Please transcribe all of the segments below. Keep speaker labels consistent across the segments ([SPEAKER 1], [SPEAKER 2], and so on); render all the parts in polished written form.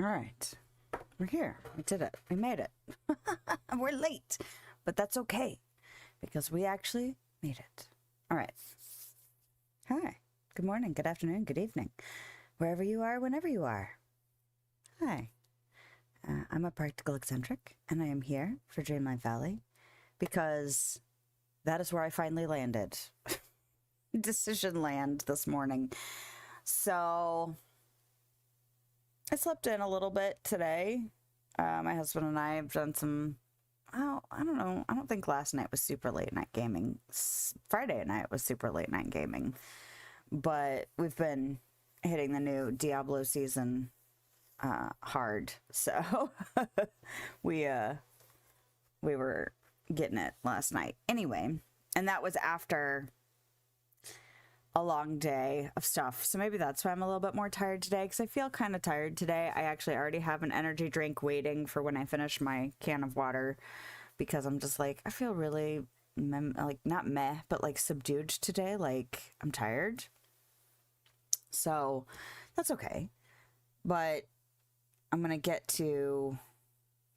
[SPEAKER 1] All right. We're here. We did it. We made it. We're late, but that's okay because we actually made it. All right. Hi. Good morning, good afternoon, good evening, wherever you are, whenever you are. Hi. I'm a practical eccentric, and I am here for Dreamlight Valley because that is where I finally landed. Decision land this morning. So I slept in a little bit today. My husband and I have done some, oh, I don't know. I don't think last night was super late night gaming. Friday night was super late night gaming. But we've been hitting the new Diablo season hard. So we were getting it last night. Anyway, and that was after a long day of stuff. So maybe that's why I'm a little bit more tired today, because I feel kind of tired today. I actually already have an energy drink waiting for when I finish my can of water, because I'm just like, I feel really like not meh, but like subdued today. Like I'm tired. So that's okay. But I'm going to get to,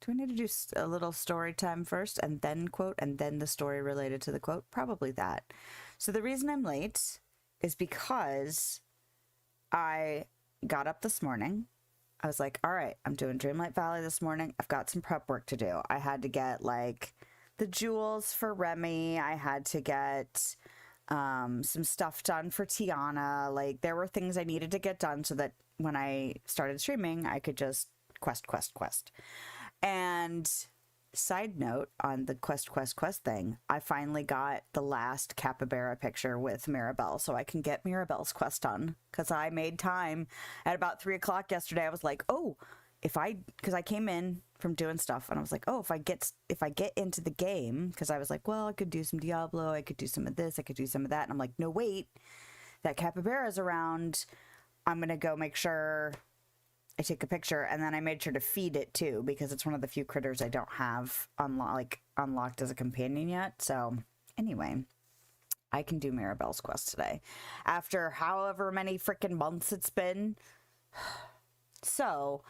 [SPEAKER 1] do I need to do a little story time first and then quote and then the story related to the quote? Probably that. So the reason I'm late is because I got up this morning. I was like, all right, I'm doing Dreamlight Valley this morning. I've got some prep work to do. I had to get like the jewels for Remy. I had to get some stuff done for Tiana. Like there were things I needed to get done so that when I started streaming, I could just quest. And side note on the quest thing, I finally got the last capybara picture with Mirabelle, so I can get Mirabelle's quest done, because I made time at about 3 o'clock yesterday. I was like, oh, because I came in from doing stuff and I was like, oh, if I get into the game, because I was like, well, I could do some Diablo, I could do some of this, I could do some of that, and I'm like, no, wait, that capybara's around. I'm gonna go make sure I take a picture, and then I made sure to feed it too, because it's one of the few critters I don't have unlocked as a companion yet. So anyway, I can do Mirabelle's quest today after however many freaking months it's been. So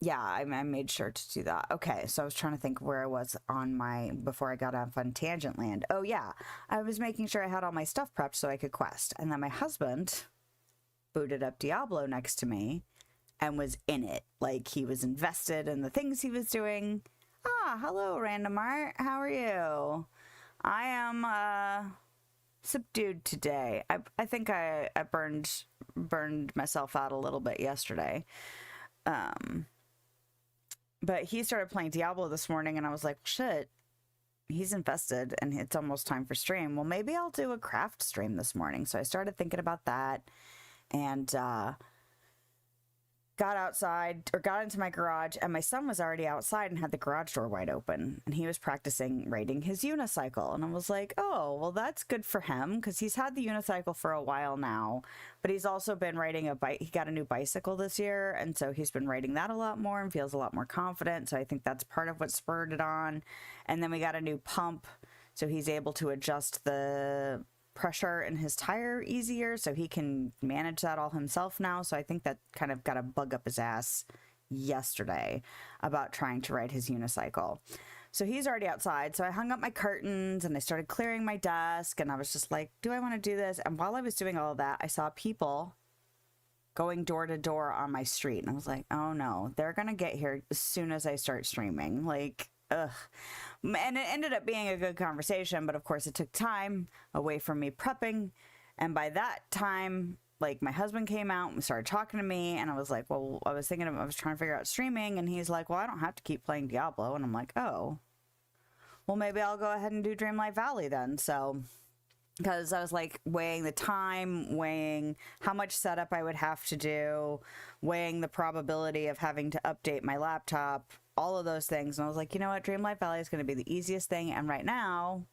[SPEAKER 1] yeah, I made sure to do that. Okay, so I was trying to think where I was before I got off on Tangent Land. Oh yeah, I was making sure I had all my stuff prepped so I could quest. And then my husband booted up Diablo next to me and was in it. Like he was invested in the things he was doing. Ah, hello, Random Art. How are you? I am subdued today. I think I burned myself out a little bit yesterday. But he started playing Diablo this morning, and I was like, shit, he's invested, and it's almost time for stream. Well, maybe I'll do a craft stream this morning. So I started thinking about that, and got into my garage, and my son was already outside and had the garage door wide open, and he was practicing raiding his unicycle. And I was like, oh, well, that's good for him, because he's had the unicycle for a while now, but he's also been riding a bike. He got a new bicycle this year, and so he's been riding that a lot more and feels a lot more confident. So I think that's part of what spurred it on. And then we got a new pump, so he's able to adjust the pressure in his tire easier, so he can manage that all himself now. So I think that kind of got a bug up his ass yesterday about trying to ride his unicycle. So he's already outside, so I hung up my curtains and I started clearing my desk, and I was just like, do I want to do this? And while I was doing all of that, I saw people going door to door on my street, and I was like, oh no, they're gonna get here as soon as I start streaming. Like, ugh. And it ended up being a good conversation, but of course it took time away from me prepping. And by that time, like, my husband came out and started talking to me, and I was like, well, I was trying to figure out streaming, and he's like, well, I don't have to keep playing Diablo. And I'm like, oh, well, maybe I'll go ahead and do Dreamlight Valley then. So, because I was like weighing the time, weighing how much setup I would have to do, weighing the probability of having to update my laptop, all of those things. And I was like, you know what, Dreamlight Valley is going to be the easiest thing. And right now,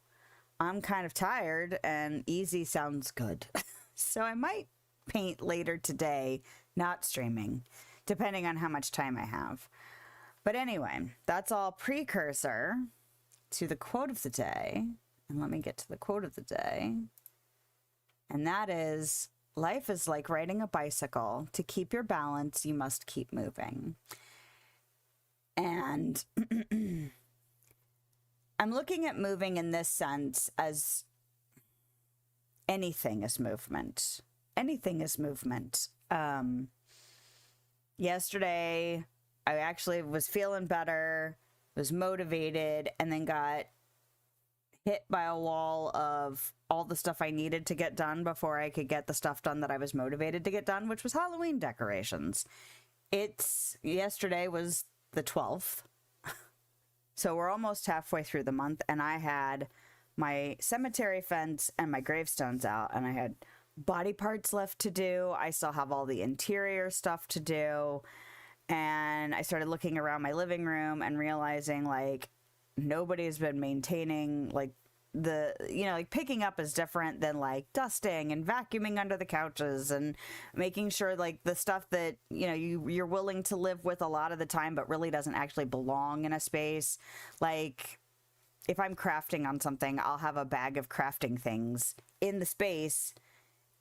[SPEAKER 1] I'm kind of tired, and easy sounds good. So I might paint later today, not streaming, depending on how much time I have. But anyway, that's all precursor to the quote of the day. And let me get to the quote of the day. And that is, life is like riding a bicycle. To keep your balance, you must keep moving. And I'm looking at moving in this sense as anything is movement. Anything is movement. Yesterday, I actually was feeling better, was motivated, and then got hit by a wall of all the stuff I needed to get done before I could get the stuff done that I was motivated to get done, which was Halloween decorations. Yesterday was the 12th. So we're almost halfway through the month, and I had my cemetery fence and my gravestones out, and I had body parts left to do. I still have all the interior stuff to do. And I started looking around my living room and realizing, like, nobody's been maintaining, like, like picking up is different than like dusting and vacuuming under the couches and making sure like the stuff that, you're willing to live with a lot of the time, but really doesn't actually belong in a space. Like if I'm crafting on something, I'll have a bag of crafting things in the space.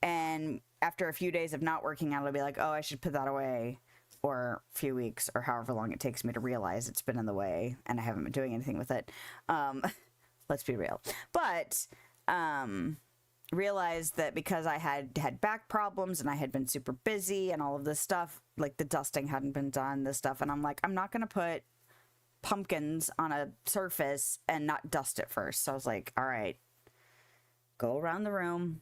[SPEAKER 1] And after a few days of not working out, I'll be like, oh, I should put that away. Or a few weeks or however long it takes me to realize it's been in the way and I haven't been doing anything with it. Let's be real. But realized that because I had back problems and I had been super busy and all of this stuff, like the dusting hadn't been done, this stuff. And I'm like, I'm not going to put pumpkins on a surface and not dust it first. So I was like, all right, go around the room,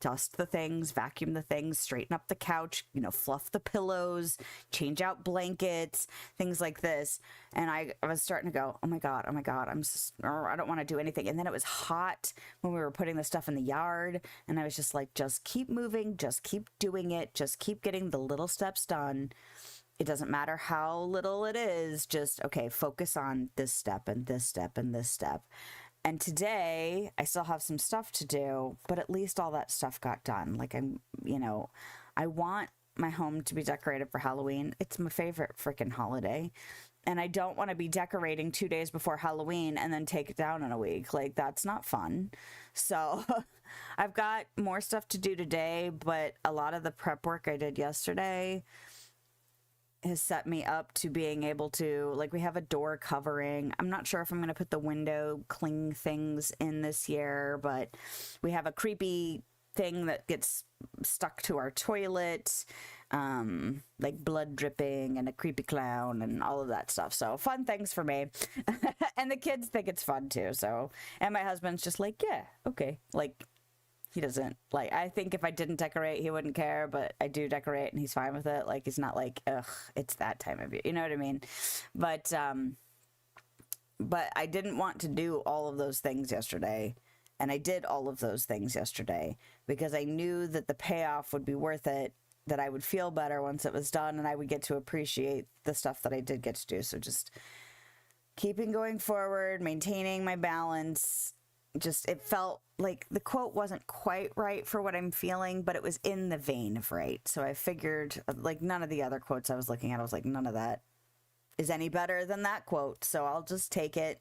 [SPEAKER 1] dust the things, vacuum the things, straighten up the couch, fluff the pillows, change out blankets, things like this. And I was starting to go, oh my God, I don't want to do anything. And then it was hot when we were putting the stuff in the yard. And I was just like, just keep moving, just keep doing it, just keep getting the little steps done. It doesn't matter how little it is, just, okay, focus on this step and this step and this step. And today, I still have some stuff to do, but at least all that stuff got done. Like, I want my home to be decorated for Halloween. It's my favorite freaking holiday. And I don't want to be decorating 2 days before Halloween and then take it down in a week. Like, that's not fun. So, I've got more stuff to do today, but a lot of the prep work I did yesterday has set me up to being able to, like, we have a door covering. I'm not sure if I'm going to put the window cling things in this year, but we have a creepy thing that gets stuck to our toilet, like blood dripping and a creepy clown and all of that stuff. So fun things for me. And the kids think it's fun too. So, and my husband's just like, yeah, okay. Like, he doesn't, like, I think if I didn't decorate, he wouldn't care, but I do decorate and he's fine with it. Like, he's not like, ugh, it's that time of year. You know what I mean? But I didn't want to do all of those things yesterday. And I did all of those things yesterday because I knew that the payoff would be worth it, that I would feel better once it was done and I would get to appreciate the stuff that I did get to do. So just keeping going forward, maintaining my balance. Just, it felt like the quote wasn't quite right for what I'm feeling, but it was in the vein of right. So I figured, like, none of the other quotes I was looking at, I was like, none of that is any better than that quote. So I'll just take it.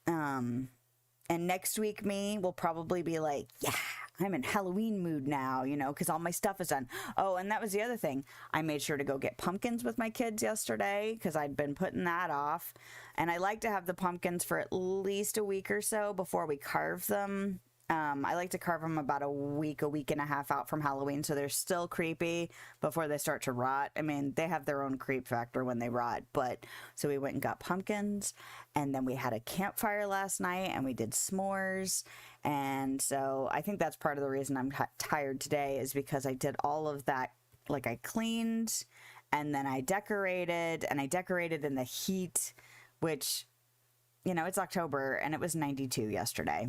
[SPEAKER 1] And next week, me will probably be like, yeah, I'm in Halloween mood now, because all my stuff is done. Oh, and that was the other thing. I made sure to go get pumpkins with my kids yesterday because I'd been putting that off. And I like to have the pumpkins for at least a week or so before we carve them. I like to carve them about a week and a half out from Halloween, so they're still creepy before they start to rot. I mean, they have their own creep factor when they rot, but so we went and got pumpkins, and then we had a campfire last night, and we did s'mores, and so I think that's part of the reason I'm tired today is because I did all of that. Like, I cleaned, and then I decorated, and I decorated in the heat, which, it's October, and it was 92 yesterday.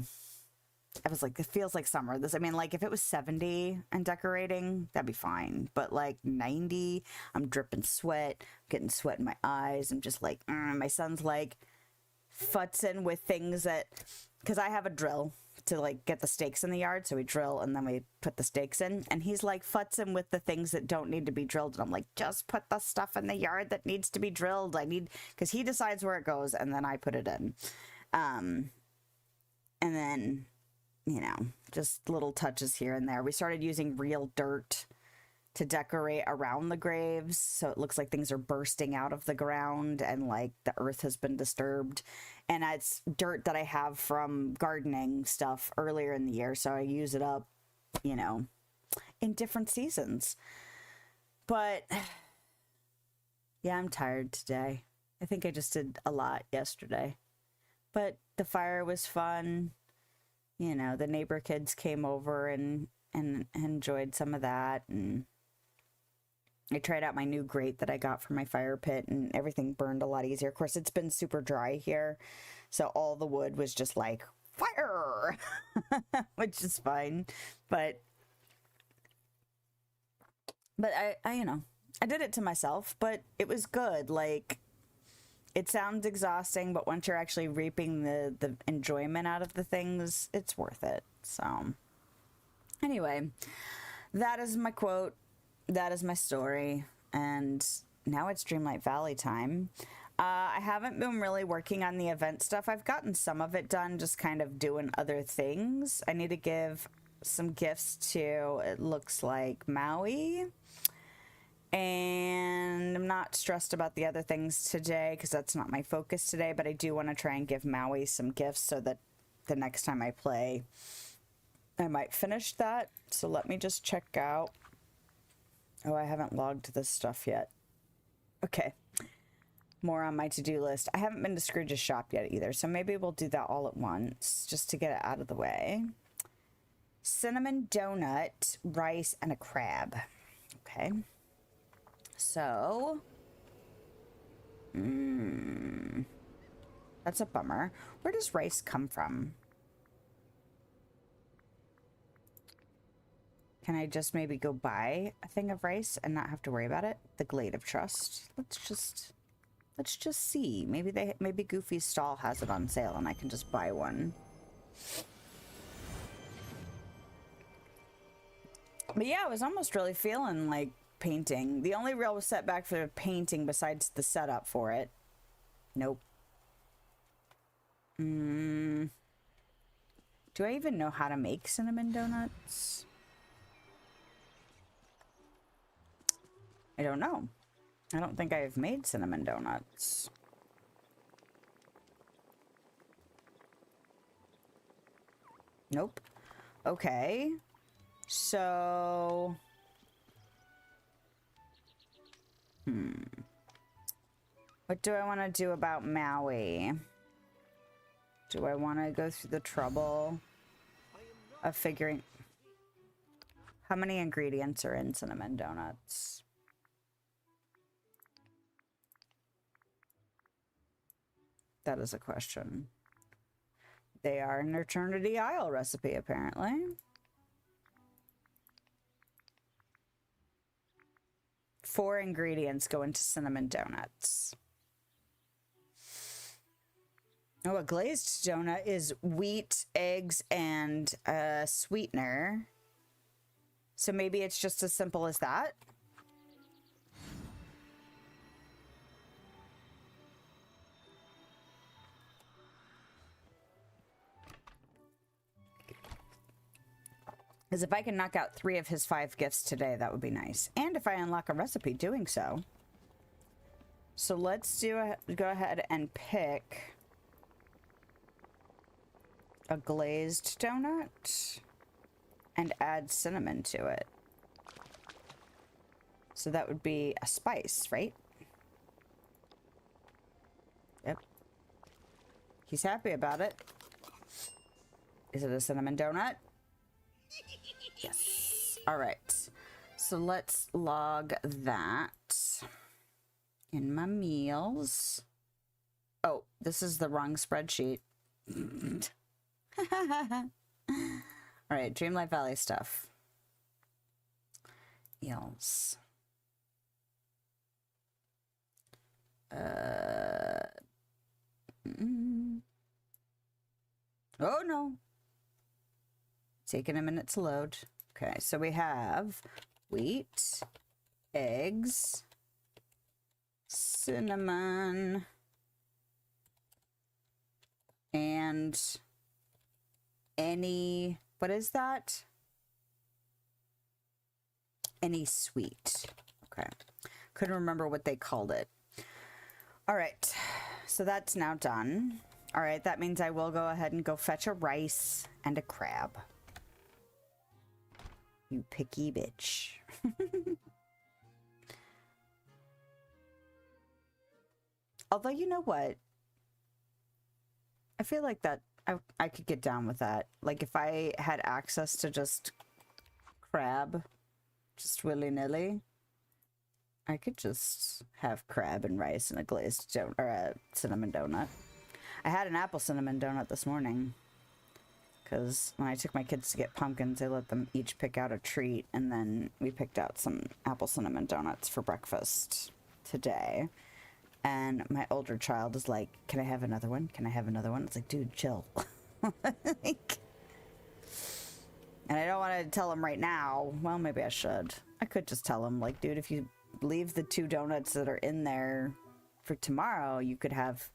[SPEAKER 1] I was like, it feels like summer. Like, if it was 70 and decorating, that'd be fine. But, like, 90, I'm dripping sweat, I'm getting sweat in my eyes. I'm just like, my son's, like, futzing with things that... Because I have a drill to, like, get the stakes in the yard. So we drill, and then we put the stakes in. And he's, like, futzing with the things that don't need to be drilled. And I'm like, just put the stuff in the yard that needs to be drilled. Because he decides where it goes, and then I put it in. And then... you know, just little touches here and there. We started using real dirt to decorate around the graves, so it looks like things are bursting out of the ground and like the earth has been disturbed. And it's dirt that I have from gardening stuff earlier in the year, so I use it up, you know, in different seasons. But yeah, I'm tired today. I think I just did a lot yesterday. But the fire was fun. You know, the neighbor kids came over and enjoyed some of that, and I tried out my new grate that I got for my fire pit, and everything burned a lot easier. Of course, it's been super dry here, so all the wood was just like, fire! Which is fine. But I, you know, I did it to myself, but it was good. Like, it sounds exhausting, but once you're actually reaping the enjoyment out of the things, it's worth it. So, anyway, that is my quote. That is my story. And now it's Dreamlight Valley time. I haven't been really working on the event stuff. I've gotten some of it done, just kind of doing other things. I need to give some gifts to, it looks like, Maui. And I'm not stressed about the other things today because that's not my focus today, but I do want to try and give Maui some gifts so that the next time I play, I might finish that. So let me just check out. Oh, I haven't logged this stuff yet. Okay. More on my to-do list. I haven't been to Scrooge's shop yet either, so maybe we'll do that all at once just to get it out of the way. Cinnamon donut, rice, and a crab. Okay. So, that's a bummer. Where does rice come from? Can I just maybe go buy a thing of rice and not have to worry about it? The Glade of Trust. Let's just see. Maybe Goofy's stall has it on sale and I can just buy one. But yeah, I was almost really feeling like painting. The only real setback for painting besides the setup for it. Nope. Do I even know how to make cinnamon donuts? I don't know. I don't think I have made cinnamon donuts. Nope. Okay. So... What do I want to do about Maui? Do I want to go through the trouble of figuring... How many ingredients are in cinnamon donuts? That is a question. They are an Eternity Isle recipe, apparently. Four ingredients go into cinnamon donuts. Oh, a glazed donut is wheat, eggs, and a sweetener. So maybe it's just as simple as that? Because if I can knock out 3 of his 5 gifts today, that would be nice. And if I unlock a recipe doing so. So let's go ahead and pick a glazed donut and add cinnamon to it. So that would be a spice, right? Yep. He's happy about it. Is it a cinnamon donut? Yes. All right. So let's log that in my meals. Oh, this is the wrong spreadsheet. All right, Dreamlight Valley stuff. Eels. Oh no. Taking a minute to load. Okay, so we have wheat, eggs, cinnamon, and any, what is that? Any sweet. Okay. Couldn't remember what they called it. All right. So that's now done. All right. That means I will go ahead and go fetch a rice and a crab. You picky bitch. Although, you know what? I feel like that I could get down with that. Like if I had access to just crab, just willy-nilly, I could just have crab and rice and a glazed donut, or a cinnamon donut. I had an apple cinnamon donut this morning. Because when I took my kids to get pumpkins, I let them each pick out a treat, and then we picked out some apple cinnamon donuts for breakfast today. And my older child is like, can I have another one? Can I have another one? It's like, dude, chill. Like, and I don't want to tell him right now. Well, maybe I should. I could just tell him, like, dude, if you leave the 2 donuts that are in there for tomorrow, you could have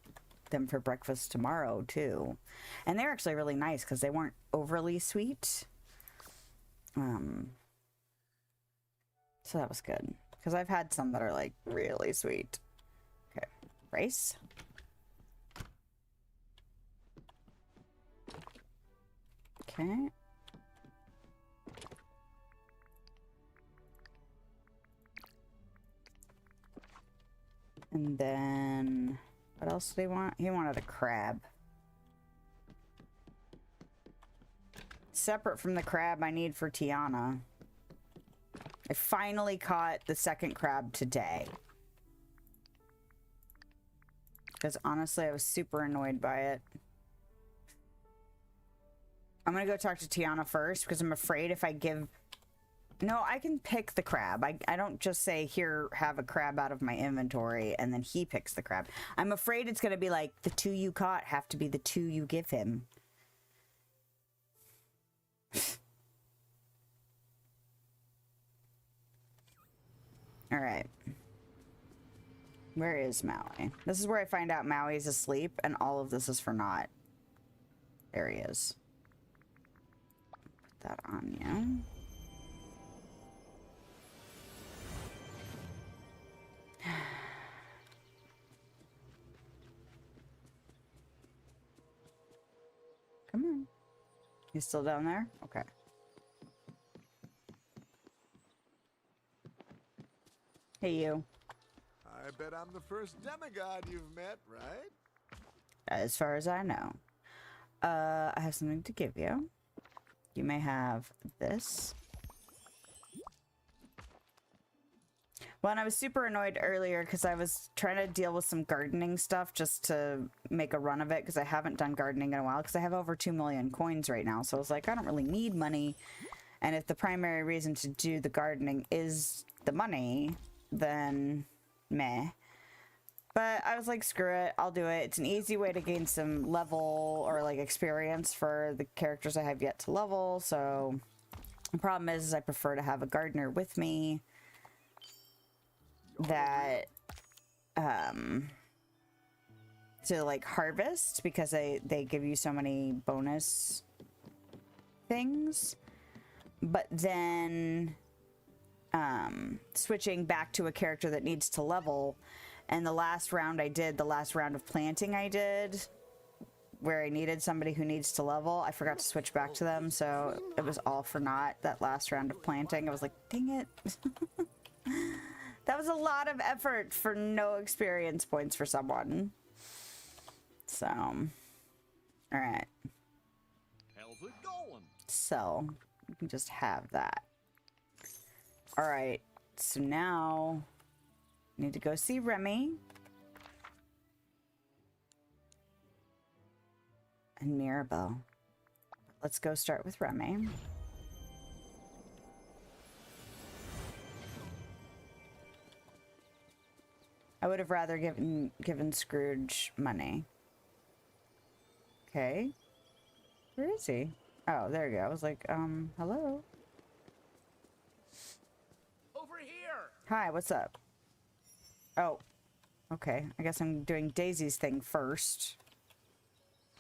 [SPEAKER 1] them for breakfast tomorrow, too. And they're actually really nice because they weren't overly sweet. So that was good. Because I've had some that are, like, really sweet. Okay, rice. Okay. And then, what else did he want? He wanted a crab. Separate from the crab I need for Tiana. I finally caught the second crab today. Because honestly, I was super annoyed by it. I'm gonna go talk to Tiana first, because I'm afraid if I give... No, I can pick the crab. I don't just say, here, have a crab out of my inventory, and then he picks the crab. I'm afraid it's gonna be like, the 2 you caught have to be the 2 you give him. Alright. Where is Maui? This is where I find out Maui's asleep, and all of this is for naught. There he is. Put that on you. Come on. He's still down there? Okay. Hey, you.
[SPEAKER 2] I bet I'm the first demigod you've met, right?
[SPEAKER 1] As far as I know. I have something to give you. You may have this. Well, and I was super annoyed earlier because I was trying to deal with some gardening stuff just to make a run of it, because I haven't done gardening in a while, because I have over 2 million coins right now. So I was like, I don't really need money. And if the primary reason to do the gardening is the money, then meh. But I was like, screw it, I'll do it. It's an easy way to gain some level or like experience for the characters I have yet to level. So the problem is I prefer to have a gardener with me that to like harvest, because they give you so many bonus things. But then switching back to a character that needs to level, and the last round of planting I did, where I needed somebody who needs to level, I forgot to switch back to them, so it was all for naught, that last round of planting. I was like, dang it. That was a lot of effort for no experience points for someone. So, alright.
[SPEAKER 2] How's it going?
[SPEAKER 1] So, you can just have that. Alright, so now, I need to go see Remy. And Mirabelle. Let's go start with Remy. I would have rather given Scrooge money. Okay. Where is he? Oh, there you go. I was like, hello?
[SPEAKER 2] Over here!
[SPEAKER 1] Hi, what's up? Oh. Okay. I guess I'm doing Daisy's thing first.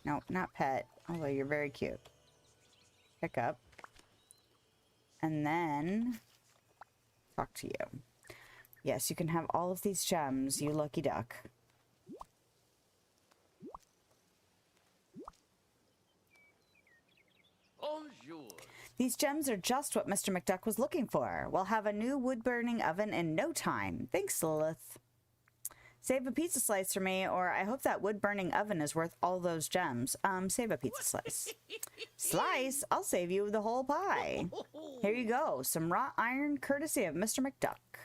[SPEAKER 1] No, not pet. Although you're very cute. pick up. And then talk to you. Yes, you can have all of these gems, you lucky duck.
[SPEAKER 3] Bonjour.
[SPEAKER 1] These gems are just what Mr. McDuck was looking for. We'll have a new wood-burning oven in no time. Thanks, Lilith. Save a pizza slice for me, or I hope that wood-burning oven is worth all those gems. Save a pizza slice. Slice? I'll save you the whole pie. Here you go. Some wrought iron courtesy of Mr. McDuck.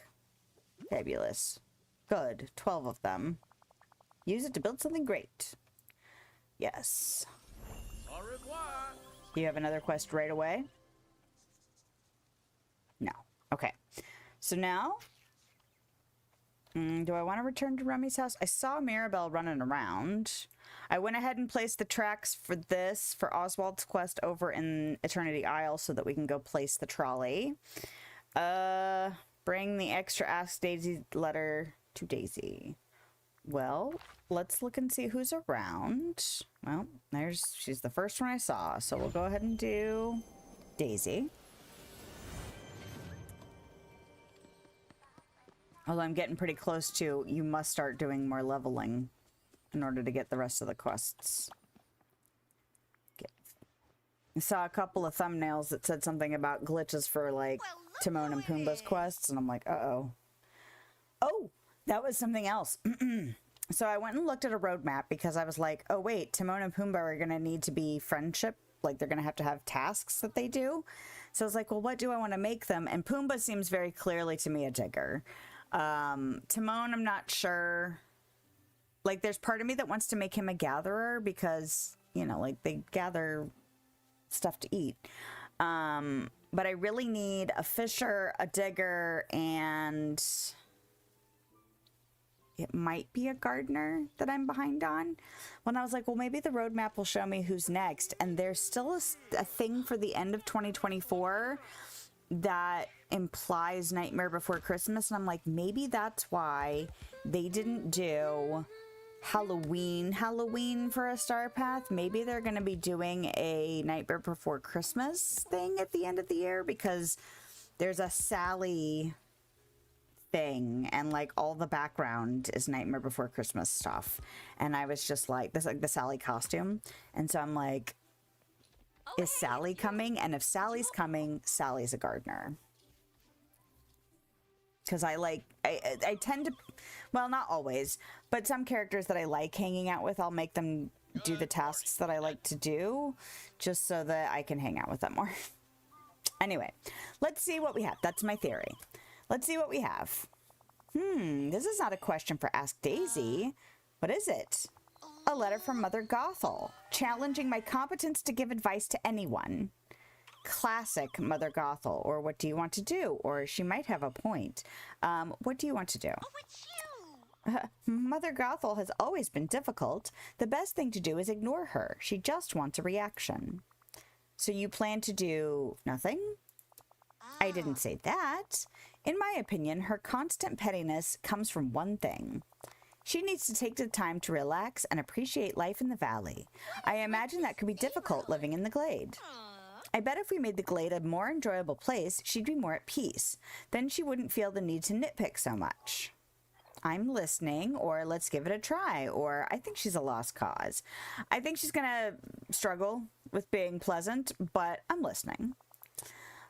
[SPEAKER 1] Fabulous. Good. 12 of them. Use it to build something great. Yes.
[SPEAKER 3] Au revoir.
[SPEAKER 1] You have another quest right away? No. Okay. So now, do I want to return to Remy's house? I saw Mirabelle running around. I went ahead and placed the tracks for this, for Oswald's quest over in Eternity Isle so that we can go place the trolley. Bring the extra Ask Daisy letter to Daisy. Well, let's look and see who's around. Well, she's the first one I saw, so we'll go ahead and do Daisy. Although I'm getting pretty close to, you must start doing more leveling in order to get the rest of the quests. I saw a couple of thumbnails that said something about glitches for, like, Timon and Pumbaa's quests, and I'm like, uh-oh. Oh, that was something else. So I went and looked at a roadmap because I was like, oh wait, Timon and Pumbaa are going to need to be friendship. Like, they're going to have tasks that they do. So I was like, well, what do I want to make them? And Pumbaa seems very clearly to me a digger. Timon, I'm not sure. Like, there's part of me that wants to make him a gatherer because, you know, like, they gather stuff to eat. But I really need a fisher, a digger, and it might be a gardener that I'm behind on. When I was like, well, maybe the roadmap will show me who's next. And there's still a thing for the end of 2024 that implies Nightmare Before Christmas. And I'm like, maybe that's why they didn't do Halloween for a Star Path. Maybe they're going to be doing a Nightmare Before Christmas thing at the end of the year because there's a Sally thing and like all the background is Nightmare Before Christmas stuff. And I was just like, this, like the Sally costume. And so I'm like, is Sally coming? And if Sally's coming, Sally's a gardener. Because I tend to, well, not always, but some characters that I like hanging out with, I'll make them do the tasks that I like to do just so that I can hang out with them more. Anyway, let's see what we have. That's my theory. Let's see what we have. This is not a question for Ask Daisy. What is it? A letter from Mother Gothel, challenging my competence to give advice to anyone. Classic Mother Gothel, or what do you want to do? Or she might have a point. What do you want to do?
[SPEAKER 4] Oh, it's you!
[SPEAKER 1] Mother Gothel has always been difficult. The best thing to do is ignore her. She just wants a reaction. So you plan to do nothing? I didn't say that. In my opinion, her constant pettiness comes from one thing. She needs to take the time to relax and appreciate life in the valley. I imagine that could be difficult living in the glade. I bet if we made the glade a more enjoyable place, she'd be more at peace. Then she wouldn't feel the need to nitpick so much. I'm listening, or let's give it a try, or I think she's a lost cause. I think she's gonna struggle with being pleasant, but I'm listening.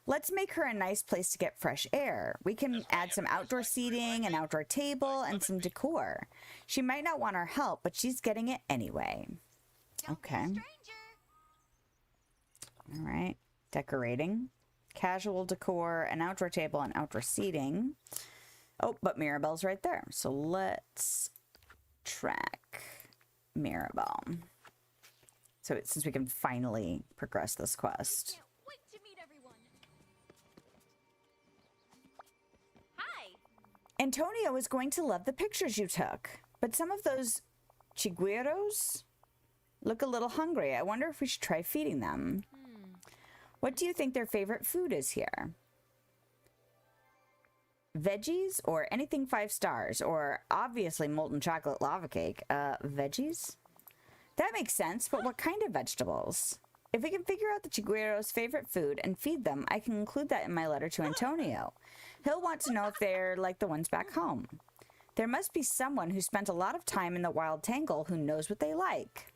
[SPEAKER 1] Let's make her a nice place to get fresh air. We can add some outdoor seating, an outdoor table, and some decor. She might not want our help, but she's getting it anyway. Okay. All right. Decorating. Casual decor, an outdoor table, and outdoor seating. Oh, but Mirabelle's right there. So let's track Mirabelle. So since we can finally progress this quest.
[SPEAKER 4] Wait to meet everyone. Hi.
[SPEAKER 1] Antonio is going to love the pictures you took, but some of those chigueros look a little hungry. I wonder if we should try feeding them. What do you think their favorite food is here? Veggies or anything 5 stars, or obviously molten chocolate lava cake. Veggies? That makes sense, but what kind of vegetables? If we can figure out the Chiguero's favorite food and feed them, I can include that in my letter to Antonio. He'll want to know if they're like the ones back home. There must be someone who spent a lot of time in the Wild Tangle who knows what they like.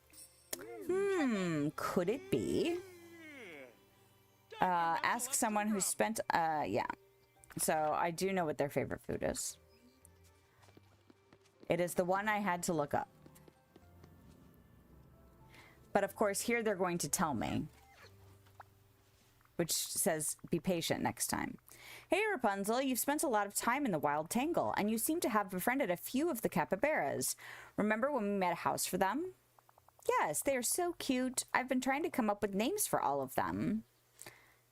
[SPEAKER 1] Could it be? Ask someone who spent, yeah. So I do know what their favorite food is. It is the one I had to look up. But of course, here they're going to tell me. Which says, be patient next time. Hey Rapunzel, you've spent a lot of time in the Wild Tangle, and you seem to have befriended a few of the capybaras. Remember when we made a house for them? Yes, they are so cute. I've been trying to come up with names for all of them.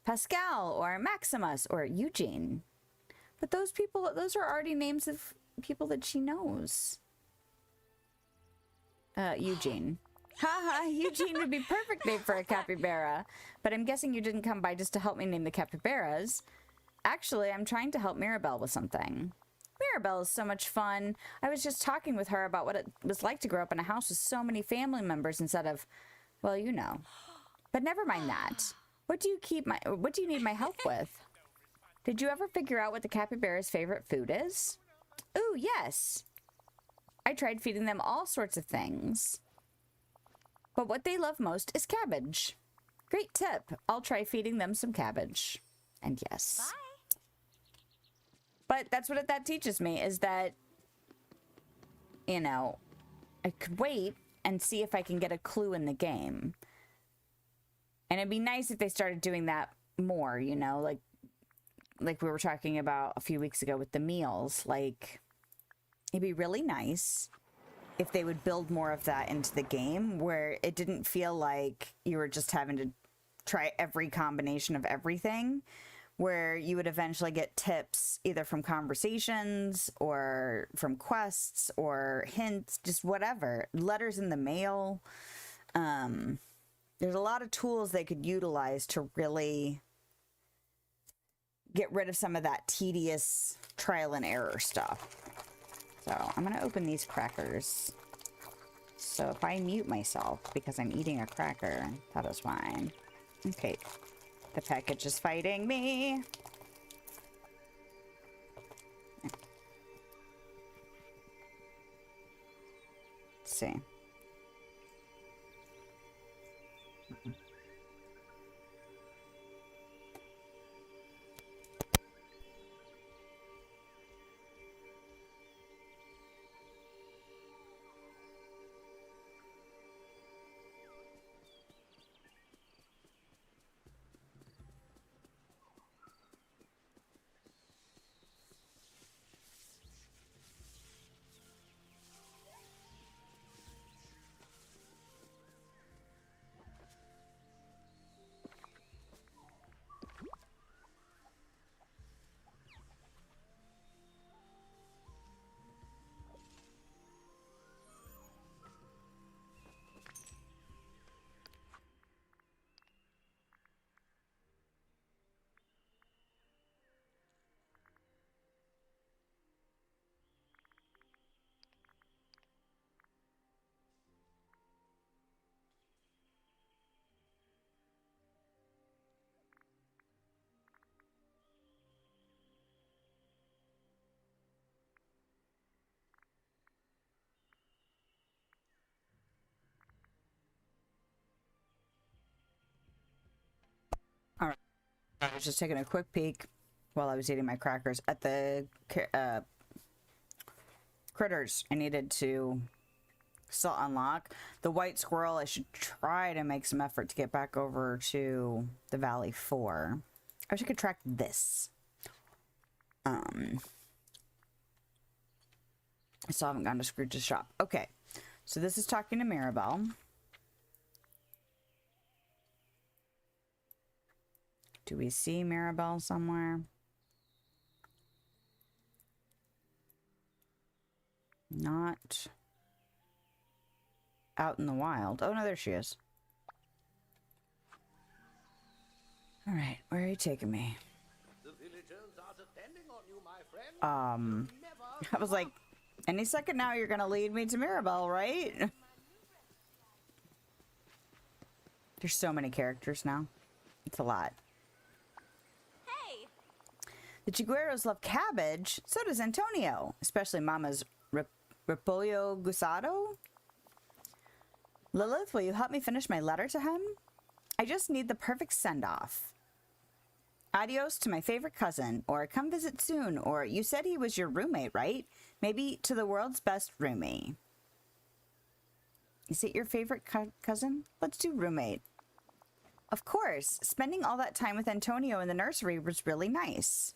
[SPEAKER 1] Pascal, or Maximus, or Eugene. But those people, those are already names of people that she knows. Eugene. Haha, Eugene would be perfect name for a capybara. But I'm guessing you didn't come by just to help me name the capybaras. Actually, I'm trying to help Mirabelle with something. Mirabelle is so much fun. I was just talking with her about what it was like to grow up in a house with so many family members instead of, well, you know. But never mind that. What do you need my help with? Did you ever figure out what the capybara's favorite food is? Ooh, yes. I tried feeding them all sorts of things. But what they love most is cabbage. Great tip. I'll try feeding them some cabbage. And yes.
[SPEAKER 4] Bye.
[SPEAKER 1] But that's what that teaches me, is that, you know, I could wait and see if I can get a clue in the game. And it'd be nice if they started doing that more, you know, like we were talking about a few weeks ago with the meals. Like, it'd be really nice if they would build more of that into the game, where it didn't feel like you were just having to try every combination of everything, where you would eventually get tips either from conversations or from quests or hints, just whatever, letters in the mail. There's a lot of tools they could utilize to really get rid of some of that tedious trial and error stuff. So I'm going to open these crackers. So if I mute myself because I'm eating a cracker, that is fine. Okay. The package is fighting me. Let's see. I was just taking a quick peek while I was eating my crackers at the critters I needed to still unlock. The white squirrel, I should try to make some effort to get back over to the Valley 4. I wish I could track this. I still haven't gone to Scrooge's shop. Okay, so this is talking to Mirabelle. Do we see Mirabelle somewhere? Not out in the wild. Oh, no, there she is. All right, where are you taking me?
[SPEAKER 3] The villagers are depending on you, my friend.
[SPEAKER 1] I was like, any second now you're gonna lead me to Mirabelle, right? There's so many characters now. It's a lot.
[SPEAKER 4] Hey!
[SPEAKER 1] The Chigueros love cabbage. So does Antonio. Especially Mama's repollo guisado. Lilith, will you help me finish my letter to him? I just need the perfect send-off. Adios to my favorite cousin, or come visit soon, or you said he was your roommate, right? Maybe to the world's best roomie. Is it your favorite cousin? Let's do roommate. Of course, spending all that time with Antonio in the nursery was really nice.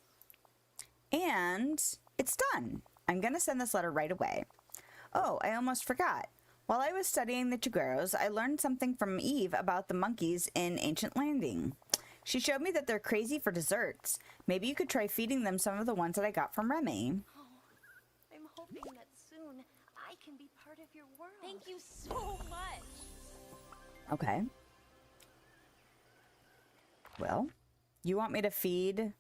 [SPEAKER 1] And it's done. I'm gonna send this letter right away. Oh, I almost forgot. While I was studying the Chigueros, I learned something from Eve about the monkeys in Ancient Landing. She showed me that they're crazy for desserts. Maybe you could try feeding them some of the ones that I got from Remy.
[SPEAKER 5] Oh, I'm hoping that soon I can be part of your world.
[SPEAKER 4] Thank you so much!
[SPEAKER 1] Okay. Well, you want me to feed...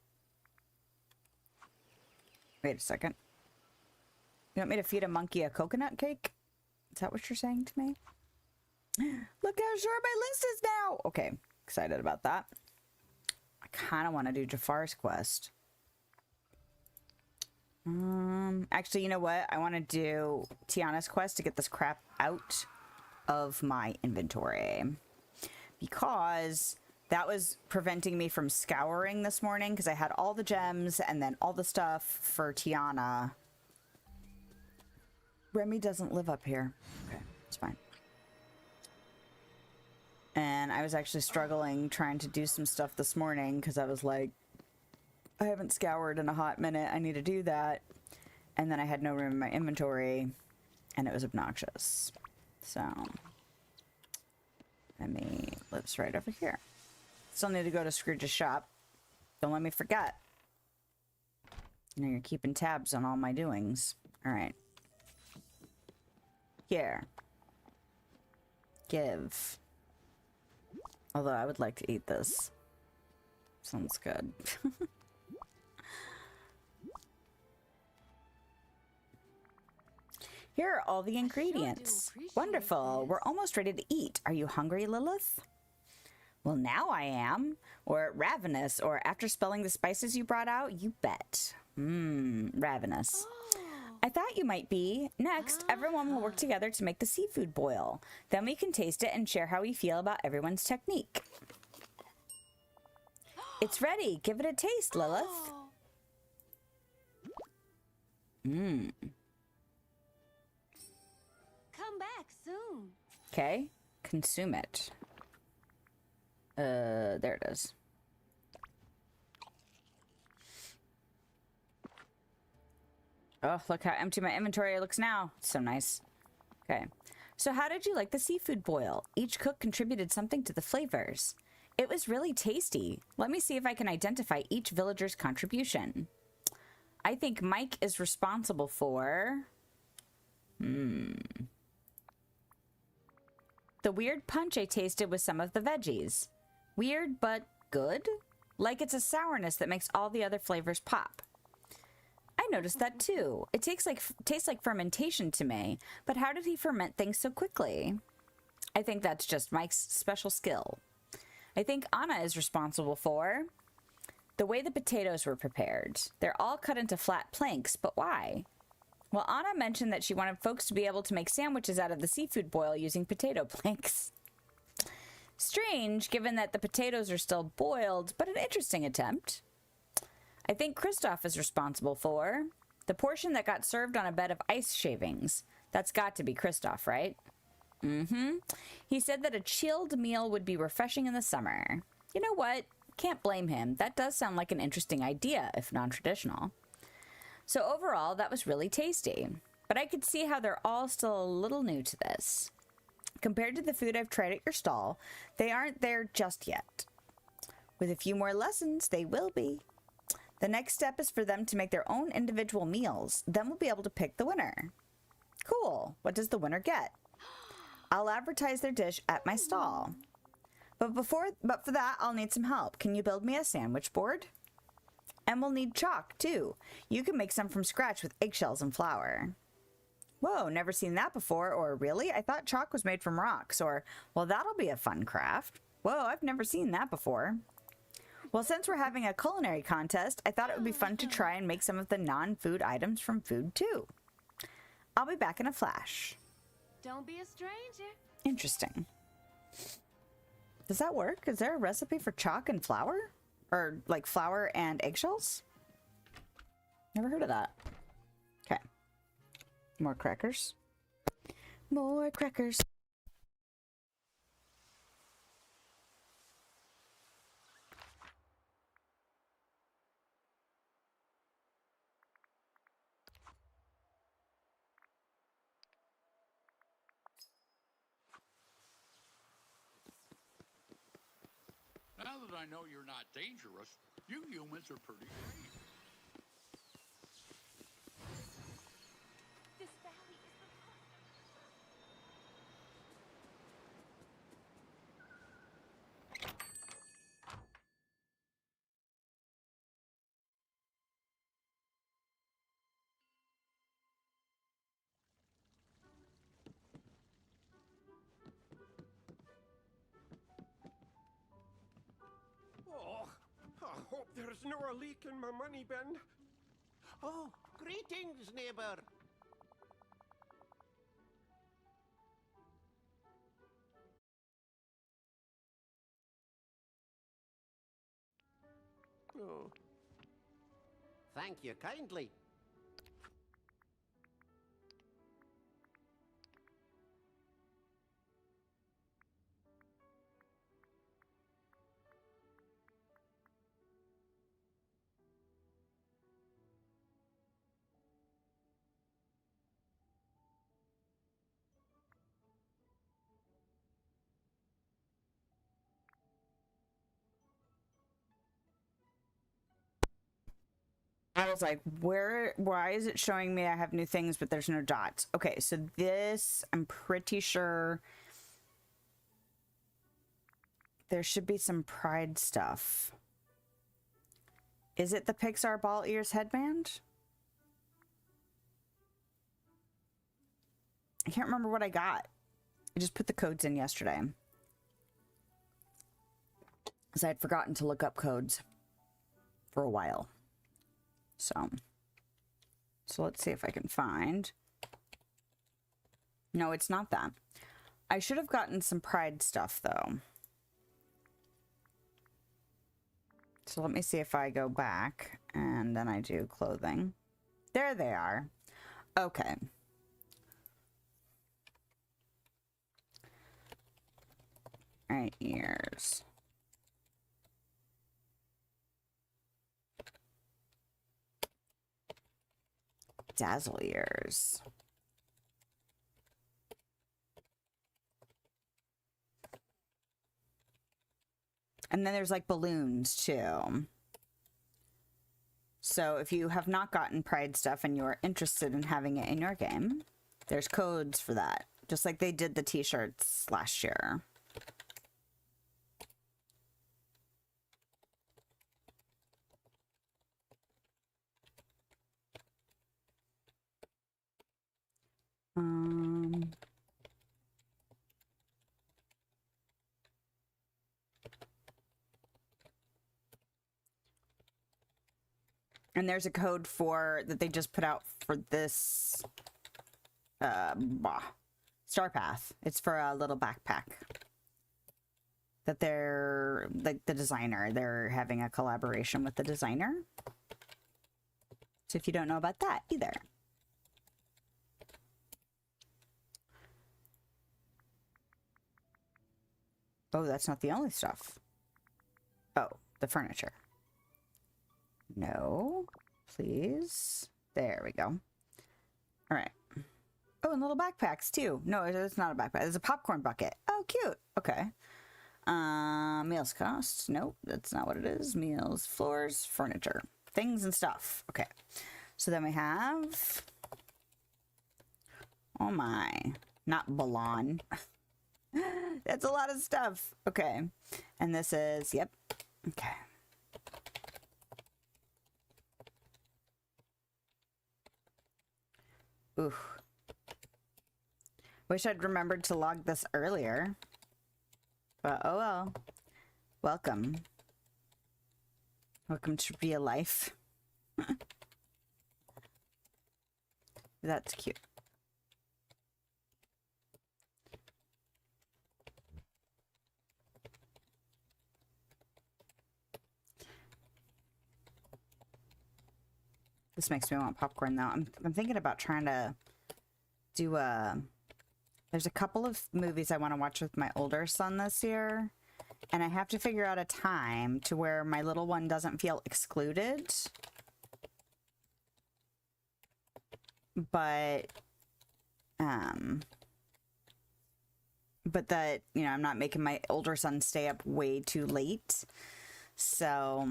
[SPEAKER 1] Wait a second. You want me to feed a monkey a coconut cake? Is that what you're saying to me? Look how short my list is now! Okay, excited about that. I kind of want to do Jafar's quest. Actually, you know what? I want to do Tiana's quest to get this crap out of my inventory. Because that was preventing me from scouring this morning, because I had all the gems and then all the stuff for Tiana. Remy doesn't live up here. Okay, it's fine. And I was actually struggling trying to do some stuff this morning because I was like, I haven't scoured in a hot minute. I need to do that. And then I had no room in my inventory and it was obnoxious. So, Remy lives right over here. Still need to go to Scrooge's shop. Don't let me forget. You know, you're keeping tabs on all my doings. All right. Here. Give. Although I would like to eat this. Sounds good. Here are all the ingredients. Wonderful. We're almost ready to eat. Are you hungry, Lilith? Well, now I am. Or ravenous. Or after spelling the spices you brought out, you bet. Ravenous. I thought you might be. Next, everyone will work together to make the seafood boil. Then we can taste it and share how we feel about everyone's technique. It's ready. Give it a taste, Lilith.
[SPEAKER 5] Come back soon.
[SPEAKER 1] Okay. Consume it. There it is. Oh, look how empty my inventory looks now. It's so nice. Okay. So how did you like the seafood boil? Each cook contributed something to the flavors. It was really tasty. Let me see if I can identify each villager's contribution. I think Mike is responsible for... The weird punch I tasted with some of the veggies. Weird, but good? Like it's a sourness that makes all the other flavors pop. I noticed that too. It tastes like fermentation to me, but how did he ferment things so quickly? I think that's just Mike's special skill. I think Anna is responsible for the way the potatoes were prepared. They're all cut into flat planks, but why? Well, Anna mentioned that she wanted folks to be able to make sandwiches out of the seafood boil using potato planks. Strange, given that the potatoes are still boiled, but an interesting attempt. I think Kristoff is responsible for the portion that got served on a bed of ice shavings. That's got to be Kristoff, right? He said that a chilled meal would be refreshing in the summer. You know what? Can't blame him. That does sound like an interesting idea, if non-traditional. So overall, that was really tasty. But I could see how they're all still a little new to this. Compared to the food I've tried at your stall, they aren't there just yet. With a few more lessons, they will be. The next step is for them to make their own individual meals. Then we'll be able to pick the winner. Cool. What does the winner get? I'll advertise their dish at my stall. But for that, I'll need some help. Can you build me a sandwich board? And we'll need chalk, too. You can make some from scratch with eggshells and flour. Whoa, never seen that before. Or really? I thought chalk was made from rocks. Or, well, that'll be a fun craft. Whoa, I've never seen that before. Well, since we're having a culinary contest, I thought it would be fun to try and make some of the non-food items from food too. I'll be back in a flash.
[SPEAKER 5] Don't be a stranger.
[SPEAKER 1] Interesting. Does that work? Is there a recipe for chalk and flour? Or like flour and eggshells? Never heard of that. Okay. More crackers. More crackers.
[SPEAKER 6] Now that I know you're not dangerous, you humans are pretty great.
[SPEAKER 5] This valley is the perfect.
[SPEAKER 7] Oh, I hope there's no leak in my money bin.
[SPEAKER 3] Oh, greetings, neighbor.
[SPEAKER 7] Oh.
[SPEAKER 3] Thank you kindly.
[SPEAKER 1] I was like, why is it showing me I have new things, but there's no dots? Okay, so this, I'm pretty sure there should be some Pride stuff. Is it the Pixar ball ears headband? I can't remember what I got. I just put the codes in yesterday, because I had forgotten to look up codes for a while. So let's see if I can find. No, it's not that. I should have gotten some Pride stuff though. So let me see if I go back and then I do clothing. There they are. Okay. All right, ears. Dazzle ears. And then there's like balloons too. So if you have not gotten Pride stuff and you are interested in having it in your game, there's codes for that. Just like they did the t-shirts last year. And there's a code for that they just put out for this Star Path. It's for a little backpack that they're like the designer. They're having a collaboration with the designer. So if you don't know about that either. Oh, that's not the only stuff. Oh, the furniture. No, please. There we go. All right. Oh, and little backpacks too. No, it's not a backpack. It's a popcorn bucket. Oh, cute. Okay. Meals cost. Nope, that's not what it is. Meals, floors, furniture, things and stuff. Okay. So then we have. Oh my, not Balon. That's a lot of stuff. Okay. And this is, yep. Okay. Ooh. Wish I'd remembered to log this earlier. But oh well. Welcome. Welcome to real life. That's cute. This makes me want popcorn though. I'm thinking about trying to do there's a couple of movies I want to watch with my older son this year, and I have to figure out a time to where my little one doesn't feel excluded. But that, you know, I'm not making my older son stay up way too late. So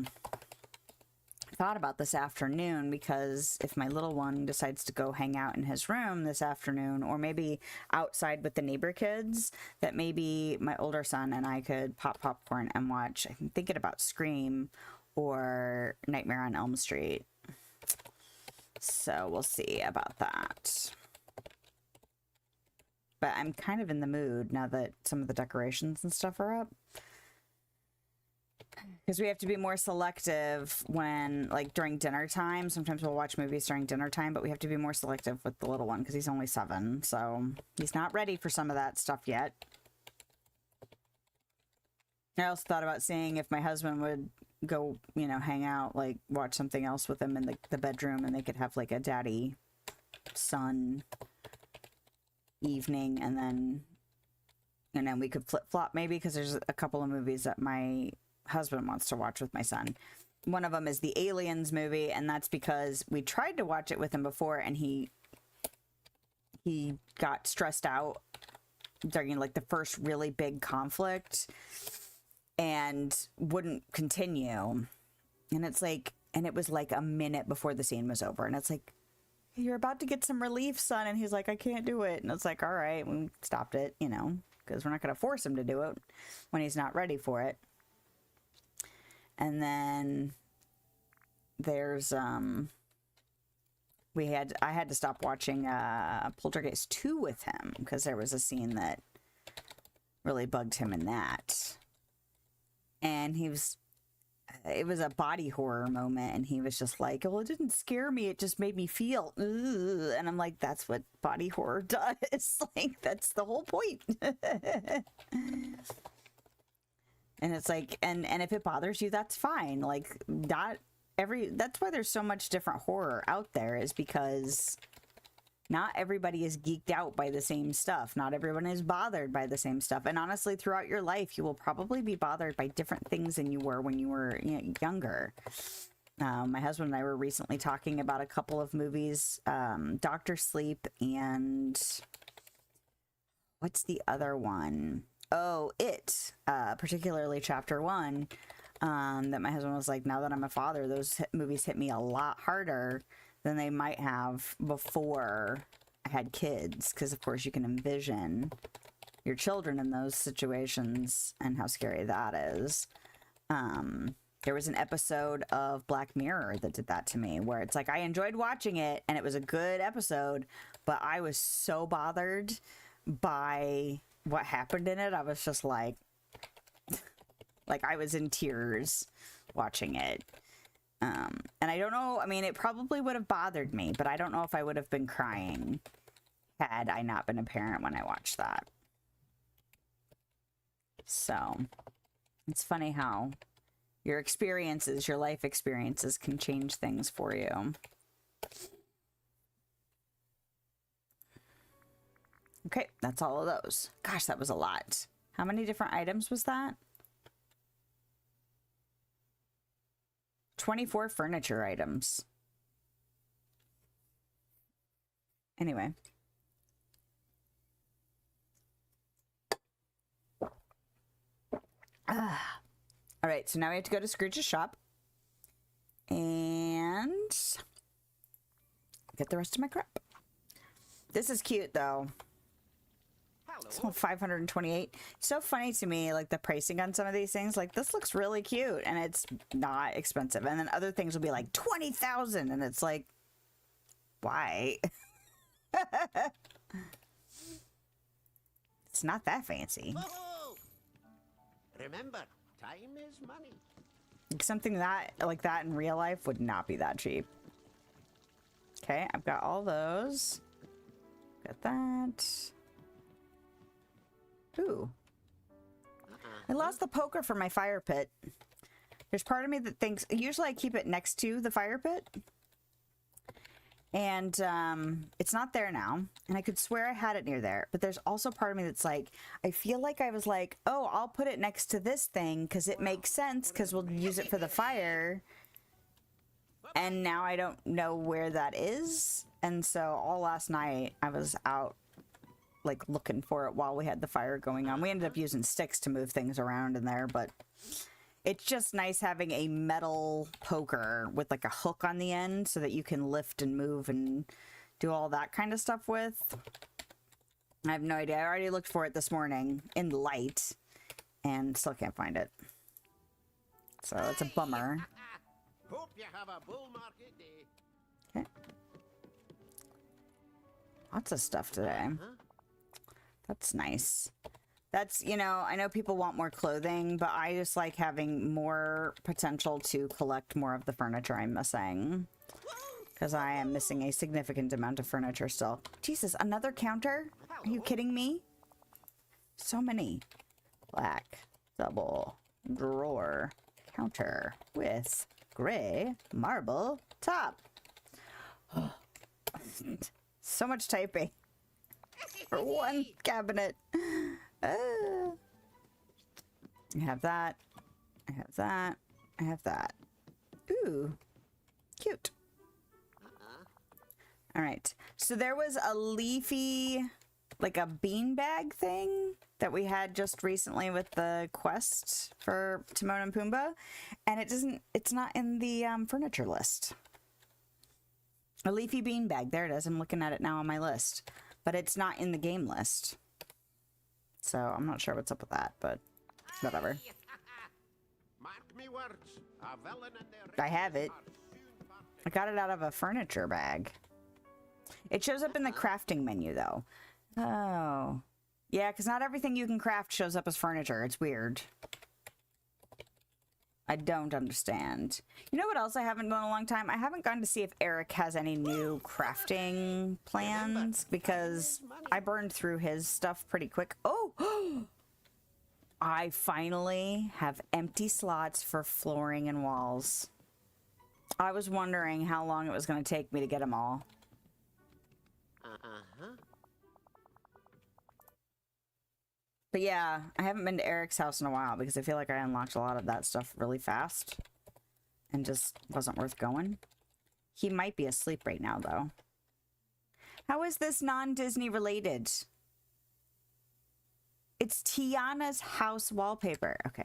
[SPEAKER 1] I thought about this afternoon, because if my little one decides to go hang out in his room this afternoon, or maybe outside with the neighbor kids, that maybe my older son and I could pop popcorn and watch, I'm thinking about Scream or Nightmare on Elm Street. So we'll see about that. But I'm kind of in the mood now that some of the decorations and stuff are up. Because we have to be more selective when, like, during dinner time. Sometimes we'll watch movies during dinner time, but we have to be more selective with the little one because he's only 7. So he's not ready for some of that stuff yet. I also thought about seeing if my husband would go, you know, hang out, like, watch something else with him in the bedroom, and they could have, like, a daddy-son evening, and then we could flip-flop maybe, because there's a couple of movies that my husband wants to watch with my son. One of them is the Aliens movie, and that's because we tried to watch it with him before, and he got stressed out during, like, the first really big conflict and wouldn't continue. And it's like, and it was like a minute before the scene was over, and it's like, you're about to get some relief, son. And he's like, I can't do it. And it's like, all right, we stopped it, you know, because we're not going to force him to do it when he's not ready for it. And then there's I had to stop watching Poltergeist 2 with him, because there was a scene that really bugged him in that. And it was a body horror moment, and he was just like, well, it didn't scare me, it just made me feel ugh. And I'm like, that's what body horror does. Like, that's the whole point. And it's like, and if it bothers you, that's fine. Like, that's why there's so much different horror out there, is because not everybody is geeked out by the same stuff. Not everyone is bothered by the same stuff. And honestly, throughout your life, you will probably be bothered by different things than you were when you were, you know, younger. My husband and I were recently talking about a couple of movies, Dr. Sleep, and what's the other one? Oh, It, particularly Chapter 1, that my husband was like, now that I'm a father, those movies hit me a lot harder than they might have before I had kids, because of course you can envision your children in those situations and how scary that is. There was an episode of Black Mirror that did that to me, where it's like, I enjoyed watching it and it was a good episode, but I was so bothered by what happened in it. I was just like I was in tears watching it. And I don't know, I mean, it probably would have bothered me, but I don't know if I would have been crying had I not been a parent when I watched that. So it's funny how your experiences, your life experiences, can change things for you. Okay, that's all of those. Gosh, that was a lot. How many different items was that? 24 furniture items. Anyway. All right, so now we have to go to Scrooge's shop and get the rest of my crap. This is cute, though. It's all 528. It's so funny to me, like, the pricing on some of these things. Like, this looks really cute, and it's not expensive. And then other things will be like 20,000, and it's like, why? It's not that fancy.
[SPEAKER 3] Whoa! Remember, Time is money.
[SPEAKER 1] Something that like that in real life would not be that cheap. Okay, I've got all those. Got that. Ooh. I lost the poker for my fire pit. There's part of me that thinks, usually I keep it next to the fire pit. And it's not there now. And I could swear I had it near there. But there's also part of me that's like, I feel like I was like, oh, I'll put it next to this thing because it makes sense because we'll use it for the fire. And now I don't know where that is. And so all last night I was out like looking for it while we had the fire going on. We ended up using sticks to move things around in there, but it's just nice having a metal poker with like a hook on the end so that you can lift and move and do all that kind of stuff with. I have no idea. I already looked for it this morning in the light and still can't find it. So it's a bummer.
[SPEAKER 3] Hope you have a bull market day.
[SPEAKER 1] Okay. Lots of stuff today. That's nice. That's, you know, I know people want more clothing, but I just like having more potential to collect more of the furniture I'm missing. Because I am missing a significant amount of furniture still. Jesus, another counter? Are you kidding me? So many. Black, double, drawer, counter with gray marble top. So much typing for one cabinet. I have that. I have that. I have that. Ooh, cute. All right. So there was a leafy, like a beanbag thing that we had just recently with the quest for Timon and Pumbaa, and it's not in the furniture list. A leafy beanbag. There it is. I'm looking at it now on my list, but it's not in the game list. So I'm not sure what's up with that, but whatever.
[SPEAKER 3] Mark me words. A villain and
[SPEAKER 1] I have it. I got it out of a furniture bag. It shows up in the crafting menu, though. Oh. Yeah, because not everything you can craft shows up as furniture. It's weird. I don't understand. You know what else I haven't done in a long time? I haven't gone to see if Eric has any new crafting plans, because I burned through his stuff pretty quick. Oh! I finally have empty slots for flooring and walls. I was wondering how long it was going to take me to get them all. But yeah, I haven't been to Eric's house in a while because I feel like I unlocked a lot of that stuff really fast and just wasn't worth going. He might be asleep right now, though. How is this non-Disney related? It's Tiana's house wallpaper. Okay.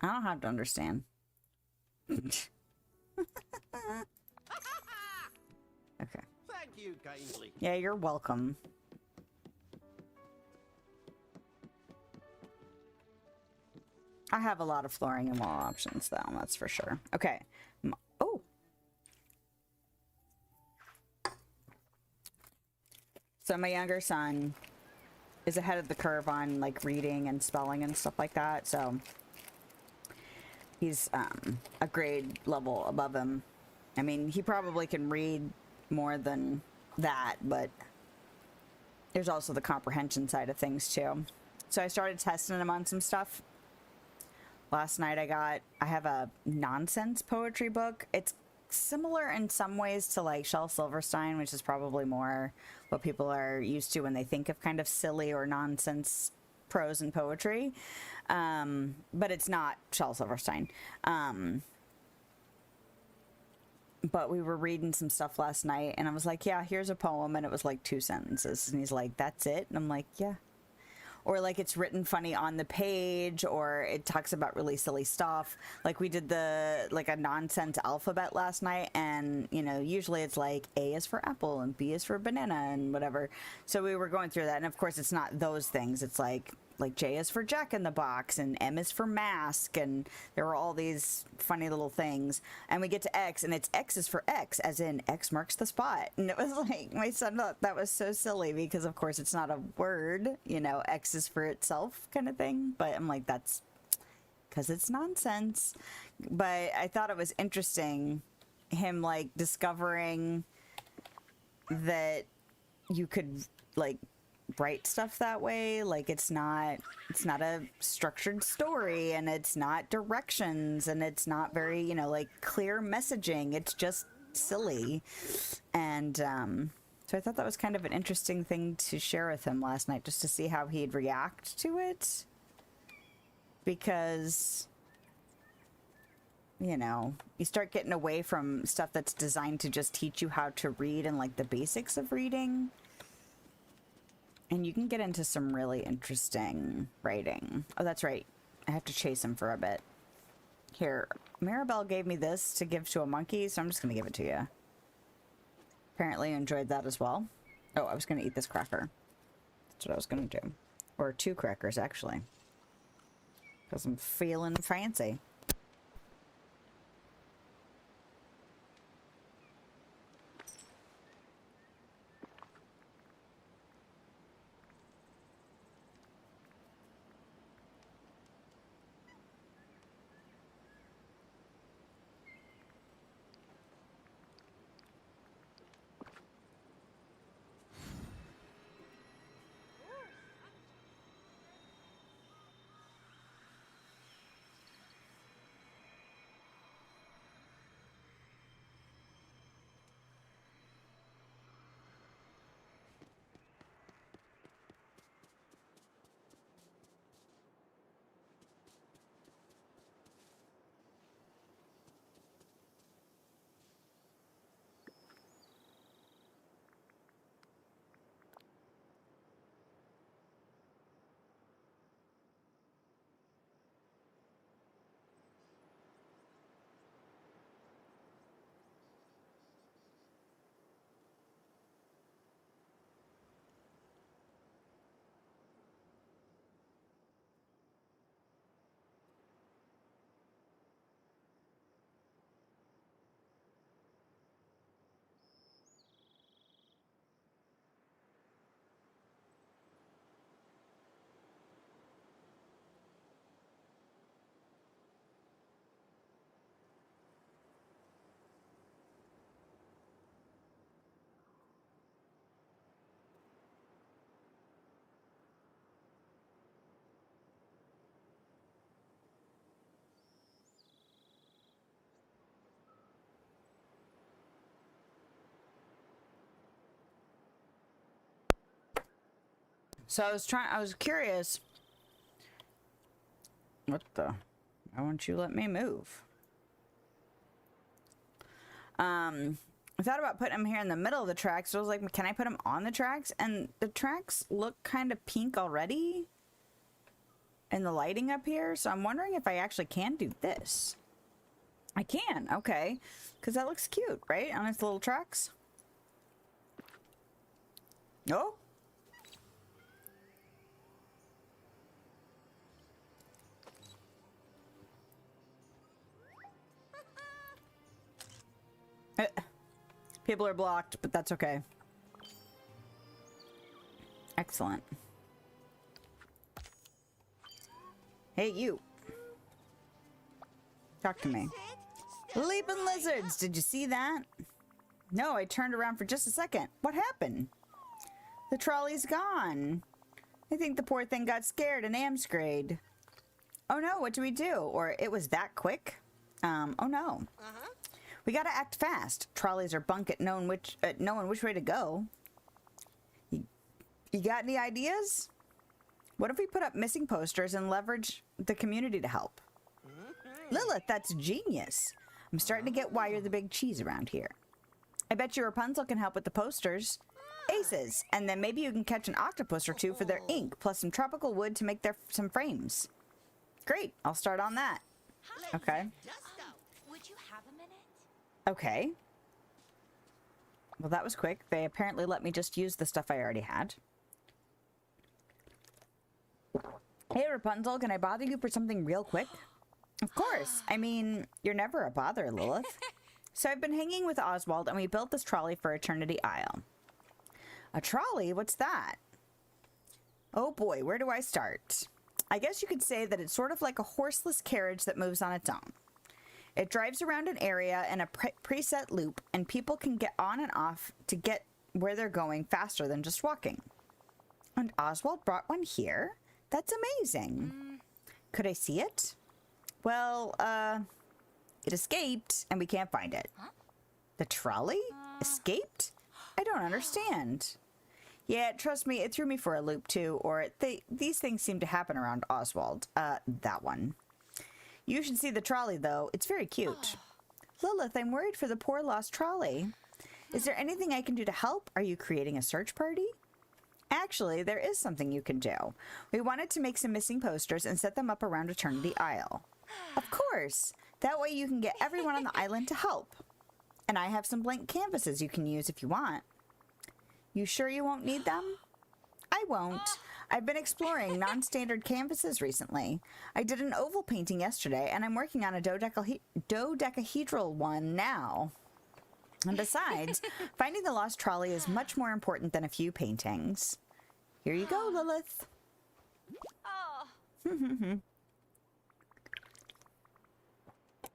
[SPEAKER 1] I don't have to understand. Okay.
[SPEAKER 3] Thank you kindly.
[SPEAKER 1] Yeah, you're welcome. I have a lot of flooring and wall options, though, that's for sure. Okay. Oh! So my younger son is ahead of the curve on, like, reading and spelling and stuff like that, so he's a grade level above him. I mean, he probably can read more than that, but there's also the comprehension side of things, too. So I started testing him on some stuff. Last night I have a nonsense poetry book. It's similar in some ways to like Shel Silverstein, which is probably more what people are used to when they think of kind of silly or nonsense prose and poetry. But it's not Shel Silverstein. But we were reading some stuff last night and I was like, yeah, here's a poem. And it was like 2 sentences. And he's like, that's it? And I'm like, yeah. Or like it's written funny on the page, or it talks about really silly stuff. Like we did a nonsense alphabet last night, and you know, usually it's like A is for apple and B is for banana and whatever. So we were going through that, and of course it's not those things. It's like J is for Jack in the Box and M is for mask, and there were all these funny little things. And we get to X, and it's X is for X, as in X marks the spot. And it was like, my son thought that was so silly because of course it's not a word, you know, X is for itself kind of thing. But I'm like, that's because it's nonsense. But I thought it was interesting, him, like, discovering that you could, like, write stuff that way. Like, it's not a structured story, and it's not directions, and it's not very, you know, like, clear messaging. It's just silly. And so I thought that was kind of an interesting thing to share with him last night, just to see how he'd react to it, because, you know, you start getting away from stuff that's designed to just teach you how to read and, like, the basics of reading. And you can get into some really interesting writing. Oh, that's right. I have to chase him for a bit. Here, Maribel gave me this to give to a monkey, so I'm just going to give it to you. Apparently you enjoyed that as well. Oh, I was going to eat this cracker. That's what I was going to do. Or 2 crackers, actually. Because I'm feeling fancy. So I was curious. What the? Why won't you let me move? I thought about putting him here in the middle of the tracks. So I was like, can I put him on the tracks? And the tracks look kind of pink already in the lighting up here. So I'm wondering if I actually can do this. I can, okay. Because that looks cute, right? On its little tracks. Oh. People are blocked, but that's okay. Excellent. Hey, you. Talk to me. Leaping lizards! Did you see that? No, I turned around for just a second. What happened? The trolley's gone. I think the poor thing got scared and amscrayed. Oh no, what do we do? Or it was that quick? Oh no. We gotta act fast. Trolleys are bunk at knowing which way to go. You got any ideas? What if we put up missing posters and leverage the community to help? Lilith, that's genius. I'm starting to get why you're the big cheese around here. I bet you Rapunzel can help with the posters. Aces. And then maybe you can catch an octopus or 2 for their ink, plus some tropical wood to make some frames. Great. I'll start on that. Okay.
[SPEAKER 4] Would you have a minute?
[SPEAKER 1] Okay. Well, that was quick. They apparently let me just use the stuff I already had. Hey, Rapunzel, can I bother you for something real quick? Of course. I mean, you're never a bother, Lilith. So I've been hanging with Oswald, and we built this trolley for Eternity Isle. A trolley? What's that? Oh boy, where do I start? I guess you could say that it's sort of like a horseless carriage that moves on its own. It drives around an area in a preset loop, and people can get on and off to get where they're going faster than just walking. And Oswald brought one here? That's amazing. Could I see it? Well, it escaped, and we can't find it.
[SPEAKER 4] Huh?
[SPEAKER 1] The trolley? Escaped? I don't understand. Yeah, trust me, it threw me for a loop, too, or these things seem to happen around Oswald. That one. You should see the trolley, though. It's very cute. Lilith, I'm worried for the poor lost trolley. Is there anything I can do to help? Are you creating a search party? Actually, there is something you can do. We wanted to make some missing posters and set them up around Eternity Isle. Of course. That way you can get everyone on the island to help. And I have some blank canvases you can use if you want. You sure you won't need them? I won't. I've been exploring non-standard canvases recently. I did an oval painting yesterday, and I'm working on a dodecahedral one now. And besides, finding the lost trolley is much more important than a few paintings. Here you go, Lilith.
[SPEAKER 5] Oh.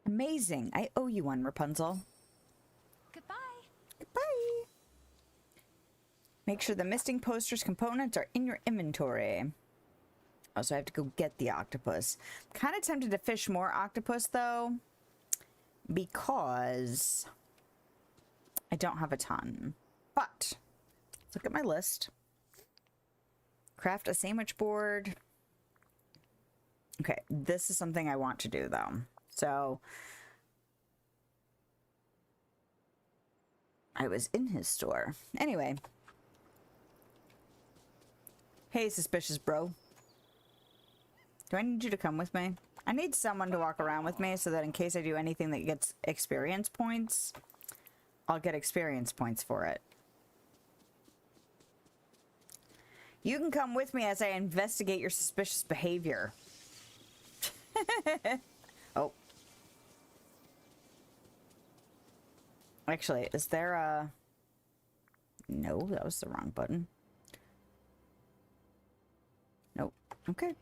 [SPEAKER 1] Amazing. I owe you one, Rapunzel.
[SPEAKER 5] Goodbye.
[SPEAKER 1] Goodbye. Make sure the missing posters components are in your inventory. Also, I have to go get the octopus. I'm kind of tempted to fish more octopus, though, because I don't have a ton. But let's look at my list. Craft a sandwich board. Okay, this is something I want to do, though. So I was in his store. Anyway. Hey, suspicious bro. Do I need you to come with me? I need someone to walk around with me so that in case I do anything that gets experience points, I'll get experience points for it. You can come with me as I investigate your suspicious behavior. Oh. Actually, is there a... No, that was the wrong button. Nope. Okay.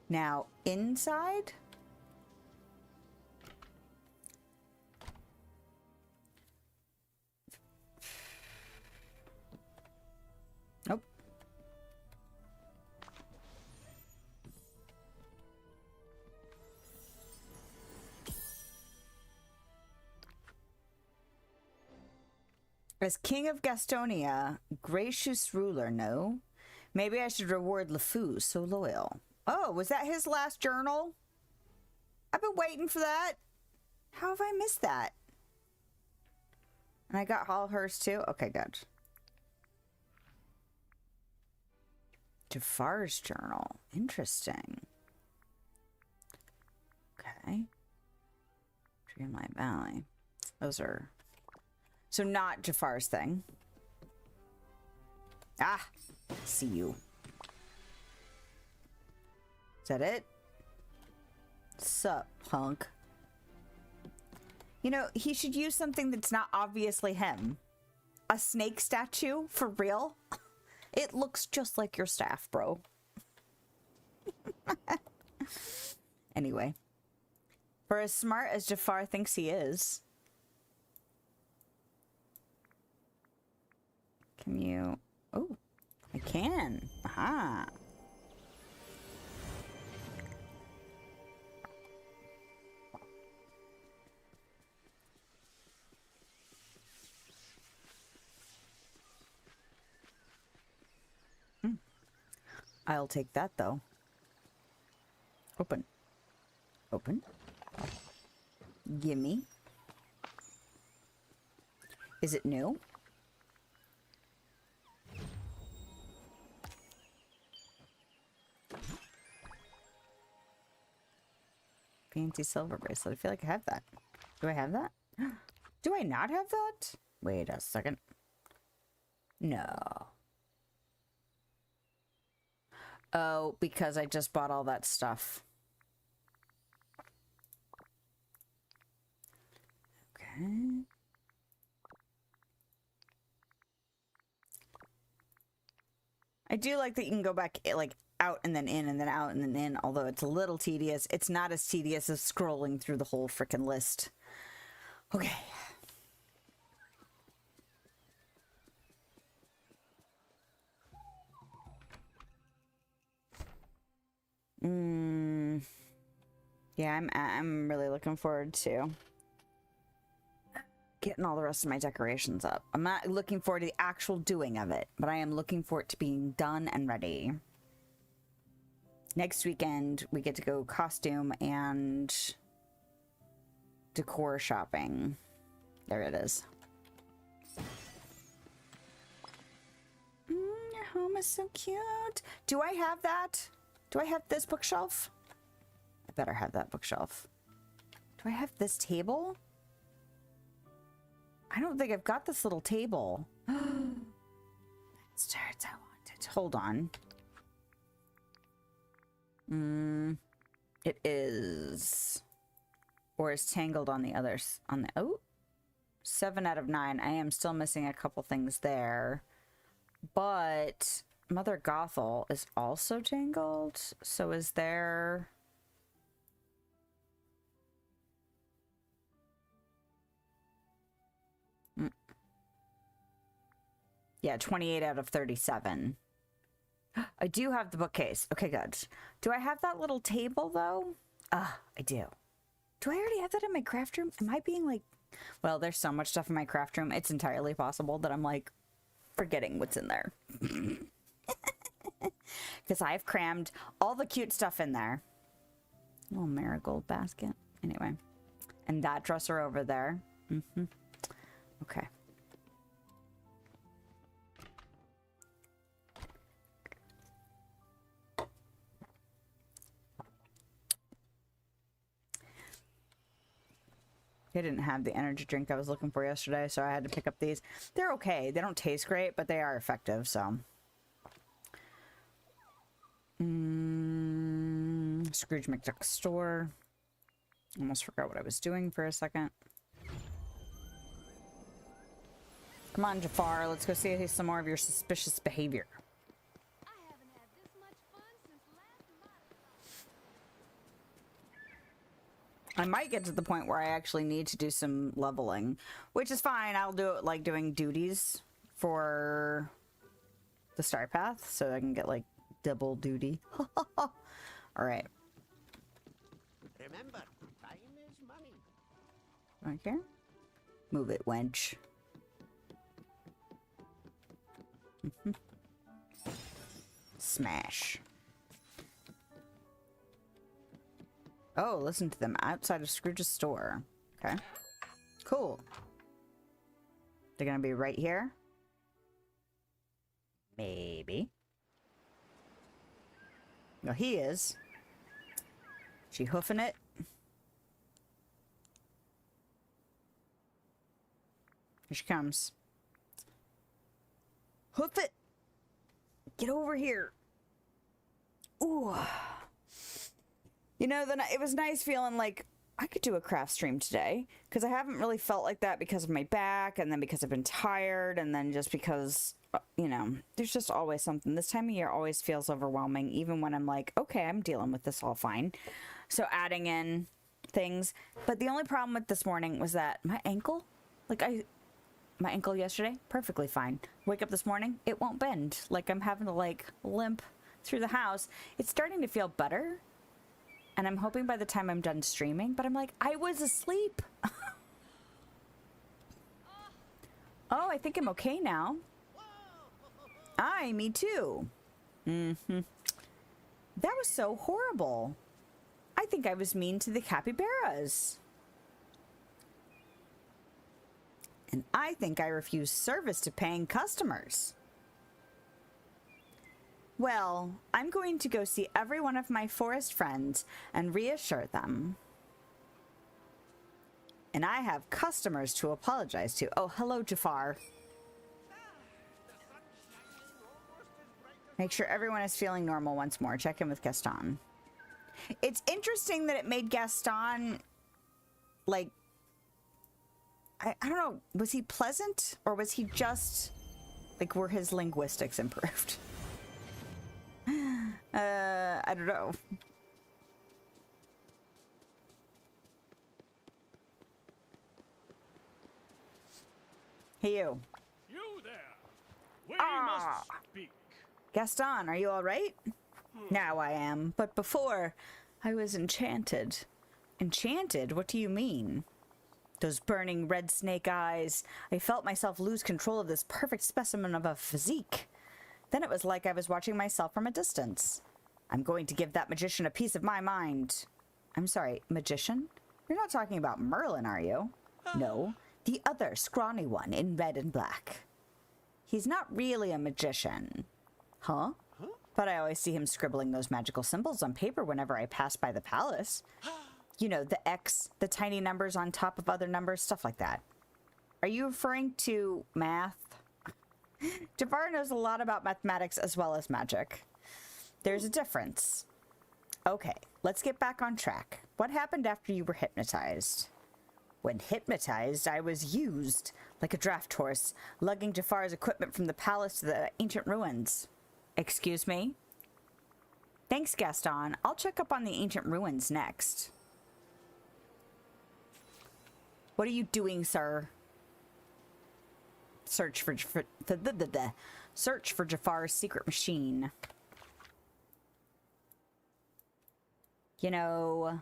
[SPEAKER 1] Now, inside... Nope. As King of Gastonia, gracious ruler, no? Maybe I should reward LeFou, so loyal. Oh, was that his last journal? I've been waiting for that. How have I missed that? And I got all hers too? Okay, good. Jafar's journal. Interesting. Okay. Dreamlight Valley. Those are... So not Jafar's thing. Ah! See you. Is that it? Sup, punk? You know, he should use something that's not obviously him. A snake statue? For real? It looks just like your staff, bro. Anyway. For as smart as Jafar thinks he is. Can you... Oh, I can. Aha. I'll take that, though. Open. Open. Gimme. Is it new? Fancy silver bracelet. I feel like I have that. Do I have that? Do I not have that? Wait a second. No. Oh, because I just bought all that stuff. Okay. I do like that you can go back like out and then in and then out and then in, although it's a little tedious. It's not as tedious as scrolling through the whole freaking list. Okay. Yeah, I'm really looking forward to getting all the rest of my decorations up. I'm not looking forward to the actual doing of it, but I am looking forward to being done and ready. Next weekend, we get to go costume and decor shopping. There it is. Your home is so cute. Do I have that? Do I have this bookshelf? I better have that bookshelf. Do I have this table? I don't think I've got this little table. Bastards, I want it. Hold on. It is. Or is tangled on the others. On the, oh. 7 out of 9. I am still missing a couple things there. But Mother Gothel is also tangled. So is there... Yeah, 28 out of 37. I do have the bookcase. Okay, good. Do I have that little table, though? I do. Do I already have that in my craft room? Am I being like... Well, there's so much stuff in my craft room. It's entirely possible that I'm, like, forgetting what's in there. Because I've crammed all the cute stuff in there. Little marigold basket. Anyway. And that dresser over there. Okay. I didn't have the energy drink I was looking for yesterday, so I had to pick up these. They're okay. They don't taste great, but they are effective, so. Scrooge McDuck store. Almost forgot what I was doing for a second. Come on, Jafar. Let's go see some more of your suspicious behavior.
[SPEAKER 5] I haven't had this much fun since last month.
[SPEAKER 1] I might get to the point where I actually need to do some leveling, which is fine. I'll do it like doing duties for the Star Path, so I can get like double duty. All right.
[SPEAKER 3] Remember, time is money.
[SPEAKER 1] Okay. Move it, wench. Smash. Oh, listen to them outside of Scrooge's store. Okay. Cool. They're gonna be right here? Maybe. No, he is. She hoofing it? Here she comes. Hoof it! Get over here! Ooh. You know, then it was nice feeling like I could do a craft stream today, because I haven't really felt like that because of my back, and then because I've been tired, and then just because, you know, there's just always something. This time of year always feels overwhelming, even when I'm like, okay, I'm dealing with this all fine. So adding in things. But the only problem with this morning was that my ankle, like my ankle yesterday, perfectly fine. Wake up this morning, it won't bend. Like I'm having to like limp through the house. It's starting to feel better. And I'm hoping by the time I'm done streaming, but I'm like, I was asleep. Oh, I think I'm okay now. Me too. That was so horrible. I think I was mean to the capybaras. And I think I refused service to paying customers. Well, I'm going to go see every one of my forest friends and reassure them. And I have customers to apologize to. Oh, hello, Jafar. Make sure everyone is feeling normal once more. Check in with Gaston. It's interesting that it made Gaston, like, I don't know, was he pleasant? Or was he just, like, were his linguistics improved? I don't know. Hey, you.
[SPEAKER 7] You there. We
[SPEAKER 1] Ah.
[SPEAKER 7] must speak.
[SPEAKER 1] Gaston, are you all right? Now I am, but before, I was enchanted. Enchanted? What do you mean? Those burning red snake eyes. I felt myself lose control of this perfect specimen of a physique. Then it was like I was watching myself from a distance. I'm going to give that magician a piece of my mind. I'm sorry, magician? You're not talking about Merlin, are you? No, the other scrawny one in red and black. He's not really a magician. Huh? But I always see him scribbling those magical symbols on paper whenever I pass by the palace. You know, the X, the tiny numbers on top of other numbers, stuff like that. Are you referring to math? Jafar knows a lot about mathematics as well as magic. There's a difference. Okay, let's get back on track. What happened after you were hypnotized? When hypnotized, I was used, like a draft horse, lugging Jafar's equipment from the palace to the ancient ruins. Excuse me? Thanks, Gaston. I'll check up on the ancient ruins next. What are you doing, sir? Search for Jafar's secret machine. You know,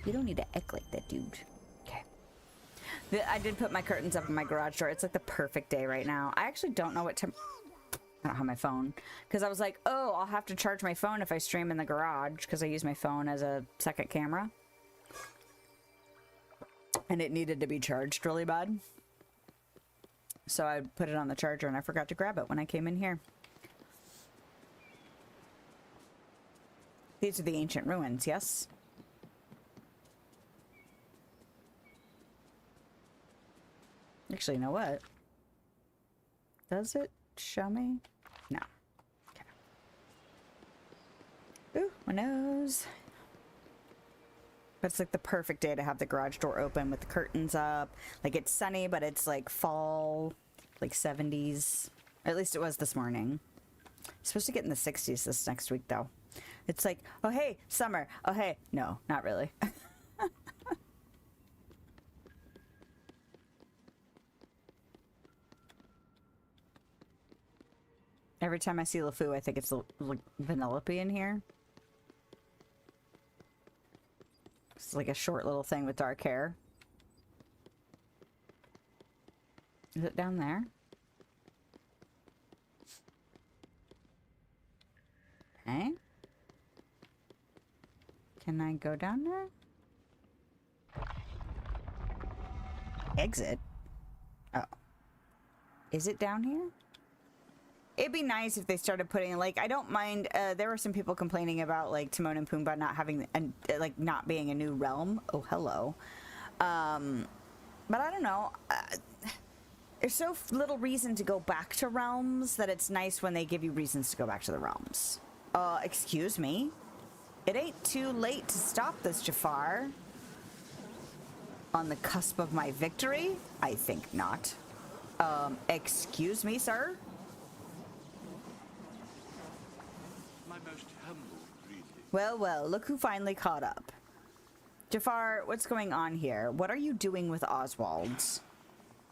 [SPEAKER 1] you don't need to act like that, dude. Okay. I did put my curtains up in my garage door. It's like the perfect day right now. I actually don't know what time. I don't have my phone because I was like, oh, I'll have to charge my phone if I stream in the garage because I use my phone as a second camera. And it needed to be charged really bad. So I put it on the charger and I forgot to grab it when I came in here. These are the ancient ruins, yes? Actually, you know what? Does it show me? No. Okay. Ooh, my nose. But it's like the perfect day to have the garage door open with the curtains up. Like it's sunny, but it's like fall, like 70s. Or at least it was this morning. It's supposed to get in the 60s this next week, though. It's like, oh, hey, summer. Oh, hey. No, not really. Every time I see LeFou, I think it's like Vanellope in here. It's like a short little thing with dark hair. Is it down there? Okay. Can I go down there? Exit? Oh. Is it down here? It'd be nice if they started putting, like, I don't mind, there were some people complaining about, like, Timon and Pumbaa not having, like, not being a new realm. Oh, hello. But I don't know. There's so little reason to go back to realms that it's nice when they give you reasons to go back to the realms. Excuse me? It ain't too late to stop this, Jafar. On the cusp of my victory? I think not. Excuse me, sir?
[SPEAKER 6] My most humble greeting.
[SPEAKER 1] Well, well, look who finally caught up. Jafar, what's going on here? What are you doing with Oswald?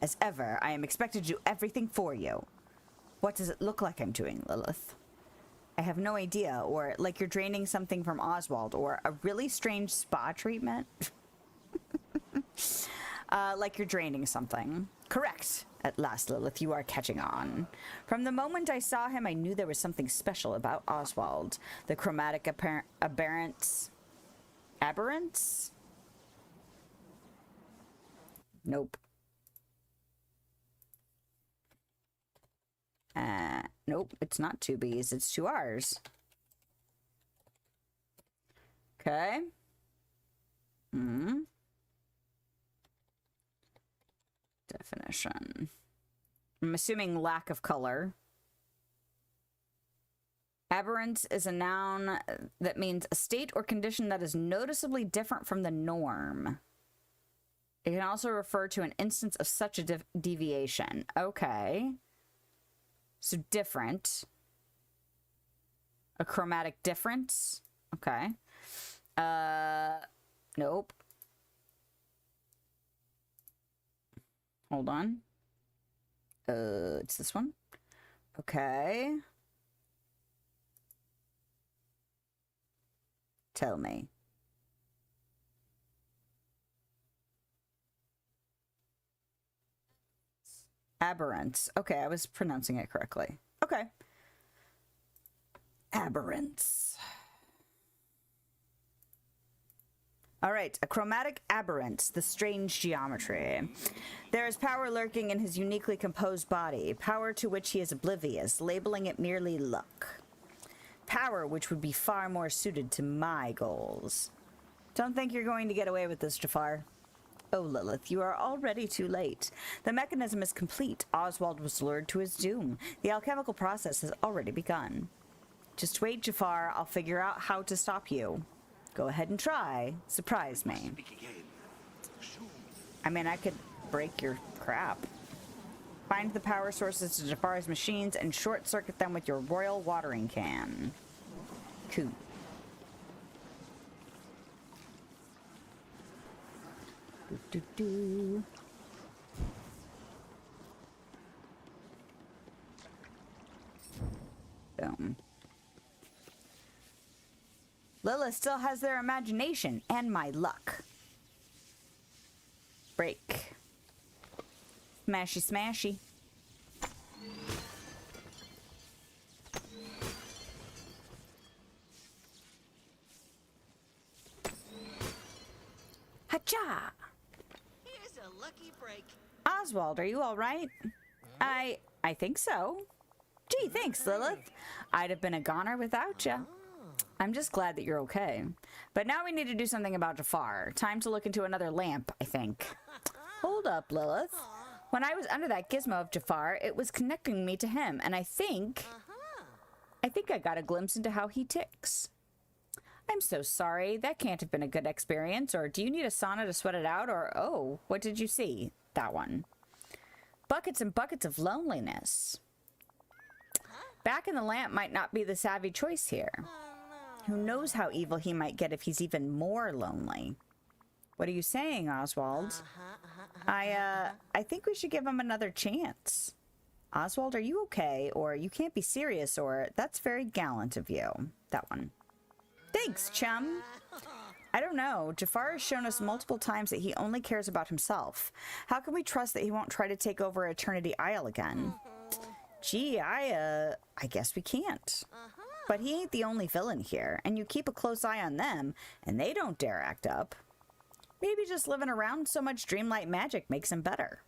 [SPEAKER 1] As ever, I am expected to do everything for you. What does it look like I'm doing, Lilith? I have no idea, or like you're draining something from Oswald, or a really strange spa treatment. Like you're draining something. Correct. At last, Lilith, you are catching on. From the moment I saw him, I knew there was something special about Oswald. The chromatic aberrance? Aberrance? Nope. Nope, it's not two B's, it's two R's. Okay. Definition. I'm assuming lack of color. Aberrance is a noun that means a state or condition that is noticeably different from the norm. It can also refer to an instance of such a deviation. Okay. So different. A chromatic difference. Okay. Nope. Hold on. It's this one. Okay. Tell me. Aberrance. Okay, I was pronouncing it correctly. Okay. Aberrance. All right, a chromatic aberrance, the strange geometry. There is power lurking in his uniquely composed body, power to which he is oblivious, labeling it merely luck. Power which would be far more suited to my goals. Don't think you're going to get away with this, Jafar. Oh, Lilith, you are already too late. The mechanism is complete. Oswald was lured to his doom. The alchemical process has already begun. Just wait, Jafar. I'll figure out how to stop you. Go ahead and try. Surprise me. I mean, I could break your crap. Find the power sources to Jafar's machines and short-circuit them with your royal watering can. Cool. Do. Boom. Lilith still has their imagination and my luck. Break. Smashy, smashy. Hacha!
[SPEAKER 4] Here's a lucky break.
[SPEAKER 1] Oswald, are you all right? I think so. Gee, thanks, Lilith. I'd have been a goner without you. I'm just glad that you're okay. But now we need to do something about Jafar. Time to look into another lamp, I think. Hold up, Lilith. When I was under that gizmo of Jafar, it was connecting me to him, and I think I got a glimpse into how he ticks. I'm so sorry. That can't have been a good experience. Or do you need a sauna to sweat it out? Or, oh, what did you see? That one. Buckets and buckets of loneliness. Back in the lamp might not be the savvy choice here. Who knows how evil he might get if he's even more lonely. What are you saying, Oswald? I think we should give him another chance. Oswald, are you okay? Or you can't be serious, or that's very gallant of you. That one. Thanks, chum. I don't know. Jafar has shown us multiple times that he only cares about himself. How can we trust that he won't try to take over Eternity Isle again? Gee, I guess we can't. But he ain't the only villain here, and you keep a close eye on them, and they don't dare act up. Maybe just living around so much dreamlight magic makes him better.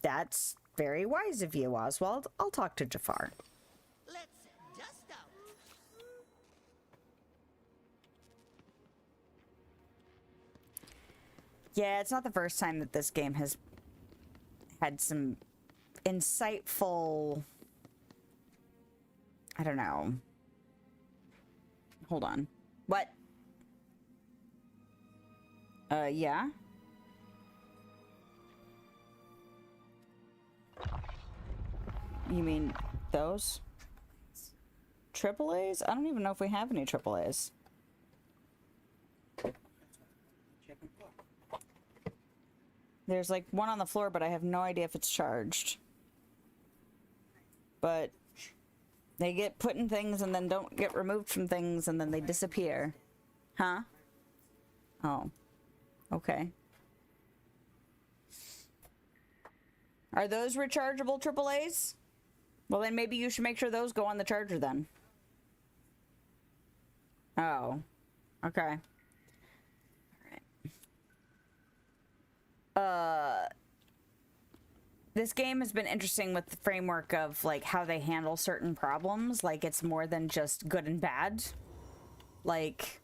[SPEAKER 1] That's very wise of you, Oswald. I'll talk to Jafar.
[SPEAKER 4] Let's dust out.
[SPEAKER 1] Yeah, it's not the first time that this game has had some insightful... I don't know. Hold on. What? Yeah? You mean those? Triple A's? I don't even know if we have any triple A's. There's like one on the floor, but I have no idea if it's charged. But they get put in things and then don't get removed from things and then they disappear. Huh? Oh. Okay. Are those rechargeable AAAs? Well, then maybe you should make sure those go on the charger then. Oh. Okay. Alright. This game has been interesting with the framework of, like, how they handle certain problems. Like, it's more than just good and bad. Like,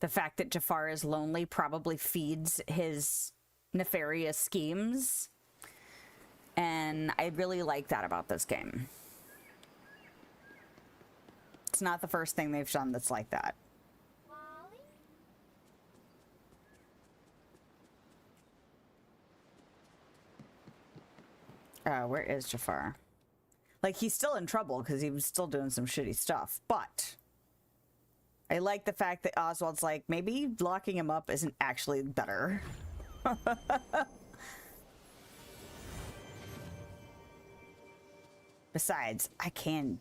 [SPEAKER 1] the fact that Jafar is lonely probably feeds his nefarious schemes. And I really like that about this game. It's not the first thing they've done that's like that. Where is Jafar? Like, he's still in trouble because he was still doing some shitty stuff. But I like the fact that Oswald's like, maybe locking him up isn't actually better. Besides, I can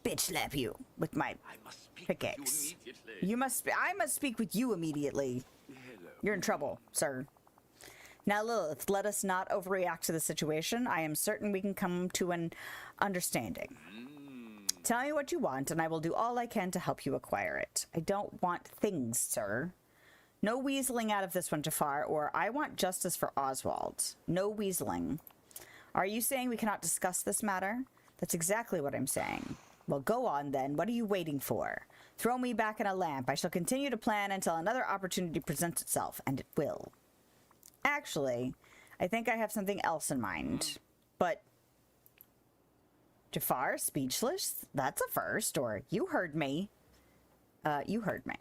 [SPEAKER 1] bitch slap you with my
[SPEAKER 6] I must speak
[SPEAKER 1] pickaxe.
[SPEAKER 6] with you immediately.
[SPEAKER 1] I must speak with you immediately.
[SPEAKER 6] Hello.
[SPEAKER 1] You're in trouble, sir. Now, Lilith, let us not overreact to the situation. I am certain we can come to an understanding. Tell me what you want, and I will do all I can to help you acquire it. I don't want things, sir. No weaseling out of this one, Jafar, or I want justice for Oswald. No weaseling. Are you saying we cannot discuss this matter? That's exactly what I'm saying. Well, go on then. What are you waiting for? Throw me back in a lamp. I shall continue to plan until another opportunity presents itself, and it will. Actually, I think I have something else in mind. But Jafar, speechless? That's a first, or you heard me. You heard me.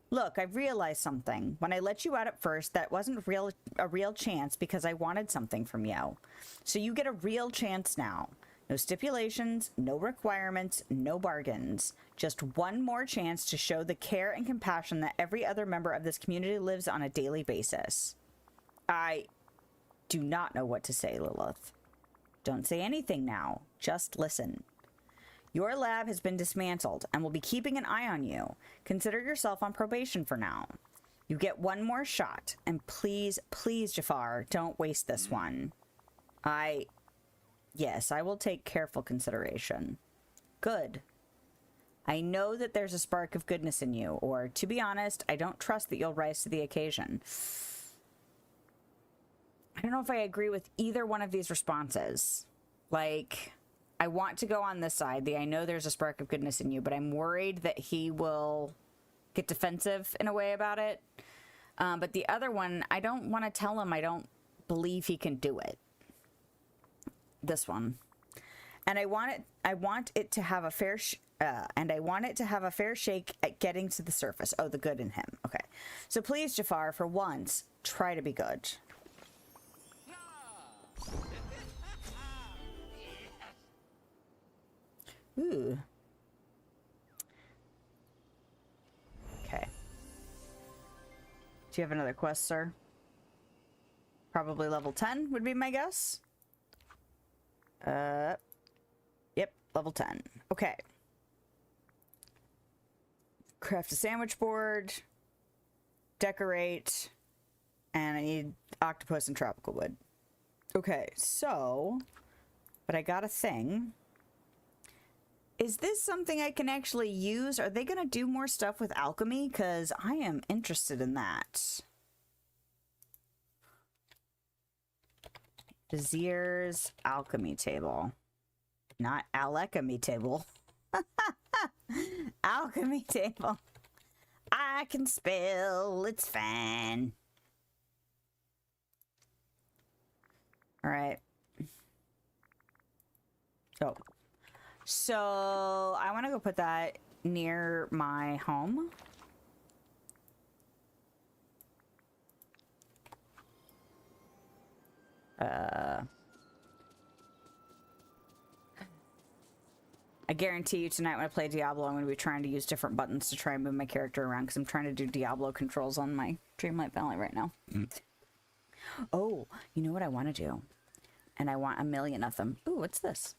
[SPEAKER 1] Look, I've realized something. When I let you out at first, that wasn't a real chance because I wanted something from you. So you get a real chance now. No stipulations, no requirements, no bargains. Just one more chance to show the care and compassion that every other member of this community lives on a daily basis. I do not know what to say, Lilith. Don't say anything now. Just listen. Your lab has been dismantled and will be keeping an eye on you. Consider yourself on probation for now. You get one more shot, and please, please, Jafar, don't waste this one. Yes, I will take careful consideration. Good. I know that there's a spark of goodness in you, or, to be honest, I don't trust that you'll rise to the occasion. I don't know if I agree with either one of these responses. Like, I want to go on this side. I know there's a spark of goodness in you, but I'm worried that he will get defensive in a way about it. But the other one, I don't want to tell him I don't believe he can do it. This one. And I want it to have a fair shake at getting to the surface. Oh, the good in him. Okay. So please, Jafar, for once, try to be good. Ooh. Okay. Do you have another quest, sir? Probably level 10 would be my guess. Yep, level 10. Okay. Craft a sandwich board. Decorate. And I need octopus and tropical wood. Okay, so... But I got a thing. Is this something I can actually use? Are they going to do more stuff with alchemy? Because I am interested in that. Vizier's alchemy table. Not alchemy table. Alchemy table. I can spell. It's fine. All right. Oh. So, I want to go put that near my home. I guarantee you tonight when I play Diablo, I'm going to be trying to use different buttons to try and move my character around because I'm trying to do Diablo controls on my Dreamlight Valley right now. Oh, you know what I want to do? And I want 1,000,000 of them. Ooh, what's this?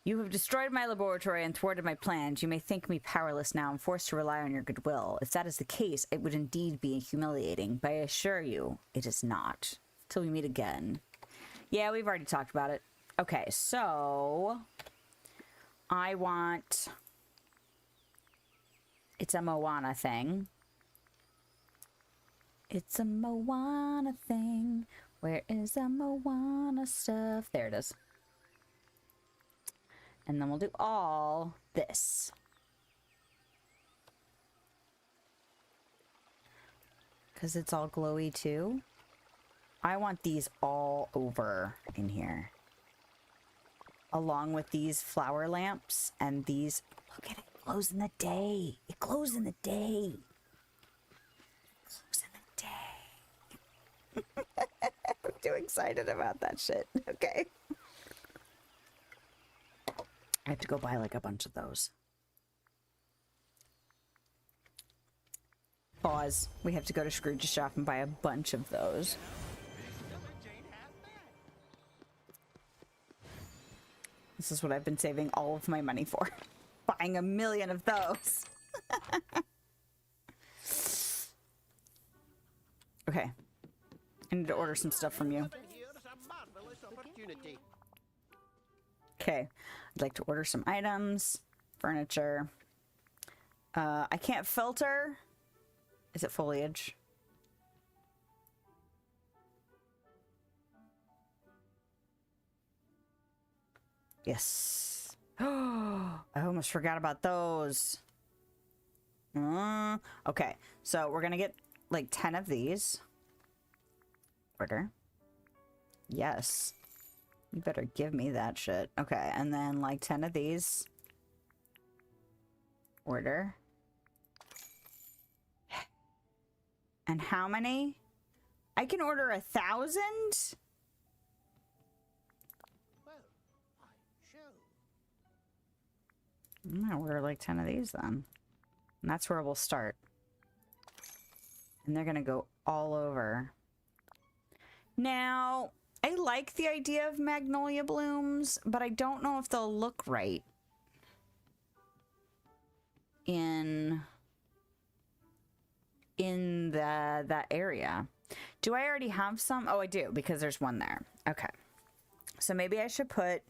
[SPEAKER 1] You have destroyed my laboratory and thwarted my plans. You may think me powerless now and forced to rely on your goodwill. If that is the case, it would indeed be humiliating, but I assure you, it is not. Till we meet again. Yeah, we've already talked about it. Okay, so... I want... It's a Moana thing. It's a Moana thing. Where is the Moana stuff? There it is. And then we'll do all this. Because it's all glowy too. I want these all over in here. Along with these flower lamps and these... Look at it. It glows in the day. It glows in the day. It glows in the day. too excited about that shit. Okay. I have to go buy like a bunch of those. Pause. We have to go to Scrooge's shop and buy a bunch of those. This is what I've been saving all of my money for. Buying 1,000,000 of those. Okay. I need to order some stuff from you.
[SPEAKER 3] Here's a marvelous opportunity.
[SPEAKER 1] Okay. I'd like to order some items. Furniture. I can't filter. Is it foliage? Yes. Oh, I almost forgot about those. Okay, so we're gonna get like 10 of these. Order. Yes. You better give me that shit. Okay, and then like 10 of these. Order. And how many? I can order 1,000?
[SPEAKER 3] Well, I shall.
[SPEAKER 1] I'm gonna order like 10 of these then. And that's where we'll start. And they're gonna go all over. Now, I like the idea of magnolia blooms, but I don't know if they'll look right in that area. Do I already have some? Oh, I do, because there's one there. Okay. So maybe I should put...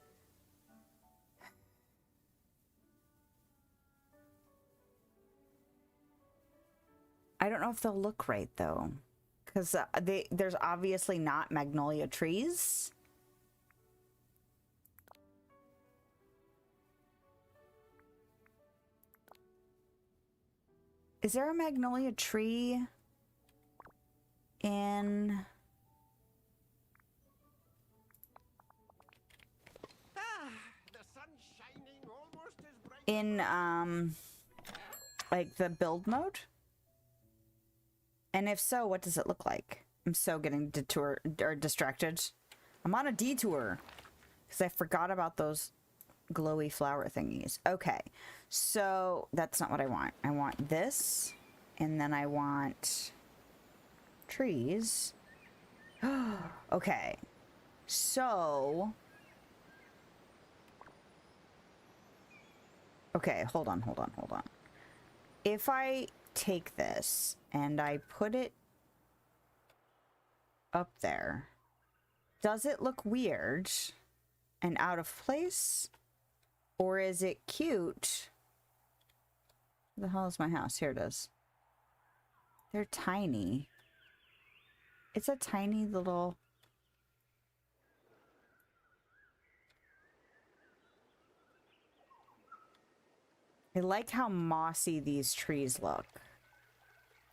[SPEAKER 1] I don't know if they'll look right, though. Because there's obviously not magnolia trees. Is there a magnolia tree in...
[SPEAKER 3] The sun's shining almost as bright.
[SPEAKER 1] in like the build mode? And if so, what does it look like? I'm so getting distracted. I'm on a detour because I forgot about those glowy flower thingies. Okay, so that's not what I want. I want this, and then I want trees. Okay, so okay, hold on. If I take this and I put it up there, does it look weird and out of place? Or is it cute? Where the hell is my house? Here it is. They're tiny. It's a tiny little... I like how mossy these trees look.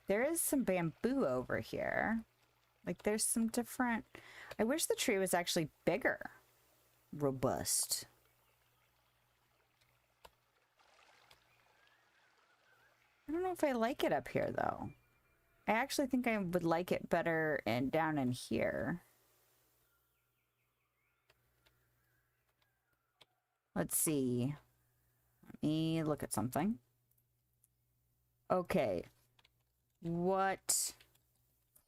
[SPEAKER 1] There is some bamboo over here. Like, there's some different... I wish the tree was actually bigger. Robust. I don't know if I like it up here, though. I actually think I would like it better and down in here. Let's see. Let me look at something. Okay. What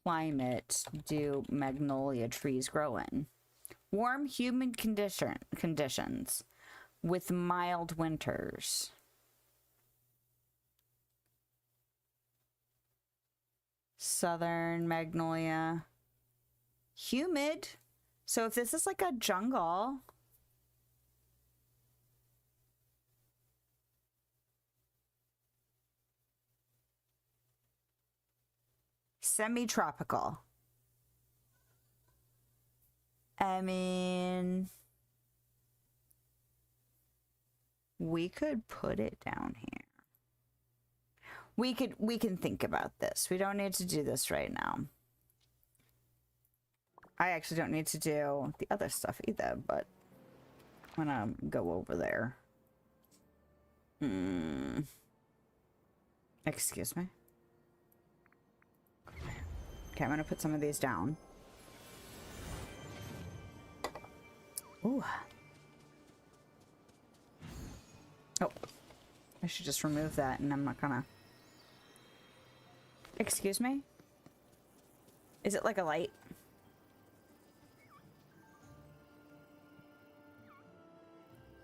[SPEAKER 1] climate do magnolia trees grow in? Warm, humid conditions with mild winters. Southern magnolia. Humid. So if this is like a jungle... Semi-tropical. I mean, we could put it down here. We can think about this. We don't need to do this right now. I actually don't need to do the other stuff either, but I'm gonna go over there. Excuse me. Okay, I'm gonna put some of these down. Ooh. Oh. I should just remove that and I'm not gonna... Excuse me? Is it like a light?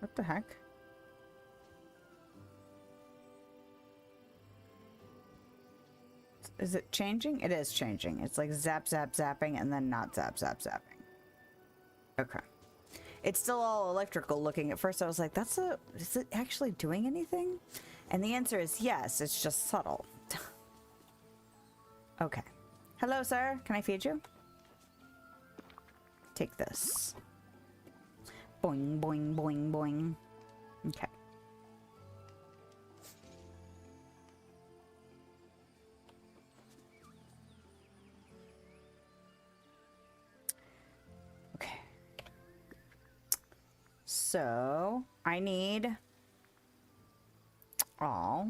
[SPEAKER 1] What the heck? Is it changing? It is changing. It's like zap, zap, zapping, and then not zap, zap, zapping. Okay. It's still all electrical looking. At first I was like, is it actually doing anything? And the answer is yes, it's just subtle. Okay. Hello, sir. Can I feed you? Take this. Boing, boing, boing, boing. Okay. Okay. So, I need all.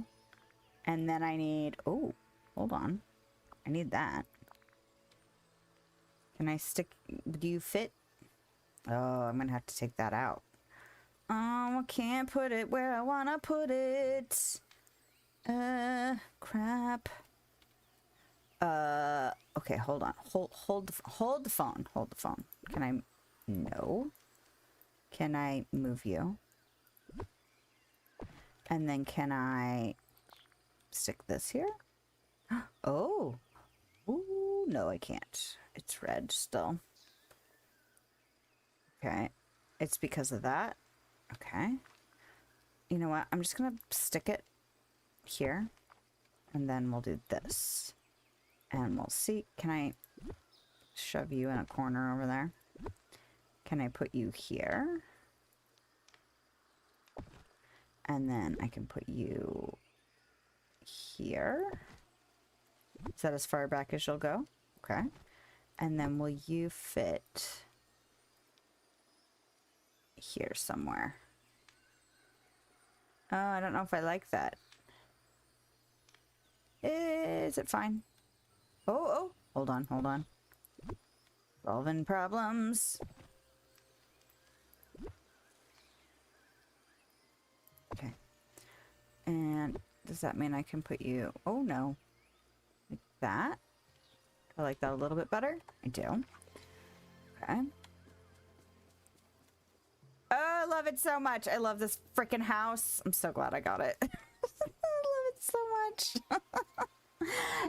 [SPEAKER 1] And then I need... Oh, hold on. I need that. Can I stick... Do you fit? Oh, I'm gonna have to take that out. Oh, I can't put it where I wanna put it. Crap. Okay, hold on. Hold the phone. Hold the phone. Can I... No. Can I move you? And then can I stick this here? Oh. Ooh, no, I can't. It's red still. Okay. It's because of that. Okay. You know what? I'm just gonna stick it here. And then we'll do this. And we'll see. Can I shove you in a corner over there? Can I put you here? And then I can put you here. Is that as far back as you'll go? Okay. And then will you fit here somewhere? Oh, I don't know if I like that. Is it fine? Oh, hold on. Solving problems. Okay. And does that mean I can put you... Oh, no. Like that? I like that a little bit better. I do. Okay. Oh, I love it so much. I love this freaking house. I'm so glad I got it. I love it so much.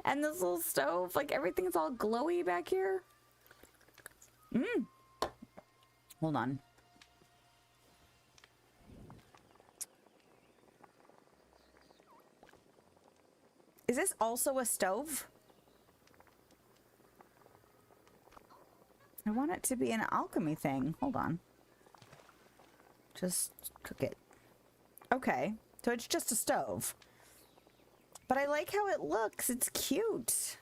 [SPEAKER 1] And this little stove, like everything's all glowy back here. Hold on. Is this also a stove? I want it to be an alchemy thing. Hold on. Just cook it. Okay, so it's just a stove. But I like how it looks. It's cute.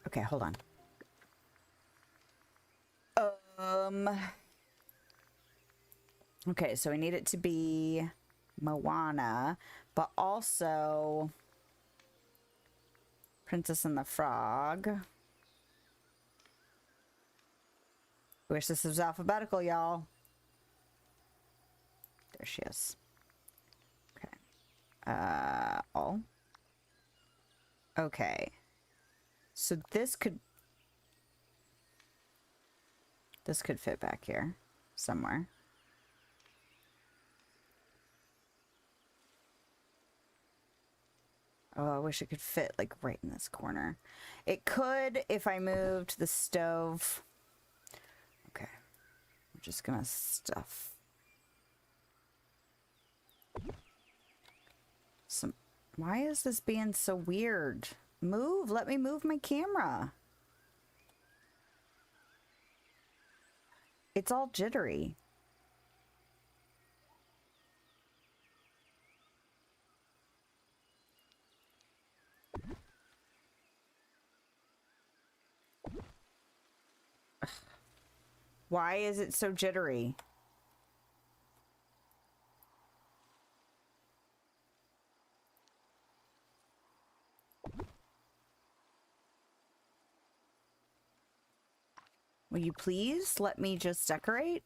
[SPEAKER 1] Okay, hold on. Okay, so we need it to be Moana, but also Princess and the Frog. Wish this was alphabetical, y'all. There she is. Okay. All. Okay. So this could fit back here somewhere. Oh, I wish it could fit like right in this corner. It could if I moved the stove. Okay. I'm just gonna stuff some... Why is this being so weird? Move! Let me move my camera. It's all jittery. Ugh. Why is it so jittery? Will you please let me just decorate?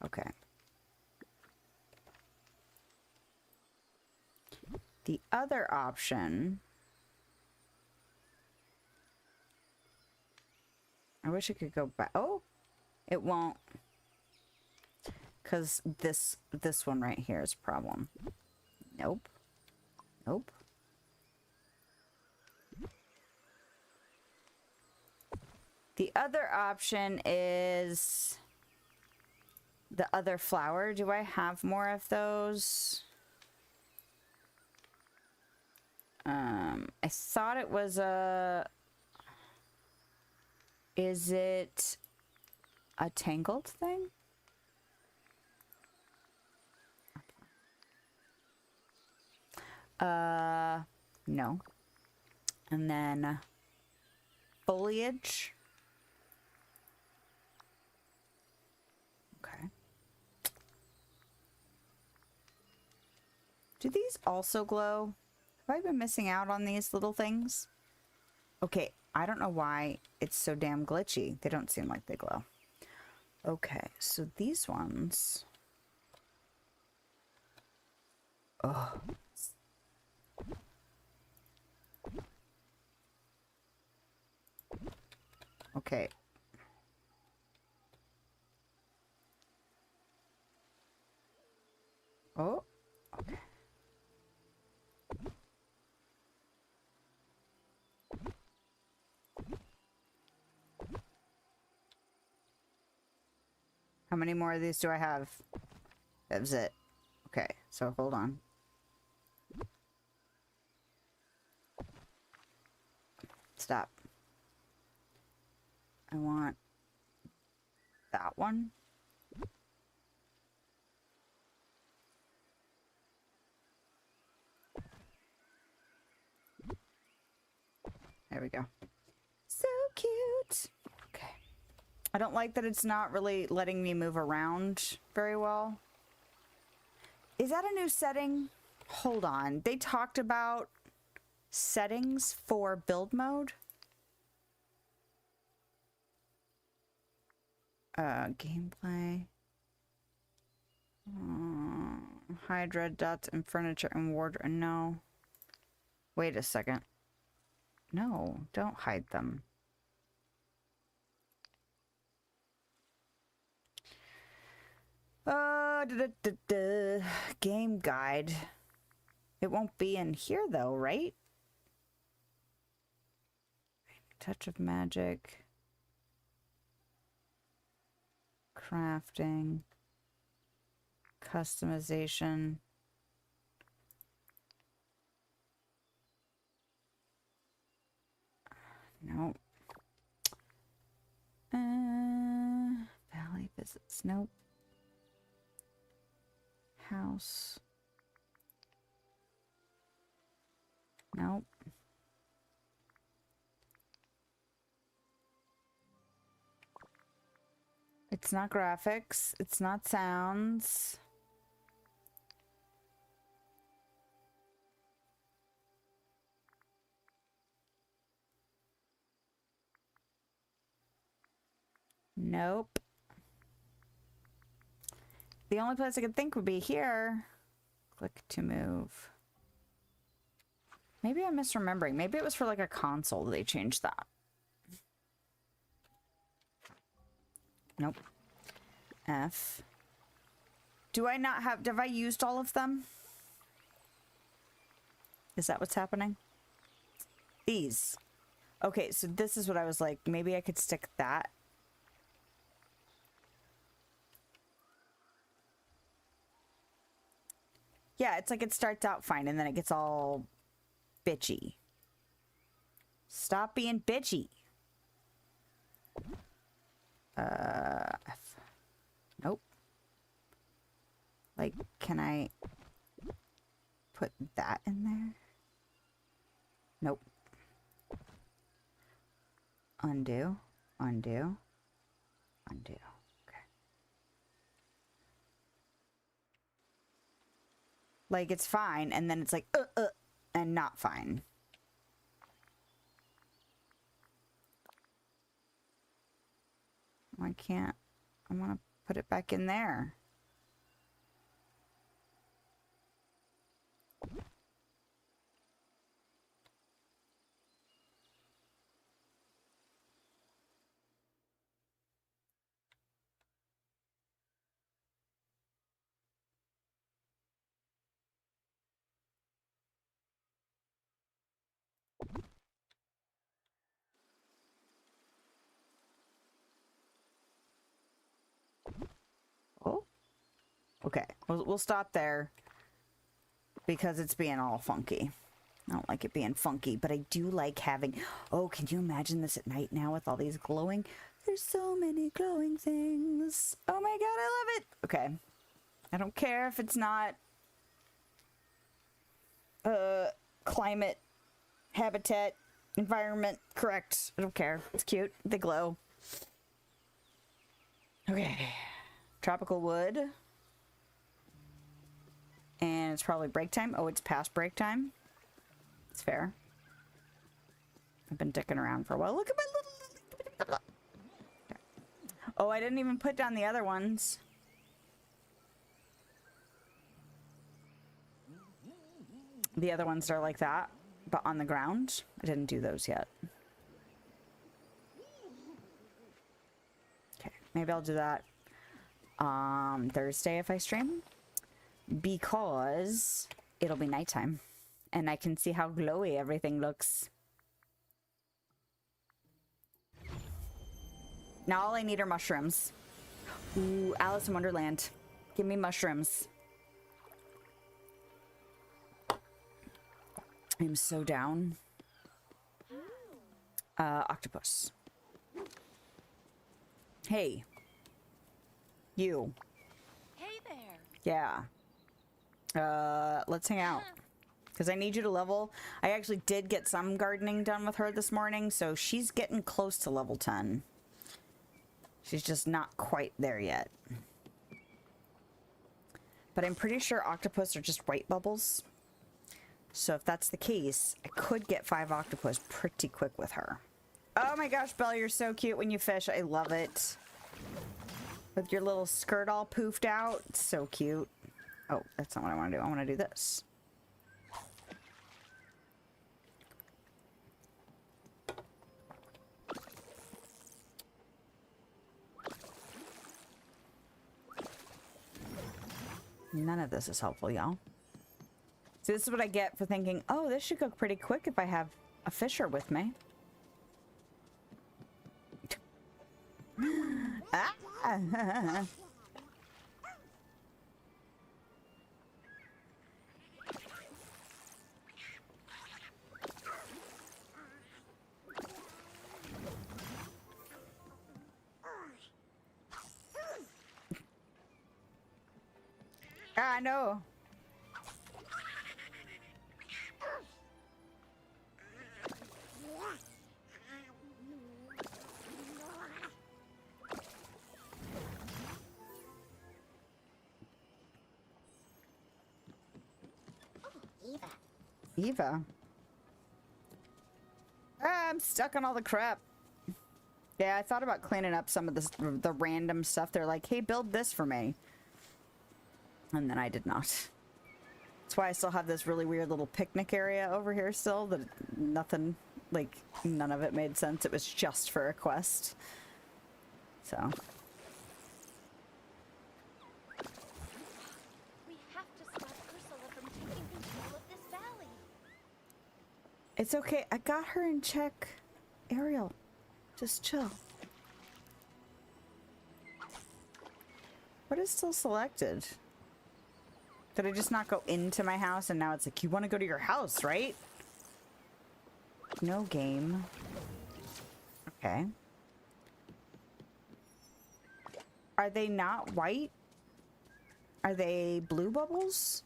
[SPEAKER 1] Okay. The other option... I wish I could go back. Oh! It won't. Because this one right here is a problem. Nope. Nope. The other option is the other flower. Do I have more of those? I thought it was a... Is it a tangled thing? No. And then foliage. Okay. Do these also glow? Have I been missing out on these little things? Okay, I don't know why it's so damn glitchy. They don't seem like they glow. Okay, so these ones... Oh. Okay. Oh. Okay. How many more of these do I have? That was it. Okay, so hold on. Stop. I want that one. There we go. So cute. Okay. I don't like that it's not really letting me move around very well. Is that a new setting? Hold on. They talked about settings for build mode. Gameplay. Hide red dots and furniture and wardrobe. No. Wait a second. No, don't hide them. Game guide. It won't be in here though, right? Touch of magic. Crafting. Customization. Nope. Valley visits. Nope. House. Nope. It's not graphics. It's not sounds. Nope. The only place I could think would be here. Click to move. Maybe I'm misremembering. Maybe it was for like a console they changed that. Nope. F. Do I not have... Have I used all of them? Is that what's happening? These. Okay, so this is what I was like. Maybe I could stick that. Yeah, it's like it starts out fine and then it gets all bitchy. Stop being bitchy. F. Nope. Like, can I put that in there? Nope. Undo. Undo. Undo. Okay. Like, it's fine, and then it's like, and not fine. I can't. I want to Put it back in there. Oh. Okay, we'll stop there because it's being all funky. I don't like it being funky, but I do like having... Oh, can you imagine this at night now with all these glowing? There's so many glowing things. Oh my god, I love it. Okay. I don't care if it's not... climate, habitat, environment correct. I don't care. It's cute. They glow. Okay. Tropical wood. And it's probably break time. Oh, it's past break time. It's fair. I've been dicking around for a while. Look at my little... Okay. Oh, I didn't even put down the other ones. The other ones are like that, but on the ground. I didn't do those yet. Okay, maybe I'll do that Thursday if I stream. Because it'll be nighttime. And I can see how glowy everything looks. Now all I need are mushrooms. Ooh, Alice in Wonderland. Give me mushrooms. I'm so down. Octopus. Hey. You.
[SPEAKER 5] Hey there.
[SPEAKER 1] Yeah. Let's hang out. Because I need you to level. I actually did get some gardening done with her this morning, so she's getting close to level 10. She's just not quite there yet. But I'm pretty sure octopus are just white bubbles. So if that's the case, I could get 5 octopus pretty quick with her. Oh my gosh, Belle, you're so cute when you fish. I love it. With your little skirt all poofed out. It's so cute. Oh, that's not what I want to do. I want to do this. None of this is helpful, y'all. See, this is what I get for thinking, oh, this should go pretty quick if I have a fisher with me. Ah! I know. Eva. Ah, I'm stuck on all the crap. Yeah, I thought about cleaning up some of this, the random stuff. They're like, hey, build this for me. And then I did not. That's why I still have this really weird little picnic area over here still. That nothing, like, none of it made sense. It was just for a quest. So.
[SPEAKER 5] We have to stop Ursula from taking control of this valley.
[SPEAKER 1] It's okay. I got her in check. Ariel, just chill. What is still selected? Did I just not go into my house and now it's like, you want to go to your house, right? No game. Okay. Are they not white? Are they blue bubbles?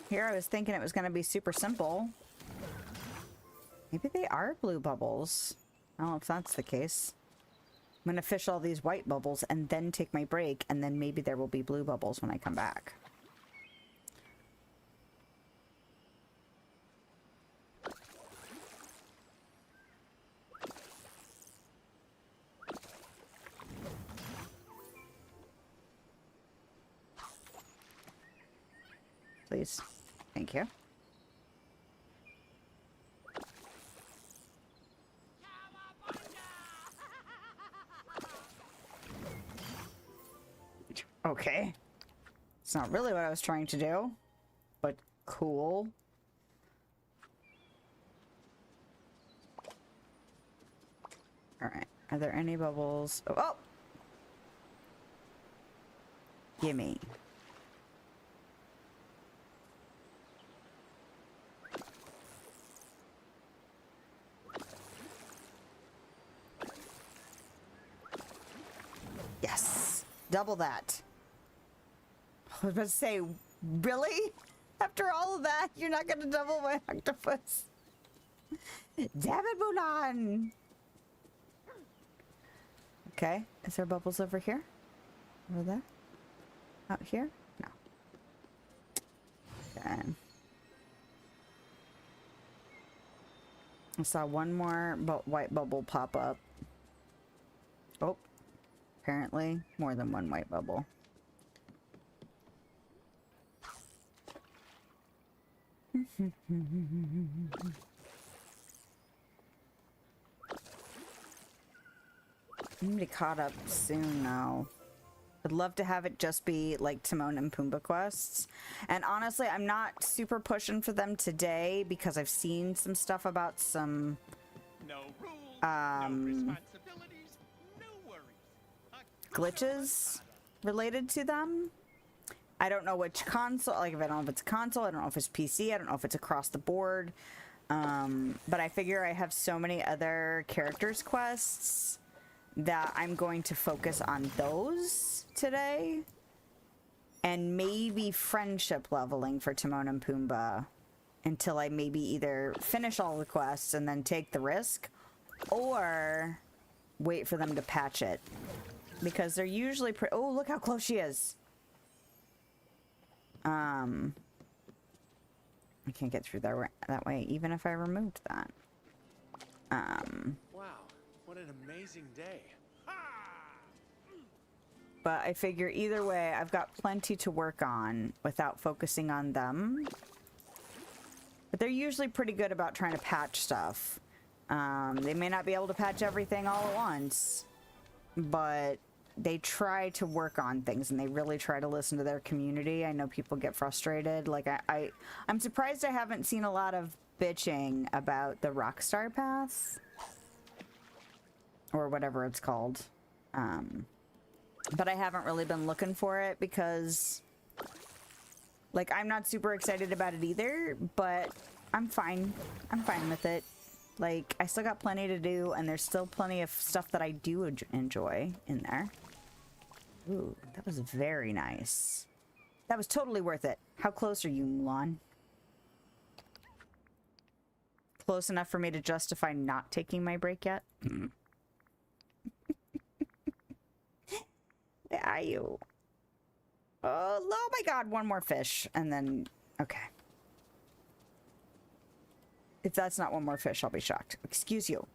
[SPEAKER 1] Here I was thinking it was going to be super simple. Maybe they are blue bubbles. I don't know if that's the case. gonna fish all these white bubbles and then take my break, and then maybe there will be blue bubbles when I come back. Please. Thank you. Okay. It's not really what I was trying to do, but cool. Alright. Are there any bubbles? Oh! Oh! Gimme. Yes! Double that. I was about to say, really? After all of that, you're not gonna double my octopus? Damn it, Mulan! Okay, is there bubbles over here? Over there? Out here? No. Okay. I saw one more white bubble pop up. Oh. Apparently, more than one white bubble. I'm gonna be caught up soon now. I'd love to have it just be like Timon and Pumbaa quests. And honestly, I'm not super pushing for them today because I've seen some stuff about some
[SPEAKER 3] No rules, no responsibilities, no worries.
[SPEAKER 1] glitches related to them. I don't know which console, like if I don't know if it's a console, I don't know if it's PC, I don't know if it's across the board. But I figure I have so many other characters quests that I'm going to focus on those today. And maybe friendship leveling for Timon and Pumbaa until I maybe either finish all the quests and then take the risk, or wait for them to patch it. Because they're usually oh, look how close she is. I can't get through that way, even if I removed that.
[SPEAKER 3] Wow, what an amazing day.
[SPEAKER 1] But I figure either way, I've got plenty to work on without focusing on them. But they're usually pretty good about trying to patch stuff. They may not be able to patch everything all at once, but they try to work on things, and they really try to listen to their community. I know people get frustrated. Like, I'm surprised I haven't seen a lot of bitching about the Rockstar Path. Or whatever it's called. But I haven't really been looking for it because, like, I'm not super excited about it either, but I'm fine. I'm fine with it. Like, I still got plenty to do, and there's still plenty of stuff that I do enjoy in there. Ooh, that was very nice. That was totally worth it. How close are you, Mulan? Close enough for me to justify not taking my break yet? Where are you? Oh my god, one more fish. And then, okay. If that's not one more fish, I'll be shocked. Excuse you.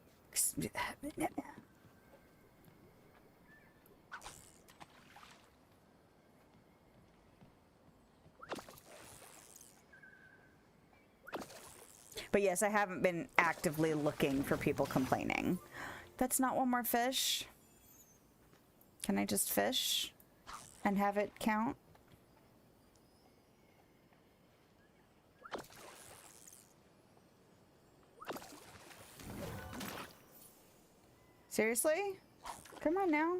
[SPEAKER 1] But yes, I haven't been actively looking for people complaining. That's not one more fish. Can I just fish and have it count? Seriously? Come on now.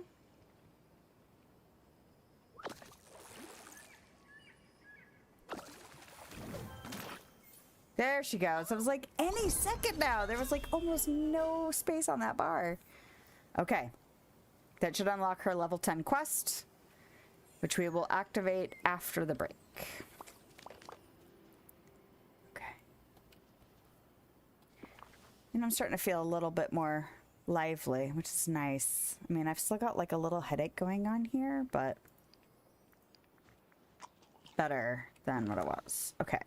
[SPEAKER 1] There she goes. I was like, any second now. There was like almost no space on that bar. Okay. That should unlock her level 10 quest, which we will activate after the break. Okay. And I'm starting to feel a little bit more lively, which is nice. I mean, I've still got like a little headache going on here, but better than what it was. Okay.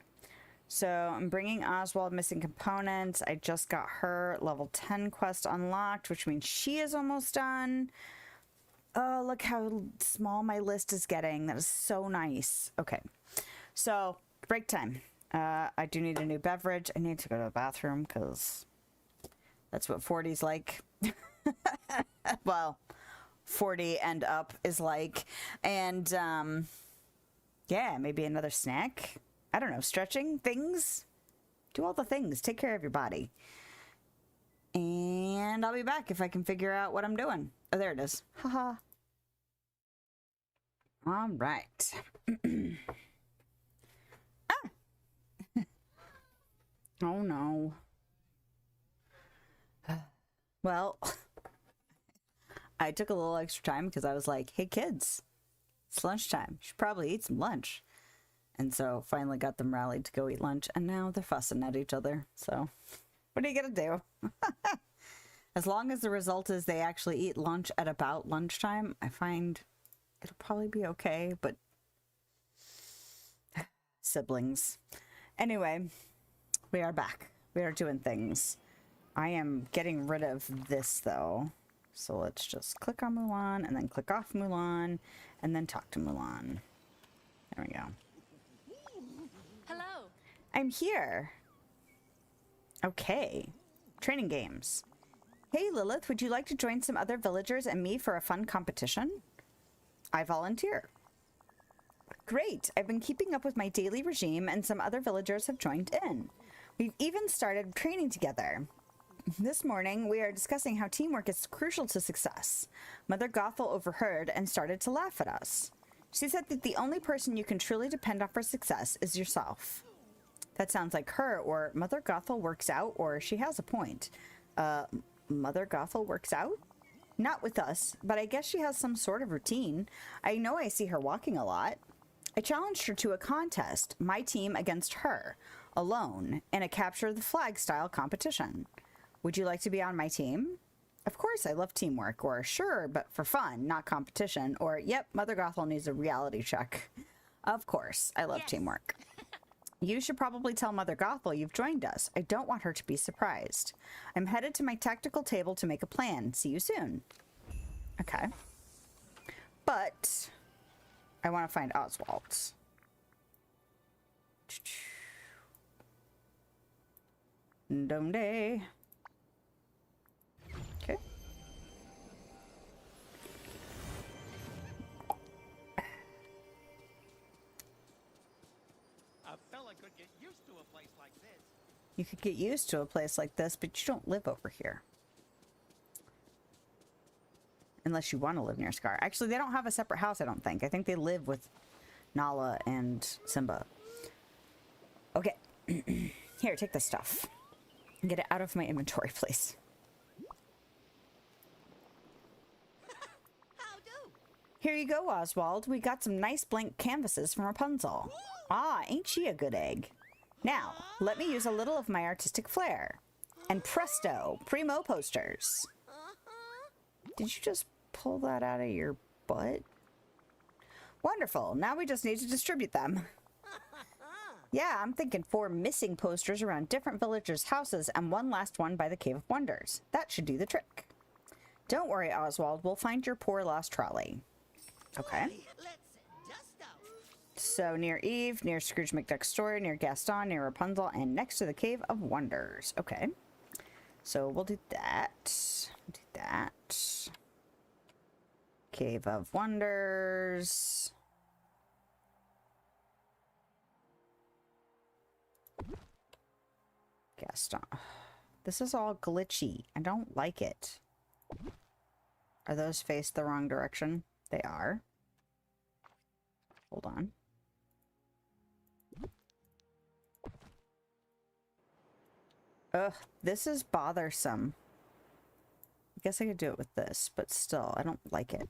[SPEAKER 1] So I'm bringing Oswald missing components. I just got her level 10 quest unlocked, which means she is almost done. Oh, look how small my list is getting. That is so nice. Okay. So break time. I do need a new beverage. I need to go to the bathroom because that's what 40's like. Well, 40 and up is like. And yeah, maybe another snack. I don't know, stretching things. Do all the things. Take care of your body. And I'll be back if I can figure out what I'm doing. Oh, there it is. Haha. All right. Ah. Oh no. Well, I took a little extra time because I was like, hey kids, it's lunchtime. You should probably eat some lunch. And so finally got them rallied to go eat lunch, and now they're fussing at each other. So what are you gonna do? As long as the result is they actually eat lunch at about lunchtime, I find it'll probably be okay, but siblings. Anyway, we are back. We are doing things. I am getting rid of this though. So let's just click on Mulan and then click off Mulan and then talk to Mulan. There we go.
[SPEAKER 5] Hello.
[SPEAKER 1] I'm here. Okay. Training games. Hey Lilith, would you like to join some other villagers and me for a fun competition? I volunteer. Great. I've been keeping up with my daily regime and some other villagers have joined in. We've even started training together. This morning, we are discussing how teamwork is crucial to success. Mother Gothel overheard and started to laugh at us. She said that the only person you can truly depend on for success is yourself. That sounds like her, or Mother Gothel works out, or she has a point. Mother Gothel works out? Not with us, but I guess she has some sort of routine. I know I see her walking a lot. I challenged her to a contest, my team against her, alone, in a capture the flag style competition. Would you like to be on my team? Of course, I love teamwork, or sure, but for fun, not competition, or yep, Mother Gothel needs a reality check. Of course, I love teamwork. You should probably tell Mother Gothel you've joined us. I don't want her to be surprised. I'm headed to my tactical table to make a plan. See you soon. Okay. But I want to find Oswald. Day. Okay.
[SPEAKER 3] A fella could get used to a place like this.
[SPEAKER 1] You could get used to a place like this, but you don't live over here. Unless you want to live near Scar. Actually, they don't have a separate house, I don't think. I think they live with Nala and Simba. Okay. Here, take this stuff. Get it out of my inventory, please.
[SPEAKER 4] How do?
[SPEAKER 1] Here you go, Oswald. We got some nice blank canvases from Rapunzel. Ah, ain't she a good egg? Now, let me use a little of my artistic flair. And presto, primo posters. Did you just pull that out of your butt? Wonderful. Now we just need to distribute them. Yeah, I'm thinking 4 missing posters around different villagers' houses and one last one by the Cave of Wonders. That should do the trick. Don't worry, Oswald. We'll find your poor lost trolley. Okay.
[SPEAKER 4] Let's dust out.
[SPEAKER 1] So near Eve, near Scrooge McDuck's store, near Gaston, near Rapunzel, and next to the Cave of Wonders. Okay. So we'll do that. Do that. Cave of Wonders. Gaston. This is all glitchy. I don't like it. Are those faced the wrong direction? They are. Hold on. Ugh, this is bothersome. I guess I could do it with this, but still, I don't like it.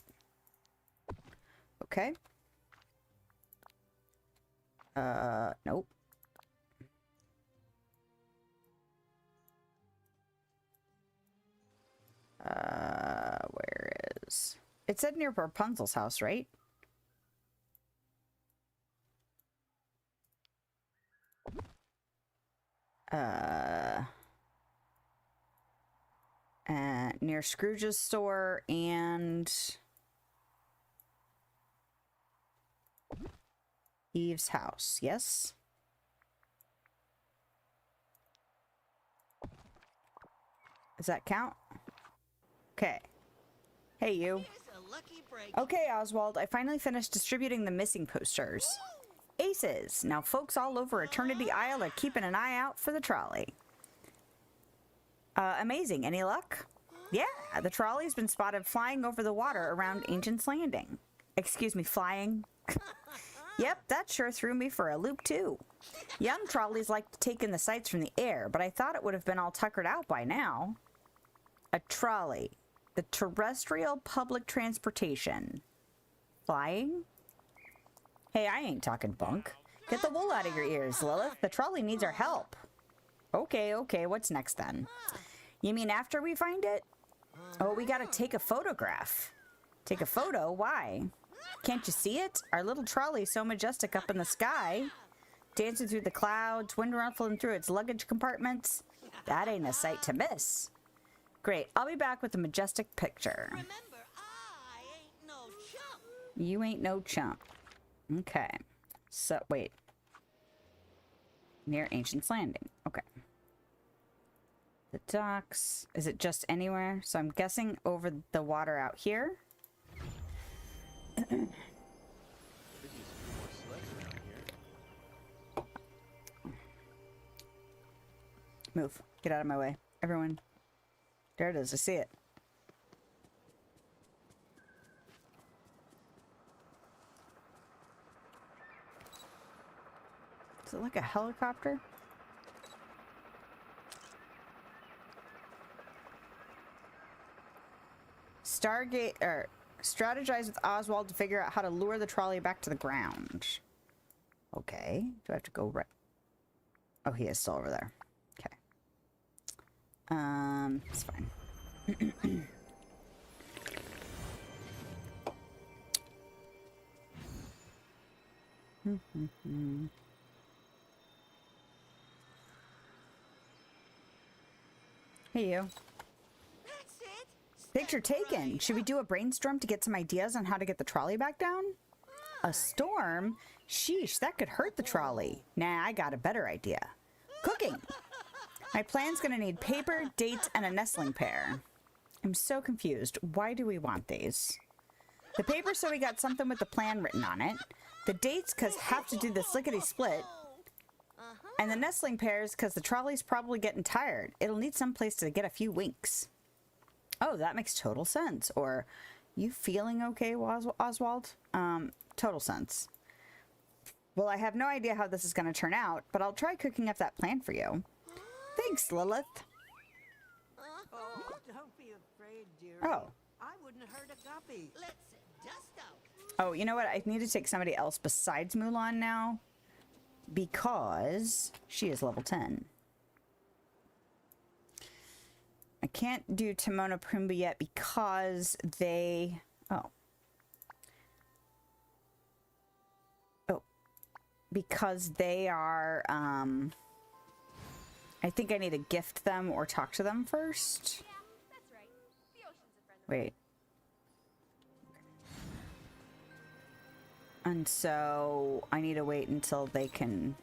[SPEAKER 1] Okay. Nope. It said near Rapunzel's house, right? Near Scrooge's store and Eve's house. Yes. Does that count? Okay. Hey, you.
[SPEAKER 4] Here's a lucky break.
[SPEAKER 1] Okay, Oswald, I finally finished distributing the missing posters. Aces! Now folks all over Eternity Isle are keeping an eye out for the trolley. Amazing. Any luck? Yeah, the trolley's been spotted flying over the water around Ancient's Landing. Excuse me, flying? Yep, that sure threw me for a loop, too. Young trolleys like to take in the sights from the air, but I thought it would have been all tuckered out by now. A trolley. The terrestrial public transportation. Flying? Hey, I ain't talking bunk. Get the wool out of your ears, Lilith. The trolley needs our help. Okay, what's next then? You mean after we find it? Oh, we gotta take a photograph. Take a photo? Why? Can't you see it? Our little trolley's so majestic up in the sky. Dancing through the clouds, wind ruffling through its luggage compartments. That ain't a sight to miss. Great, I'll be back with a majestic picture.
[SPEAKER 4] Remember, I ain't no chump.
[SPEAKER 1] You ain't no chump. Okay. So, wait. Near Ancient's Landing. Okay. The docks. Is it just anywhere? So I'm guessing over the water out here. Move. Get out of my way. Everyone. There it is. I see it. Is it like a helicopter? Stargate, or strategize with Oswald to figure out how to lure the trolley back to the ground. Okay. Do I have to go right? Oh, he is still over there. Okay. It's fine. Hey, you.
[SPEAKER 4] That's it.
[SPEAKER 1] Picture taken. Should we do a brainstorm to get some ideas on how to get the trolley back down? A storm? Sheesh, that could hurt the trolley. Nah, I got a better idea. Cooking. My plan's gonna need paper, dates, and a nestling pair. I'm so confused. Why do we want these? The paper so we got something with the plan written on it. The dates cause have to do this lickety-split. And the nestling pairs cause the trolley's probably getting tired. It'll need some place to get a few winks. Oh, that makes total sense. Or, you feeling okay, Oswald? Total sense. Well, I have no idea how this is going to turn out, but I'll try cooking up that plan for you. Thanks, Lilith.
[SPEAKER 8] Oh, don't be afraid, dearie.
[SPEAKER 1] Oh.
[SPEAKER 8] I wouldn't hurt a guppy.
[SPEAKER 4] Let's dust out.
[SPEAKER 1] Oh, you know what? I need to take somebody else besides Mulan now. Because she is level 10. I can't do Timon and Pumbaa yet because they... Oh. Because they are, I think I need to gift them or talk to them first.
[SPEAKER 5] Yeah, that's right. The ocean's a friend of mine.
[SPEAKER 1] Wait. And so I need to wait until they can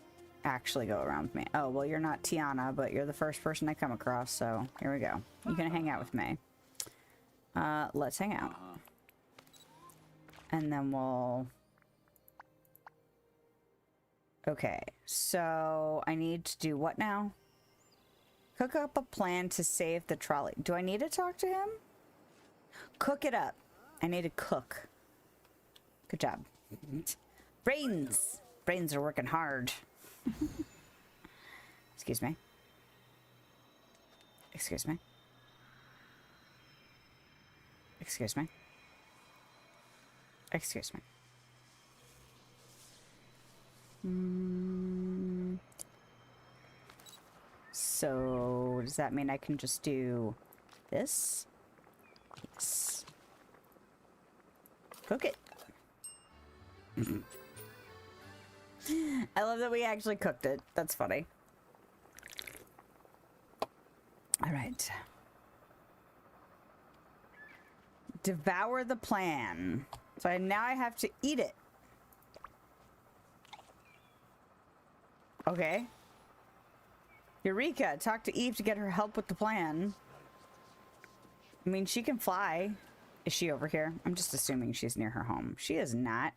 [SPEAKER 1] actually go around with me. Oh, well, you're not Tiana, but you're the first person I come across, so here we go. You can hang out with me. Let's hang out. And then we'll... Okay, so I need to do what now? Cook up a plan to save the trolley. Do I need to talk to him? Cook it up. I need to cook. Good job. Brains! Brains are working hard. Excuse me. Excuse me. Excuse me. Excuse me. So, does that mean I can just do this? Yes. Cook it. I love that we actually cooked it. That's funny. All right. Devour the plan. So now I have to eat it. Okay. Eureka, talk to Eve to get her help with the plan. I mean, she can fly. Is she over here? I'm just assuming she's near her home. She is not.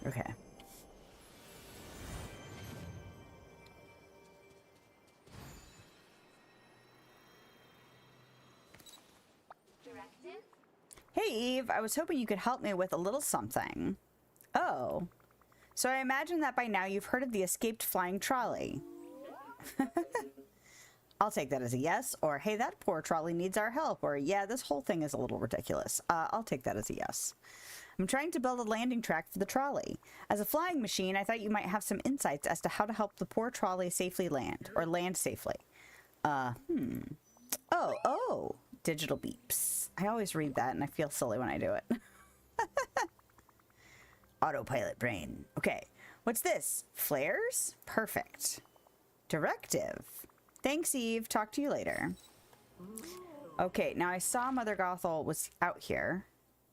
[SPEAKER 1] Okay.
[SPEAKER 5] Directive?
[SPEAKER 1] Hey, Eve, I was hoping you could help me with a little something. Oh. So I imagine that by now you've heard of the escaped flying trolley. I'll take that as a yes, or hey, that poor trolley needs our help, or yeah, this whole thing is a little ridiculous. I'll take that as a yes. I'm trying to build a landing track for the trolley. As a flying machine, I thought you might have some insights as to how to help the poor trolley safely land, or land safely. Oh, digital beeps. I always read that and I feel silly when I do it. Autopilot brain. Okay, what's this? Flares? Perfect. Directive. Thanks, Eve. Talk to you later. Okay, now I saw Mother Gothel was out here,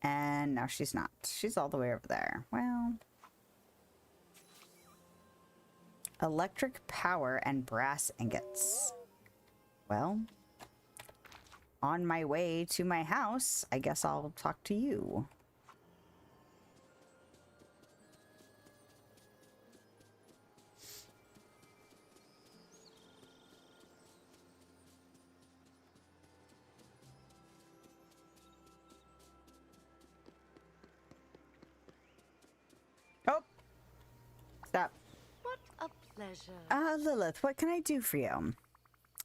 [SPEAKER 1] and now she's not. She's all the way over there. Well, electric power and brass ingots. Well, on my way to my house, I guess I'll talk to you. Oh, stop.
[SPEAKER 8] What a pleasure.
[SPEAKER 1] Lilith, what can I do for you?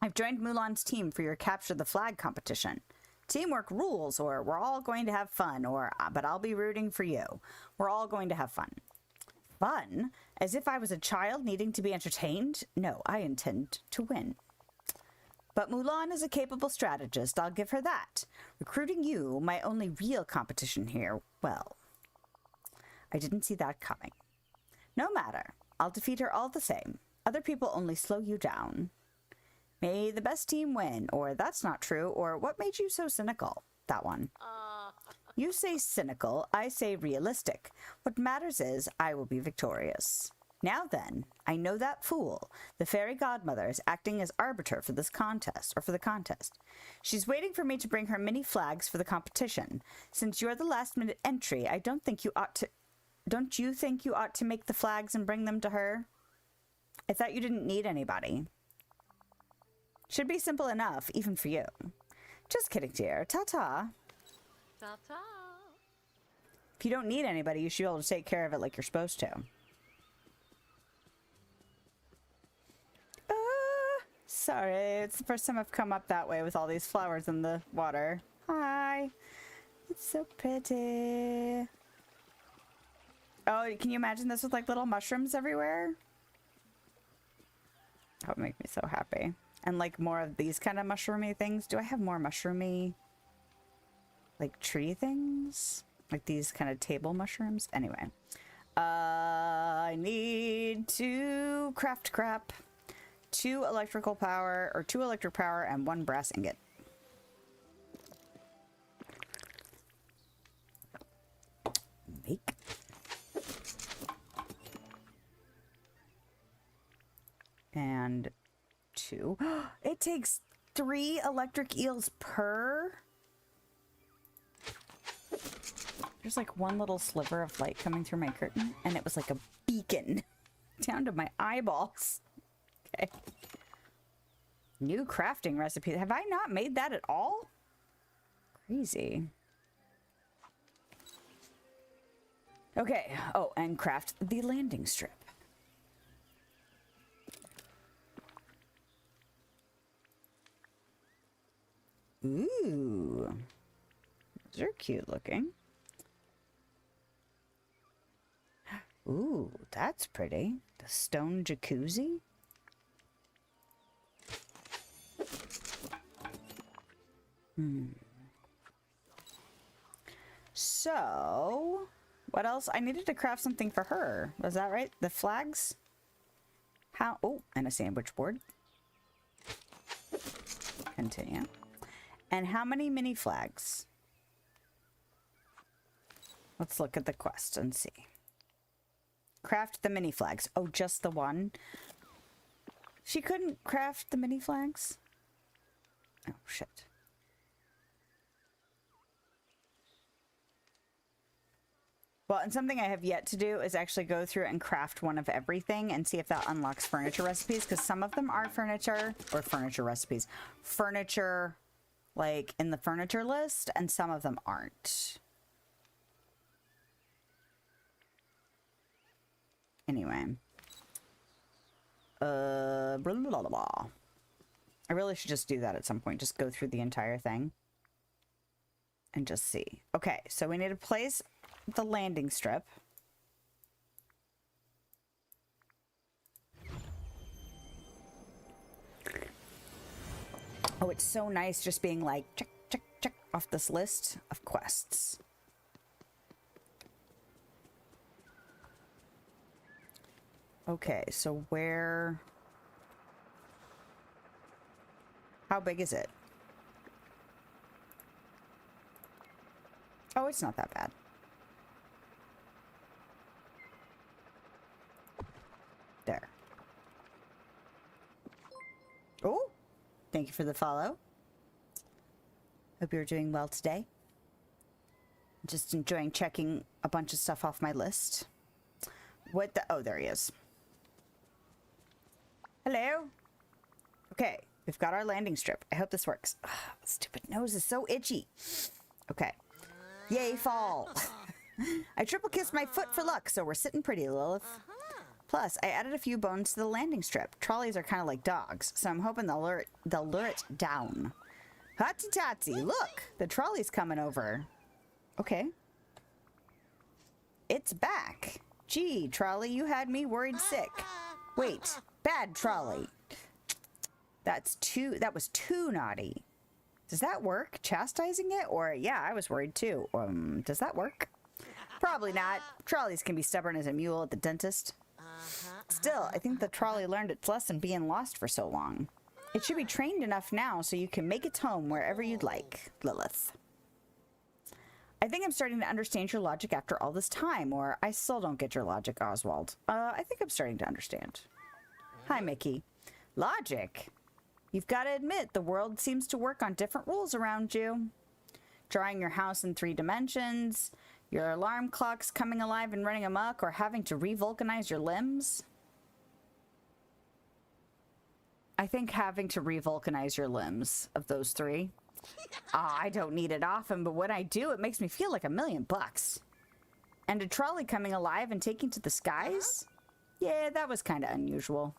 [SPEAKER 1] I've joined Mulan's team for your Capture the Flag competition. Teamwork rules, or we're all going to have fun, or but I'll be rooting for you. We're all going to have fun. Fun? As if I was a child needing to be entertained? No, I intend to win. But Mulan is a capable strategist, I'll give her that. Recruiting you, my only real competition here, well, I didn't see that coming. No matter. I'll defeat her all the same. Other people only slow you down. May the best team win, or that's not true, or what made you so cynical? That one. You say cynical, I say realistic. What matters is I will be victorious. Now then, I know that fool. The fairy godmother is acting as arbiter for this contest, or for the contest. She's waiting for me to bring her mini flags for the competition. Since you're the last-minute entry, don't you think you ought to make the flags and bring them to her? I thought you didn't need anybody. Should be simple enough, even for you. Just kidding, dear. Ta-ta.
[SPEAKER 8] Ta-ta.
[SPEAKER 1] If you don't need anybody, you should be able to take care of it like you're supposed to. Sorry, it's the first time I've come up that way with all these flowers in the water. Hi. It's so pretty. Oh, can you imagine this with like little mushrooms everywhere? That would make me so happy. And like more of these kind of mushroomy things. Do I have more mushroomy like tree things? Like these kind of table mushrooms? Anyway. I need to craft crap. 2 electric power and 1 brass ingot. Make. And 2. It takes 3 electric eels per. There's like one little sliver of light coming through my curtain, and it was like a beacon down to my eyeballs. Okay. New crafting recipe. Have I not made that at all? Crazy. Okay. Oh, and craft the landing strip. Ooh. Those are cute looking. Ooh, that's pretty. The stone jacuzzi. So, what else? I needed to craft something for her. Was that right? The flags? How? Oh, and a sandwich board. Continue. And how many mini flags? Let's look at the quest and see. Craft the mini flags. Oh, just the one? She couldn't craft the mini flags? Oh, shit. Well, and something I have yet to do is actually go through and craft one of everything and see if that unlocks furniture recipes, because some of them are furniture, or furniture recipes. Furniture, like, in the furniture list, and some of them aren't. Anyway. Blah, blah, blah, blah. I really should just do that at some point. Just go through the entire thing. And just see. Okay, so we need to place the landing strip. Oh, it's so nice just being like, check, check, check off this list of quests. Okay, so where... How big is it? Oh, it's not that bad. There. Oh, thank you for the follow. Hope you're doing well today. Just enjoying checking a bunch of stuff off my list. What the... Oh, there he is. Hello? Okay, we've got our landing strip. I hope this works. Ugh, stupid nose is so itchy. Okay. Yay, fall. I triple kissed my foot for luck, so we're sitting pretty, Lilith. Plus, I added a few bones to the landing strip. Trolleys are kind of like dogs, so I'm hoping they'll lure it down. Hotsy-totsy, look! The trolley's coming over. Okay. It's back. Gee, trolley, you had me worried sick. Wait, bad trolley. That was too naughty. Does that work? Chastising it? Or, yeah, I was worried too. Does that work? Probably not. Trolleys can be stubborn as a mule at the dentist. Still, I think the trolley learned its lesson being lost for so long. It should be trained enough now so you can make its home wherever you'd like, Lilith. I think I'm starting to understand your logic after all this time, or I still don't get your logic, Oswald. I think I'm starting to understand. Hi, Mickey. Logic? You've got to admit, the world seems to work on different rules around you. Drawing your house in 3 dimensions, your alarm clocks coming alive and running amok, or having to re-vulcanize your limbs. I think having to re-vulcanize your limbs of those 3. I don't need it often, but when I do, it makes me feel like $1,000,000. And a trolley coming alive and taking to the skies? Yeah, that was kind of unusual.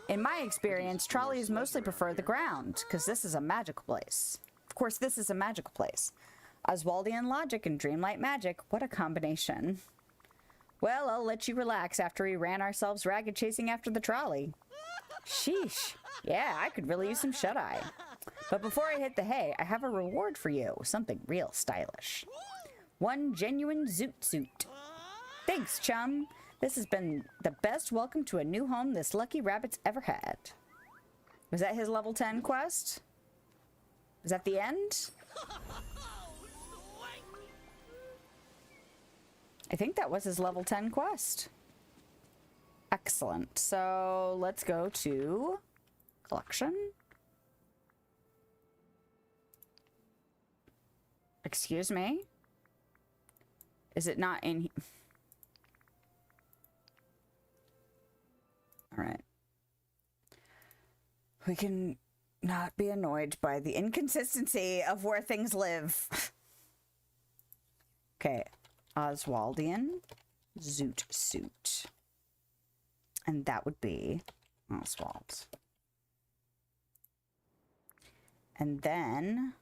[SPEAKER 1] In my experience, trolleys mostly prefer the ground, because this is a magical place. Of course, this is a magical place. Oswaldian logic and dreamlight magic, what a combination. Well, I'll let you relax after we ran ourselves ragged chasing after the trolley. Sheesh. Yeah, I could really use some shut-eye. But before I hit the hay, I have a reward for you. Something real stylish. 1 genuine zoot suit. Thanks, chum. This has been the best welcome to a new home this lucky rabbit's ever had. Was that his level 10 quest? Was that the end? I think that was his level 10 quest. Excellent. So let's go to collection. Excuse me? Is it not in here? All right. We can not be annoyed by the inconsistency of where things live. Okay. Oswaldian zoot suit. And that would be Oswald. And then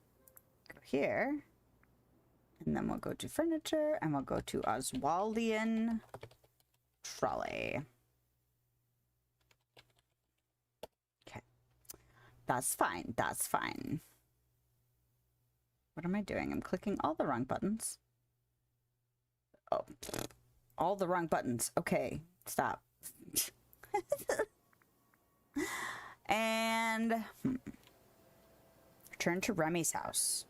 [SPEAKER 1] go here. And then we'll go to furniture and we'll go to Oswaldian trolley. Okay. That's fine. That's fine. What am I doing? I'm clicking all the wrong buttons. Oh, all the wrong buttons. Okay, stop. And return to Remy's house.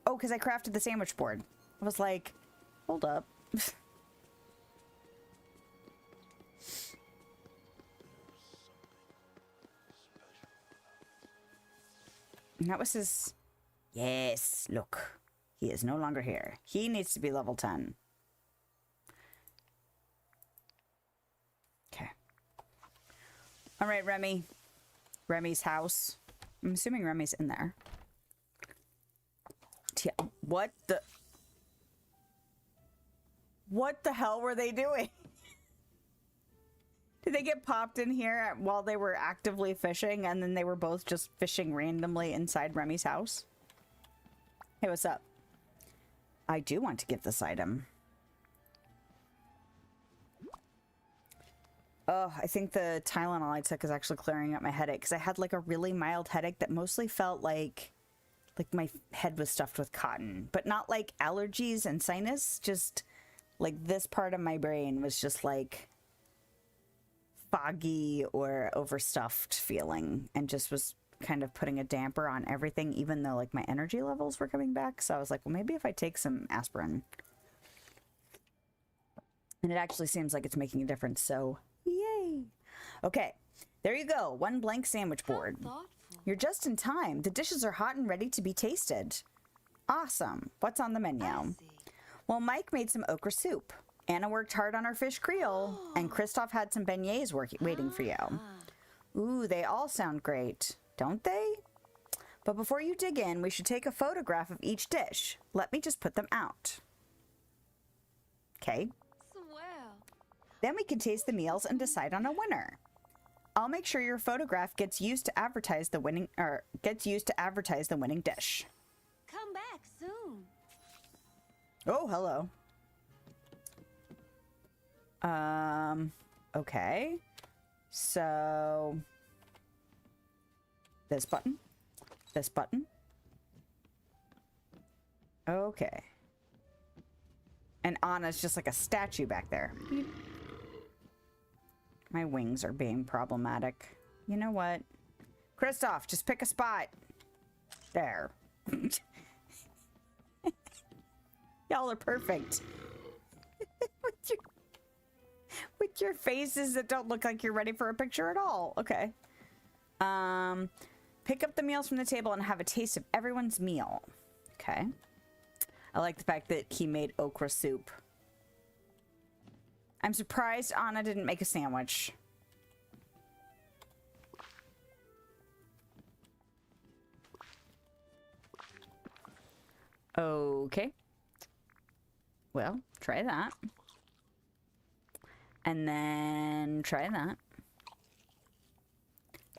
[SPEAKER 1] Oh, because I crafted the sandwich board. I was like, hold up. And that was his... Yes, look. He is no longer here. He needs to be level 10. Okay. All right, Remy. Remy's house. I'm assuming Remy's in there. What the... What the hell were they doing? Did they get popped in here while they were actively fishing and then they were both just fishing randomly inside Remy's house? Hey, what's up? I do want to give this item. Oh, I think the Tylenol I took is actually clearing up my headache because I had like a really mild headache that mostly felt like my head was stuffed with cotton, but not like allergies and sinus, just like this part of my brain was just like foggy or overstuffed feeling and just was kind of putting a damper on everything, even though like my energy levels were coming back. So I was like, well, maybe if I take some aspirin. And it actually seems like it's making a difference, so yay. Okay, there you go. One blank sandwich board. You're just in time. The dishes are hot and ready to be tasted. Awesome. What's on the menu? Well, Mike made some okra soup. Anna worked hard on our fish creole, and Christoph had some beignets waiting for you. Ooh, they all sound great, don't they? But before you dig in, we should take a photograph of each dish. Let me just put them out. Okay.
[SPEAKER 5] Swell.
[SPEAKER 1] Then we can taste the meals and decide on a winner. I'll make sure your photograph gets used to advertise the winning dish.
[SPEAKER 5] Come back soon.
[SPEAKER 1] Oh, hello. Okay. So this button. This button. Okay. And Anna's just like a statue back there. My wings are being problematic. You know what? Christoph, just pick a spot. There. Y'all are perfect. with your faces that don't look like you're ready for a picture at all. Okay. Pick up the meals from the table and have a taste of everyone's meal. Okay. I like the fact that he made okra soup. I'm surprised Anna didn't make a sandwich. Okay. Well, try that. And then try that.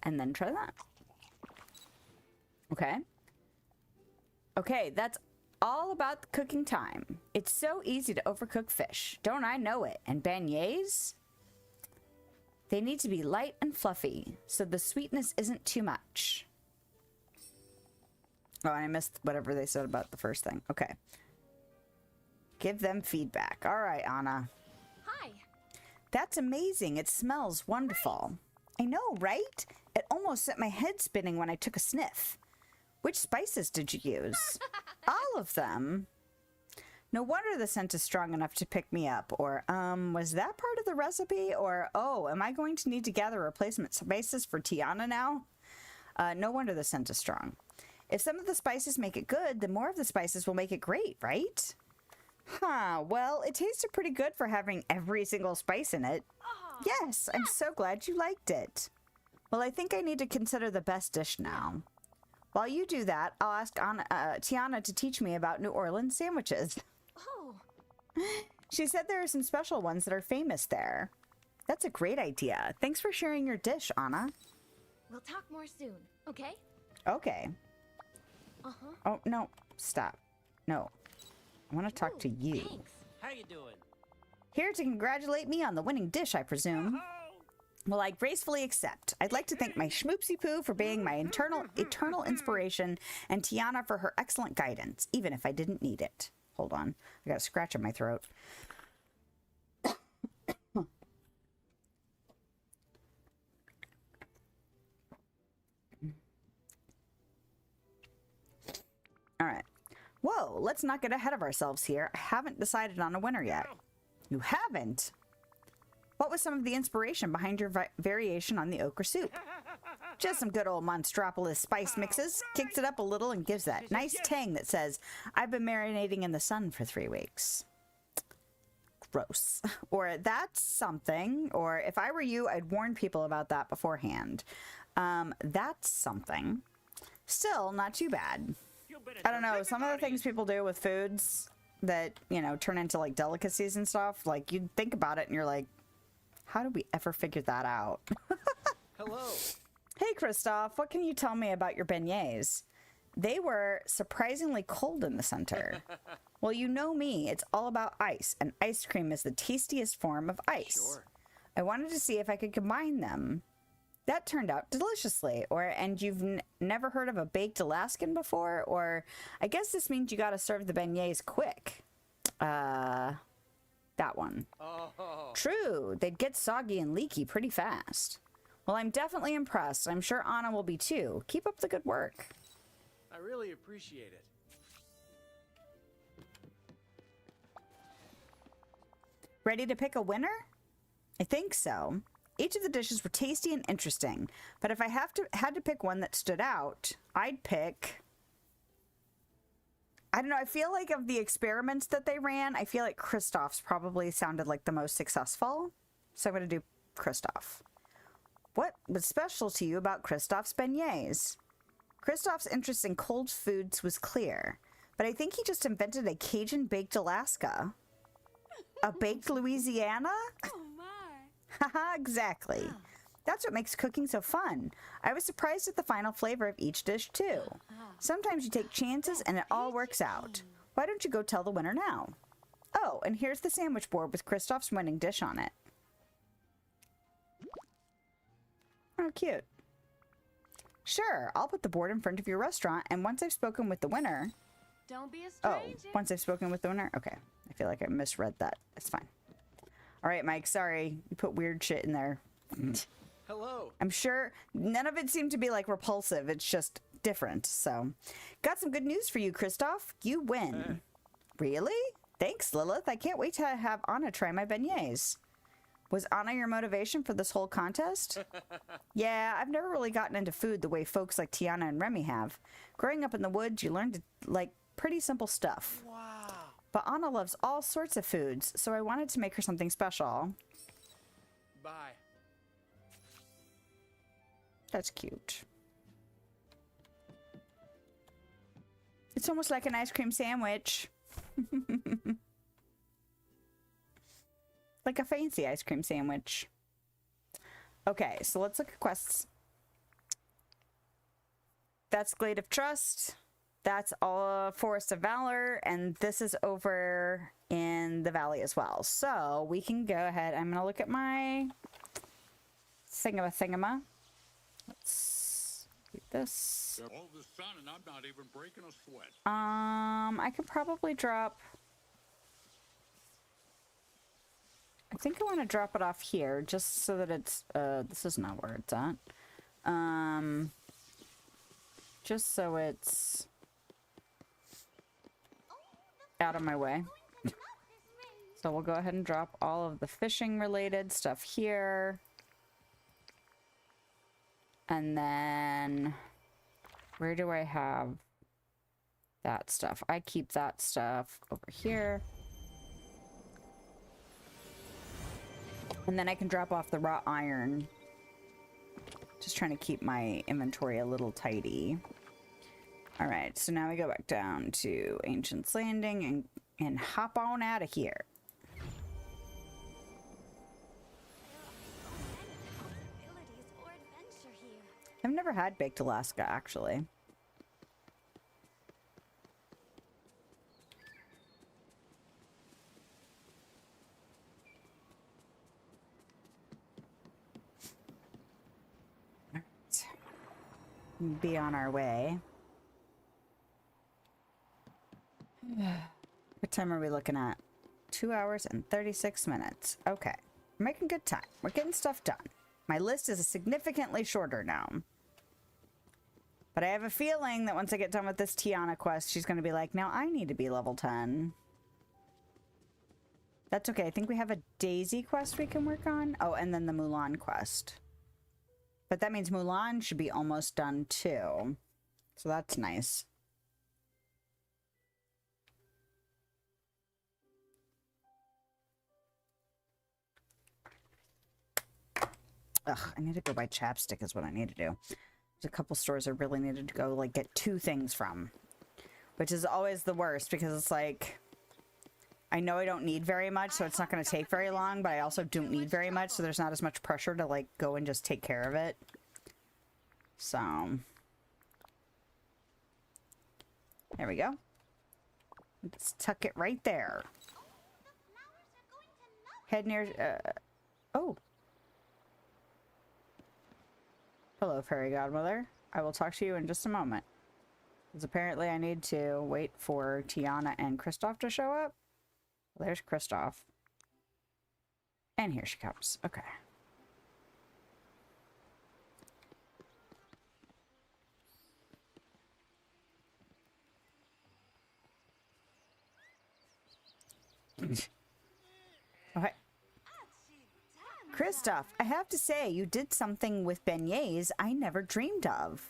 [SPEAKER 1] And then try that. Okay. Okay, that's all about the cooking time. It's so easy to overcook fish. Don't I know it? And beignets? They need to be light and fluffy, so the sweetness isn't too much. Oh, and I missed whatever they said about the first thing. Okay. Give them feedback. All right, Anna.
[SPEAKER 5] Hi.
[SPEAKER 1] That's amazing. It smells wonderful. I know, right? It almost set my head spinning when I took a sniff. Which spices did you use? All of them. No wonder the scent is strong enough to pick me up. Or, was that part of the recipe? Or, oh, am I going to need to gather replacement spices for Tiana now? No wonder the scent is strong. If some of the spices make it good, then more of the spices will make it great, right? Huh, well, it tasted pretty good for having every single spice in it. Yes, I'm so glad you liked it. Well, I think I need to consider the best dish now. While you do that, I'll ask Tiana to teach me about New Orleans sandwiches.
[SPEAKER 5] Oh.
[SPEAKER 1] She said there are some special ones that are famous there. That's a great idea. Thanks for sharing your dish, Anna.
[SPEAKER 5] We'll talk more soon, okay?
[SPEAKER 1] Okay.
[SPEAKER 5] Uh-huh.
[SPEAKER 1] Oh, no. Stop. No. I want to talk to you.
[SPEAKER 5] Thanks.
[SPEAKER 3] How you doing?
[SPEAKER 1] Here to congratulate me on the winning dish, I presume. Well, I gracefully accept. I'd like to thank my schmoopsy poo for being my eternal inspiration and Tiana for her excellent guidance, even if I didn't need it. Hold on. I got a scratch in my throat. All right. Whoa, let's not get ahead of ourselves here. I haven't decided on a winner yet. You haven't? What was some of the inspiration behind your variation on the okra soup? Just some good old Monstropolis spice mixes. Kicks it up a little and gives that nice tang that says, I've been marinating in the sun for 3 weeks. Gross. Or that's something. Or if I were you, I'd warn people about that beforehand. That's something. Still, not too bad. I don't know, some of the things people do with foods that, you know, turn into like delicacies and stuff, like you think about it and you're like, how did we ever figure that out?
[SPEAKER 7] Hello.
[SPEAKER 1] Hey, Christoph, what can you tell me about your beignets? They were surprisingly cold in the center. Well, you know me, it's all about ice, and ice cream is the tastiest form of ice.
[SPEAKER 7] Sure.
[SPEAKER 1] I wanted to see if I could combine them. That turned out deliciously. And you've never heard of a baked Alaskan before? Or I guess this means you gotta serve the beignets quick. That one.
[SPEAKER 7] Oh.
[SPEAKER 1] True, they'd get soggy and leaky pretty fast. Well, I'm definitely impressed. I'm sure Anna will be too. Keep up the good work.
[SPEAKER 7] I really appreciate it.
[SPEAKER 1] Ready to pick a winner? I think so. Each of the dishes were tasty and interesting, but if I had to pick one that stood out, I'd pick... I don't know, I feel like of the experiments that they ran, I feel like Christoph's probably sounded like the most successful. So I'm going to do Christoph. What was special to you about Christoph's beignets? Christoph's interest in cold foods was clear, but I think he just invented a Cajun baked Alaska. A baked Louisiana?
[SPEAKER 5] Oh my.
[SPEAKER 1] Haha, exactly. That's what makes cooking so fun. I was surprised at the final flavor of each dish, too. Sometimes you take chances and it all works out. Why don't you go tell the winner now? Oh, and here's the sandwich board with Christoph's winning dish on it. Oh, cute. Sure, I'll put the board in front of your restaurant, and once I've spoken with the winner...
[SPEAKER 5] Don't be a
[SPEAKER 1] Oh,
[SPEAKER 5] stranger.
[SPEAKER 1] once I've spoken with the winner? Okay. I feel like I misread that. It's fine. All right, Mike, sorry. You put weird shit in there.
[SPEAKER 7] Hello.
[SPEAKER 1] I'm sure none of it seemed to be like repulsive. It's just different. So, got some good news for you, Christoph. You win. Really? Thanks, Lilith. I can't wait to have Anna try my beignets. Was Anna your motivation for this whole contest? Yeah, I've never really gotten into food the way folks like Tiana and Remy have. Growing up in the woods, you learn to like pretty simple stuff.
[SPEAKER 7] Wow.
[SPEAKER 1] But Anna loves all sorts of foods, so I wanted to make her something special.
[SPEAKER 7] Bye.
[SPEAKER 1] That's cute. It's almost like an ice cream sandwich. Like a fancy ice cream sandwich. Okay, so let's look at quests. That's Glade of Trust. That's all Forest of Valor. And this is over in the valley as well. So we can go ahead. I'm going to look at my thingama. Let's do this.
[SPEAKER 6] All the sun and I'm not even breaking a sweat.
[SPEAKER 1] I could probably drop... I think I want to drop it off here, just so that it's, this is not where it's at. Just so it's out of my way. So we'll go ahead and drop all of the fishing related stuff here. And then, where do I have that stuff? I keep that stuff over here. And then I can drop off the wrought iron. Just trying to keep my inventory a little tidy. Alright, so now we go back down to Ancient's Landing and hop on out of here.
[SPEAKER 5] Possibilities for adventure here.
[SPEAKER 1] I've never had baked Alaska, actually. be on our way. What time are we looking at? 2 hours and 36 minutes. Okay. We're making good time. We're getting stuff done. My list is significantly shorter now. But I have a feeling that once I get done with this Tiana quest, she's going to be like, now I need to be level 10. That's okay. I think we have a Daisy quest we can work on. Oh, and then the Mulan quest. But that means Mulan should be almost done too. So that's nice. Ugh, I need to go buy chapstick is what I need to do. There's a couple stores I really needed to go, like, get 2 things from. Which is always the worst, because it's like... I know I don't need very much, so it's not going to take very long, but I also don't need very much, so there's not as much pressure to, like, go and just take care of it. So... there we go. Let's tuck it right there. Head near... oh. Hello, Fairy Godmother. I will talk to you in just a moment. Because apparently I need to wait for Tiana and Kristoff to show up. Well, there's Kristoff. And here she comes. Okay. Okay. Kristoff, I have to say, you did something with beignets I never dreamed of.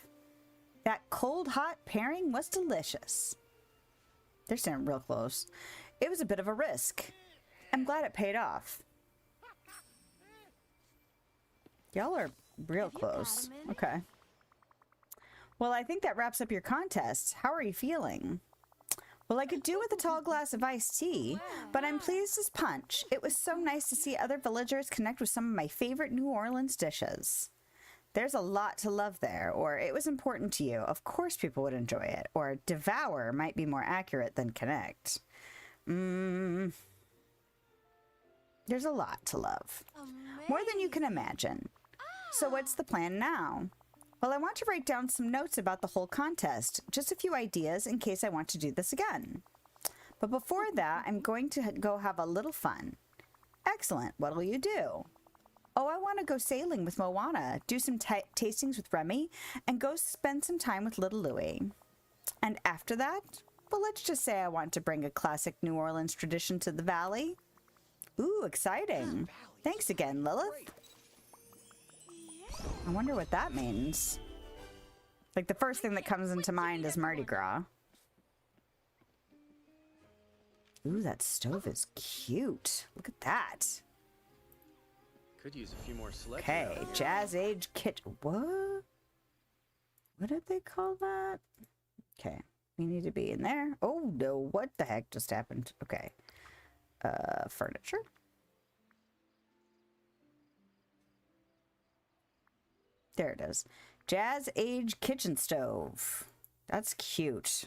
[SPEAKER 1] That cold-hot pairing was delicious. They're standing real close. It was a bit of a risk. I'm glad it paid off. Y'all are real close. Okay. Well, I think that wraps up your contest. How are you feeling? Well, I could do with a tall glass of iced tea, but I'm pleased as punch. It was so nice to see other villagers connect with some of my favorite New Orleans dishes. There's a lot to love there, or it was important to you. Of course people would enjoy it, or devour might be more accurate than connect. There's a lot to love. More than you can imagine. So what's the plan now? Well, I want to write down some notes about the whole contest. Just a few ideas in case I want to do this again. But before that, I'm going to go have a little fun. Excellent. What'll you do? Oh, I want to go sailing with Moana, do some tastings with Remy, and go spend some time with little Louie. And after that, well, let's just say I want to bring a classic New Orleans tradition to the valley. Ooh, exciting. Thanks again, Lilith. I wonder what that means. Like, the first thing that comes into mind is Mardi Gras. Ooh, that stove is cute. Look at that.
[SPEAKER 9] Could use a few more sleds.
[SPEAKER 1] Okay, Jazz Age Kit. What? What did they call that? Okay, we need to be in there. Oh no, what the heck just happened? Okay. Furniture. There it is. Jazz Age Kitchen Stove. That's cute.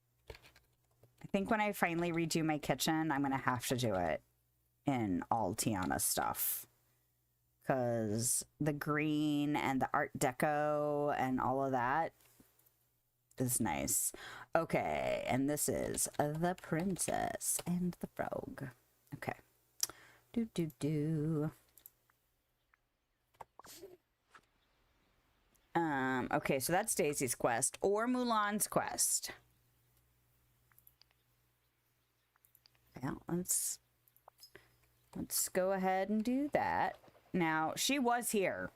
[SPEAKER 1] I think when I finally redo my kitchen, I'm going to have to do it in all Tiana stuff. Because the green and the Art Deco and all of that is nice. Okay, and this is The Princess and the Frog. Okay. Okay, so that's Daisy's quest or Mulan's quest. Well, let's go ahead and do that. Now, she was here.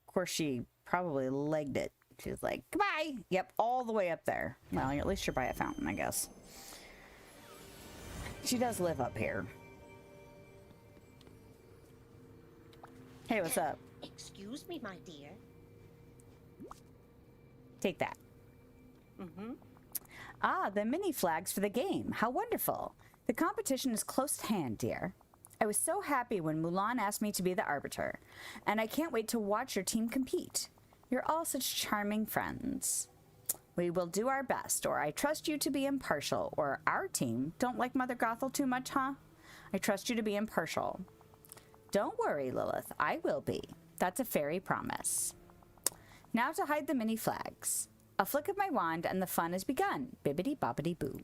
[SPEAKER 1] Of course, she probably legged it. She was like, goodbye. Yep, all the way up there. Well, at least you're by a fountain, I guess. She does live up here. Hey, what's up?
[SPEAKER 4] Excuse me, my dear.
[SPEAKER 1] Take that. Ah, the mini flags for the game. How wonderful. The competition is close at hand, dear. I was so happy when Mulan asked me to be the arbiter, and I can't wait to watch your team compete. You're all such charming friends. We will do our best, or I trust you to be impartial, or our team don't like Mother Gothel too much, huh? I trust you to be impartial. Don't worry, Lilith, I will be. That's a fairy promise. Now to hide the mini flags. A flick of my wand and the fun has begun. Bibbidi bobbidi boo.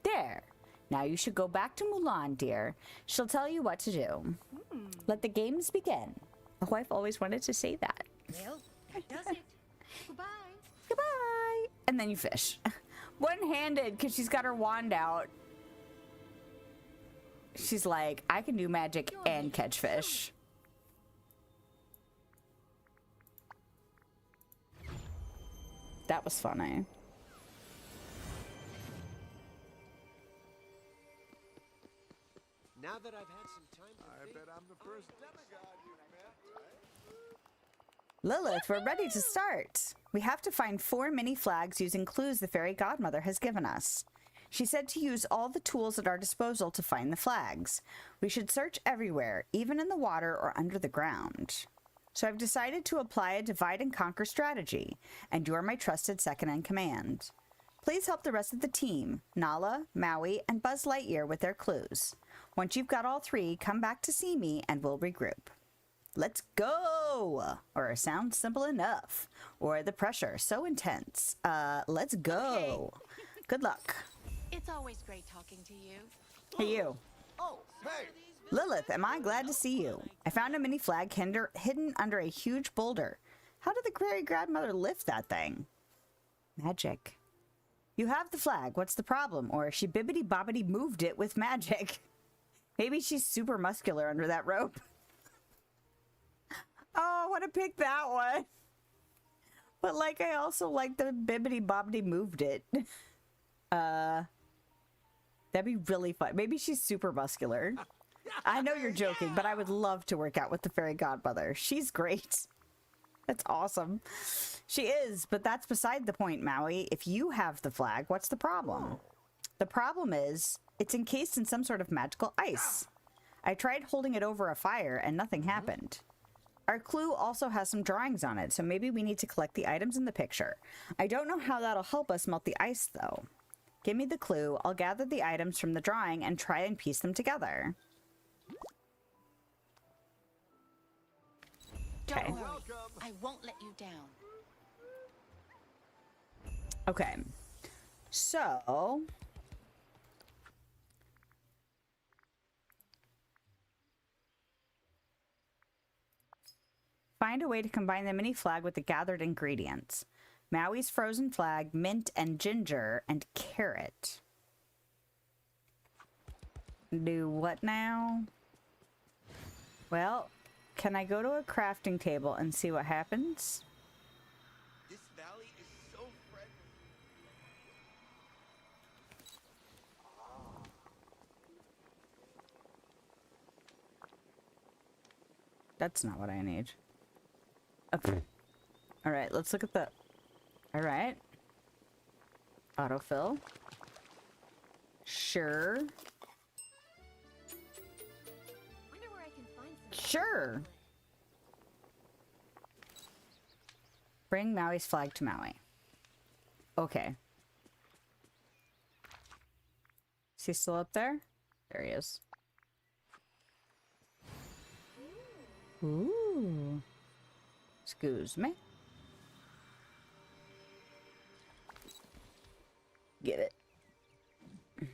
[SPEAKER 1] There. Now you should go back to Mulan, dear. She'll tell you what to do. Let the games begin. Oh, I've always wanted to say that.
[SPEAKER 4] Well, that does it.
[SPEAKER 5] Goodbye.
[SPEAKER 1] Goodbye. And then you fish. One-handed, because she's got her wand out. She's like, I can do magic and catch fish. That was funny.
[SPEAKER 7] Now that I've had some time to
[SPEAKER 2] I
[SPEAKER 7] think,
[SPEAKER 2] bet I'm the first demigod you've met, right?
[SPEAKER 1] Lilith, we're ready to start. We have to find 4 mini flags using clues the fairy godmother has given us. She said to use all the tools at our disposal to find the flags. We should search everywhere, even in the water or under the ground. So I've decided to apply a divide and conquer strategy, and you are my trusted second in command. Please help the rest of the team, Nala, Maui, and Buzz Lightyear with their clues. Once you've got all 3, come back to see me and we'll regroup. Let's go! Or sounds simple enough. Or the pressure so intense. Let's go. Good luck.
[SPEAKER 8] It's always great talking to you.
[SPEAKER 1] Hey, you.
[SPEAKER 2] Oh, hey!
[SPEAKER 1] Lilith, am I glad to see you? I found a mini flag hidden under a huge boulder. How did the fairy godmother lift that thing? Magic. You have the flag. What's the problem? Or she bibbidi bobbidi moved it with magic. Maybe she's super muscular under that rope. Oh, I want to pick that one. But like, I also like the bibbidi bobbidi moved it. That'd be really fun. Maybe she's super muscular. I know you're joking, but I would love to work out with the fairy godmother. She's great. That's awesome. She is, but that's beside the point, Maui. If you have the flag, what's the problem? The problem is, it's encased in some sort of magical ice. I tried holding it over a fire and nothing happened. Our clue also has some drawings on it, so maybe we need to collect the items in the picture. I don't know how that'll help us melt the ice, though. Give me the clue. I'll gather the items from the drawing and try and piece them together. Okay.
[SPEAKER 4] Don't worry. I won't let you down.
[SPEAKER 1] Okay. So... find a way to combine the mini flag with the gathered ingredients. Maui's frozen flag, mint and ginger, and carrot. Do what now? Well, can I go to a crafting table and see what happens?
[SPEAKER 7] this valley is so friendly.
[SPEAKER 1] That's not what I need. Okay. All right, let's look at the... All right. Autofill. Sure.
[SPEAKER 5] Wonder where I can find some.
[SPEAKER 1] Sure. Bring Maui's flag to Maui. Okay. Is he still up there? There he is. Ooh. Excuse me. Get it.
[SPEAKER 2] Good.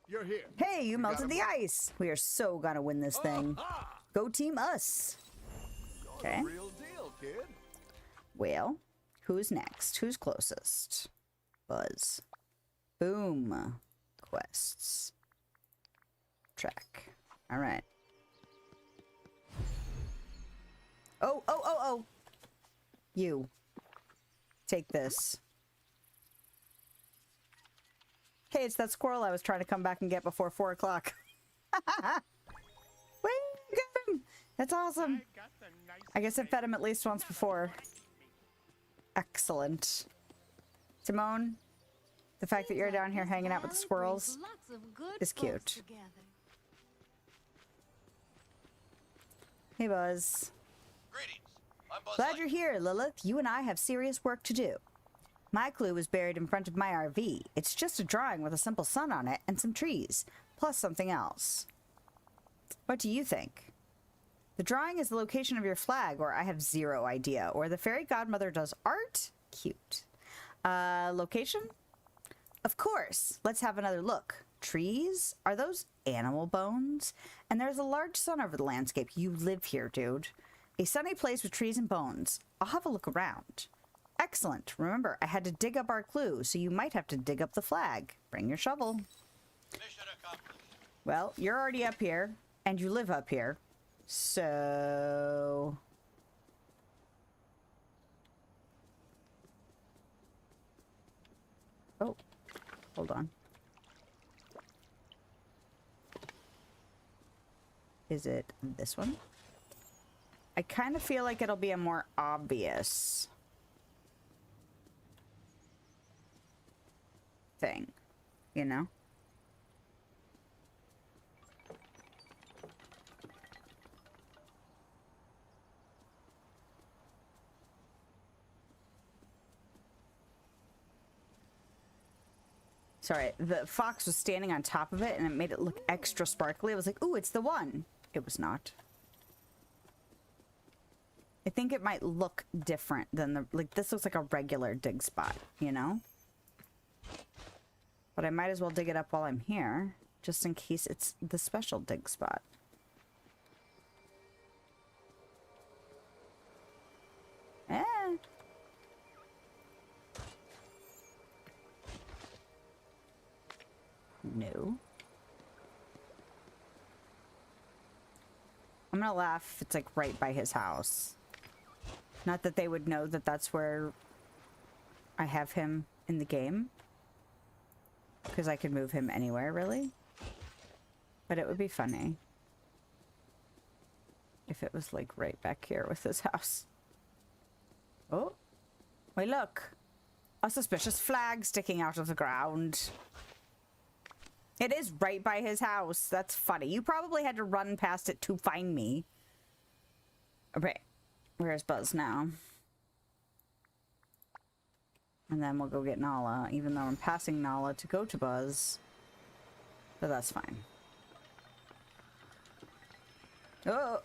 [SPEAKER 2] You're here.
[SPEAKER 1] Hey, you
[SPEAKER 2] got
[SPEAKER 1] melted
[SPEAKER 2] him.
[SPEAKER 1] the ice. We are so gonna win this thing.
[SPEAKER 2] Ah,
[SPEAKER 1] Go team us.
[SPEAKER 2] you're
[SPEAKER 1] Okay.
[SPEAKER 2] the real deal, kid.
[SPEAKER 1] Well, who's next? Who's closest? Buzz. Boom. Quests. Track. All right. Oh, oh, oh, oh. You. Take this. Hey, it's that squirrel I was trying to come back and get before 4 o'clock. Wait, get him. That's awesome. I guess I've fed him at least once before. Excellent. Timon, the fact that you're down here hanging out with the squirrels is cute. Hey, Buzz.
[SPEAKER 10] Greetings. I'm Buzz
[SPEAKER 1] Glad you're here, Lilith. You and I have serious work to do. My clue was buried in front of my RV. It's just a drawing with a simple sun on it and some trees. plus something else. What do you think? The drawing is the location of your flag, or I have zero idea. Or the fairy godmother does art? Cute. Location? Of course. Let's have another look. Trees? Are those animal bones? And there's a large sun over the landscape. You live here, dude. A sunny place with trees and bones. I'll have a look around. Excellent. Remember, I had to dig up our clue, so you might have to dig up the flag. Bring your shovel.
[SPEAKER 10] Mission accomplished.
[SPEAKER 1] Well, you're already up here, and you live up here. So... Oh, hold on. Is it this one? I kind of feel like it'll be a more obvious thing, you know? Sorry, the fox was standing on top of it and it made it look extra sparkly. I was like, ooh, it's the one. It was not. I think it might look different than the... Like, this looks like a regular dig spot, you know? But I might as well dig it up while I'm here, just in case it's the special dig spot. Eh. No. I'm gonna laugh if it's like right by his house. Not that they would know that that's where I have him in the game. Because I could move him anywhere, really. But it would be funny if it was like right back here with his house. Oh, wait, look. A suspicious flag sticking out of the ground. It is right by his house. That's funny. You probably had to run past it to find me. Okay. Where's Buzz now? And then we'll go get Nala, even though I'm passing Nala to go to Buzz. But that's fine. Oh!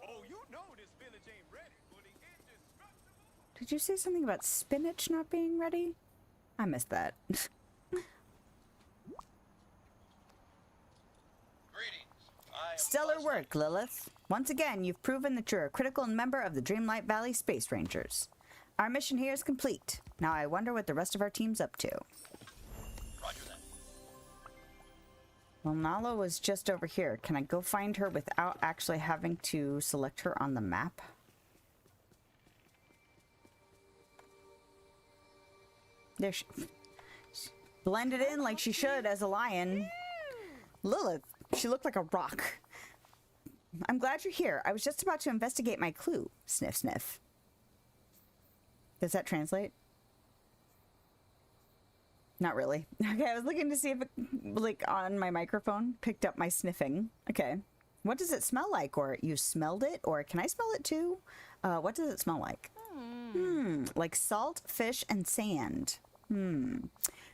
[SPEAKER 7] Oh, you know this village ain't ready for the indestructible.
[SPEAKER 1] Did you say something about spinach not being ready? I missed that.
[SPEAKER 10] Greetings. I am
[SPEAKER 1] Stellar
[SPEAKER 10] Buzz.
[SPEAKER 1] work, Lilith. Once again, you've proven that you're a critical member of the Dreamlight Valley Space Rangers. Our mission here is complete. Now I wonder what the rest of our team's up to.
[SPEAKER 10] Roger that.
[SPEAKER 1] Well, Nala was just over here. Can I go find her without actually having to select her on the map? There she... Blended in like she should as a lion. Lilith, she looked like a rock. I'm glad you're here. I was just about to investigate my clue. Sniff, sniff. Does that translate? Not really. Okay, I was looking to see if it, like, on my microphone, picked up my sniffing. Okay. What does it smell like? Or you smelled it? Or can I smell it too? What does it smell like? Like salt, fish, and sand.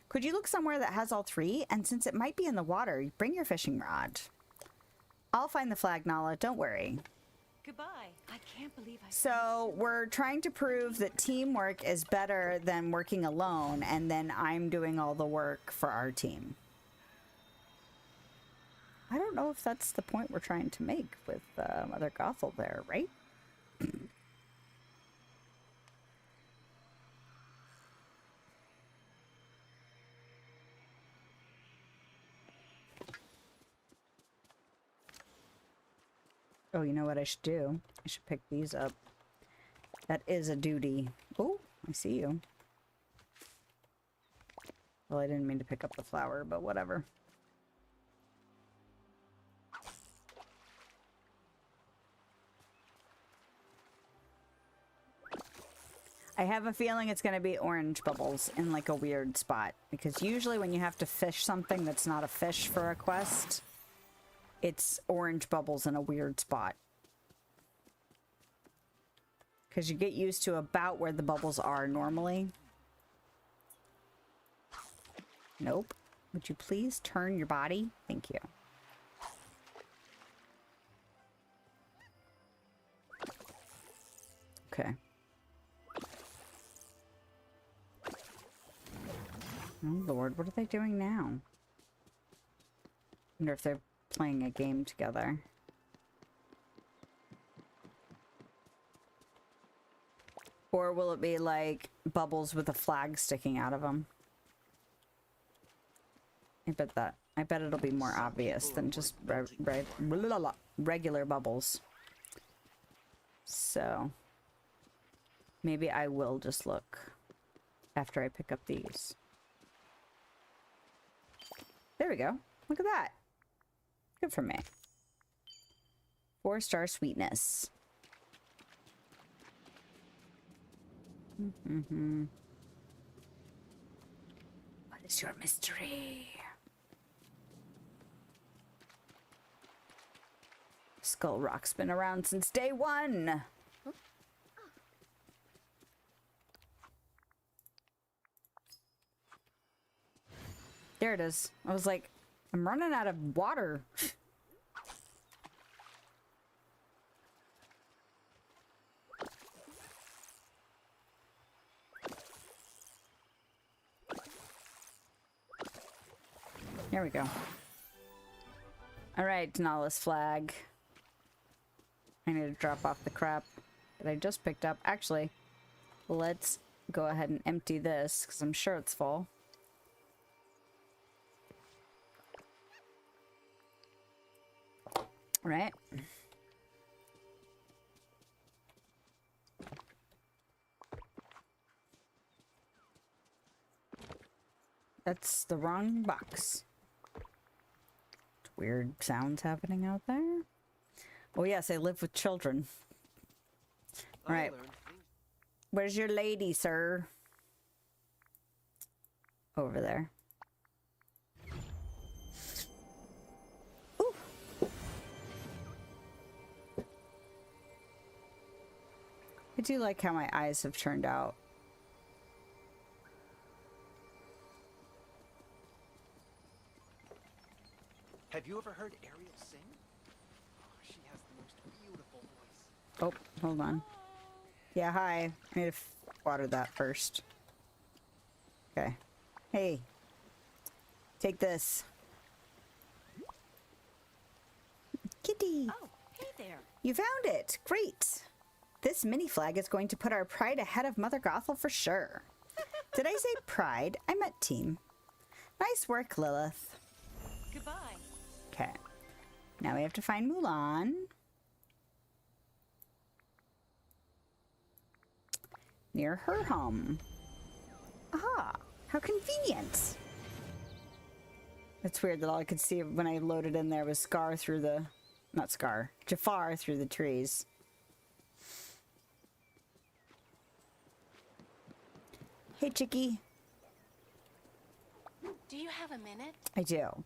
[SPEAKER 1] Could you look somewhere that has all three? And since it might be in the water, bring your fishing rod. I'll find the flag, Nala. Don't worry.
[SPEAKER 5] Goodbye. I can't believe I...
[SPEAKER 1] So we're trying to prove that teamwork is better than working alone, and then I'm doing all the work for our team. I don't know if that's the point we're trying to make with Mother Gothel there, right? Oh, you know what I should do? I should pick these up. That is a duty. Oh, I see you. Well, I didn't mean to pick up the flower, but whatever. I have a feeling it's going to be orange bubbles in like a weird spot. Because usually when you have to fish something that's not a fish for a quest, it's orange bubbles in a weird spot. Because you get used to about where the bubbles are normally. Nope. Would you please turn your body? Thank you. Okay. Oh Lord, what are they doing now? Wonder if they're playing a game together. Or will it be like bubbles with a flag sticking out of them? I bet it'll be more obvious than just regular bubbles. So maybe I will just look after I pick up these. There we go. Look at that. Good for me. 4-star sweetness. What is your mystery? Skull Rock's been around since day one. There it is. I was like, I'm running out of water. There we go. All right, Denali's flag. I need to drop off the crap that I just picked up. Actually, let's go ahead and empty this because I'm sure it's full. Right. That's the wrong box. Weird sounds happening out there. Oh yes, I live with children. All right. Where's your lady, sir? Over there. Ooh. I do like how my eyes have turned out.
[SPEAKER 3] Have you ever heard Ariel sing? Oh, she has the most beautiful voice.
[SPEAKER 1] Oh, hold on. Yeah, hi. I need to water that first. Okay. Hey. Take this. Kitty.
[SPEAKER 4] Oh, hey there.
[SPEAKER 1] You found it. Great. This mini flag is going to put our pride ahead of Mother Gothel for sure. Did I say pride? I meant team. Nice work, Lilith.
[SPEAKER 4] Goodbye.
[SPEAKER 1] Okay. Now we have to find Mulan. Near her home. Aha! How convenient! It's weird that all I could see when I loaded in there was Scar through the... Not Scar. Jafar through the trees. Hey, Chickie.
[SPEAKER 4] Do you have a minute?
[SPEAKER 1] I do.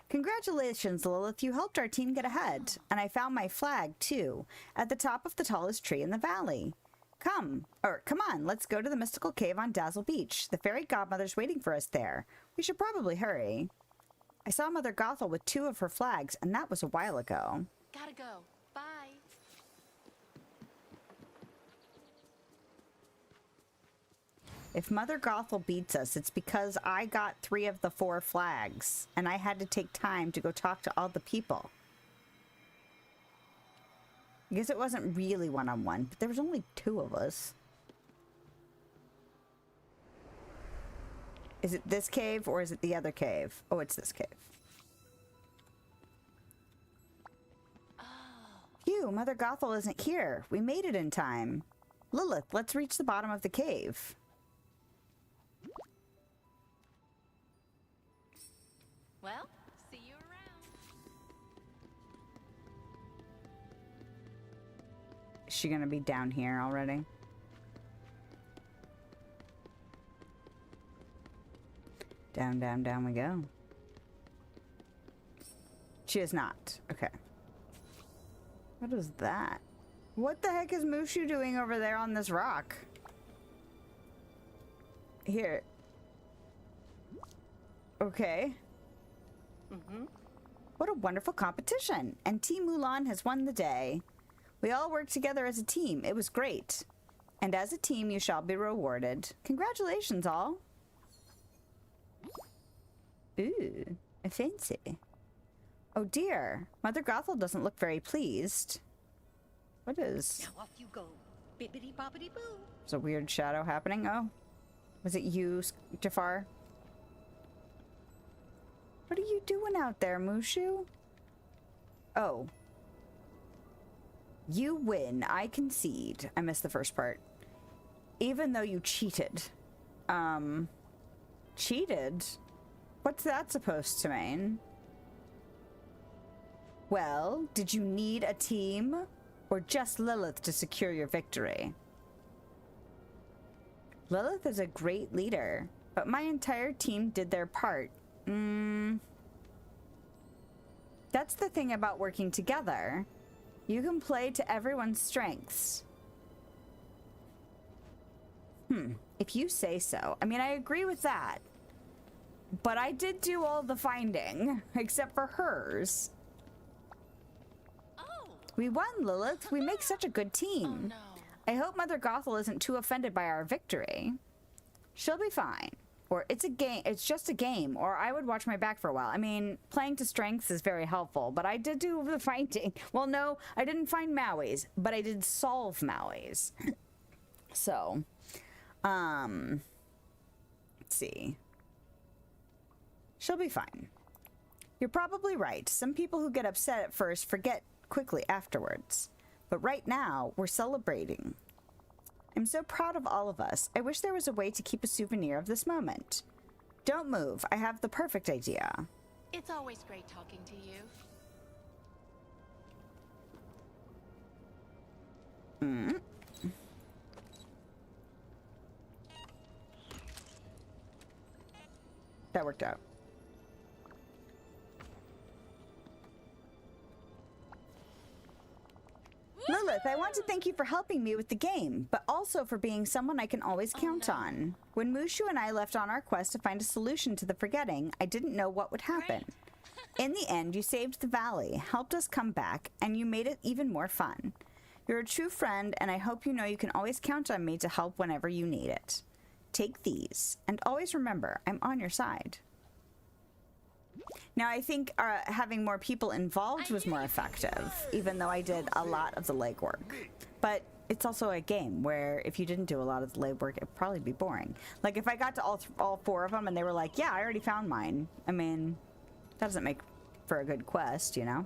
[SPEAKER 1] Congratulations, Lilith. You helped our team get ahead. And I found my flag, too, at the top of the tallest tree in the valley. Come on, let's go to the mystical cave on Dazzle Beach. The fairy godmother's waiting for us there. We should probably hurry. I saw Mother Gothel with 2 of her flags, and that was a while ago.
[SPEAKER 4] Gotta go. Bye.
[SPEAKER 1] If Mother Gothel beats us, it's because I got 3 of the 4 flags, and I had to take time to go talk to all the people. I guess it wasn't really one-on-one, but there was only 2 of us. Is it this cave, or is it the other cave? Oh, it's this cave. Phew, Mother Gothel isn't here. We made it in time. Lilith, let's reach the bottom of the cave.
[SPEAKER 4] Well, see you around.
[SPEAKER 1] Is she gonna be down here already? Down, down, down we go. She is not. Okay. What is that? What the heck is Mushu doing over there on this rock? Here. Okay. What a wonderful competition. And Team Mulan has won the day. We all worked together as a team. It was great. And as a team, you shall be rewarded. Congratulations, all. Ooh, a fancy. Oh dear. Mother Gothel doesn't look very pleased. What is...
[SPEAKER 5] Now off you go. Bibbidi bobbidi boo.
[SPEAKER 1] There's a weird shadow happening. Oh. Was it you, Jafar? What are you doing out there, Mushu? Oh. You win. I concede. I missed the first part. Even though you cheated. Cheated? What's that supposed to mean? Well, did you need a team? Or just Lilith to secure your victory? Lilith is a great leader, but my entire team did their part. That's the thing about working together. You can play to everyone's strengths. If you say so. I mean, I agree with that. But I did do all the finding, except for hers.
[SPEAKER 4] Oh.
[SPEAKER 1] We won, Lilith. We make such a good team.
[SPEAKER 4] Oh, no.
[SPEAKER 1] I hope Mother Gothel isn't too offended by our victory. She'll be fine. Or it's a game. It's just a game. Or I would watch my back for a while. I mean, playing to strengths is very helpful, but I did do the finding. Well, no, I didn't find Maui's, but I did solve Maui's. So, let's see. She'll be fine. You're probably right. Some people who get upset at first forget quickly afterwards. But right now, we're celebrating. I'm so proud of all of us. I wish there was a way to keep a souvenir of this moment. Don't move. I have the perfect idea.
[SPEAKER 4] It's always great talking to you.
[SPEAKER 1] That worked out. Lilith, I want to thank you for helping me with the game, but also for being someone I can always count on. When Mushu and I left on our quest to find a solution to the forgetting, I didn't know what would happen. In the end, you saved the valley, helped us come back, and you made it even more fun. You're a true friend, and I hope you know you can always count on me to help whenever you need it. Take these, and always remember, I'm on your side. Now, I think having more people involved was more effective, even though I did a lot of the legwork. But it's also a game where if you didn't do a lot of the legwork, it'd probably be boring. Like, if I got to all four of them and they were like, yeah, I already found mine. I mean, that doesn't make for a good quest, you know?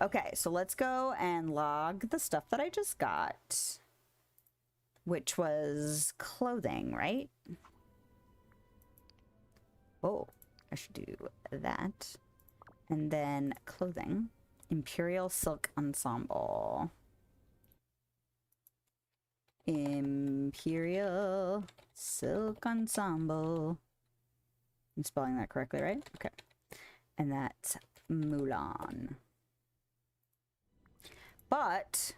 [SPEAKER 1] Okay, so let's go and log the stuff that I just got, which was clothing, right? Oh, I should do that. And then clothing. Imperial Silk Ensemble. Imperial Silk Ensemble. I'm spelling that correctly, right? Okay. And that's Mulan. But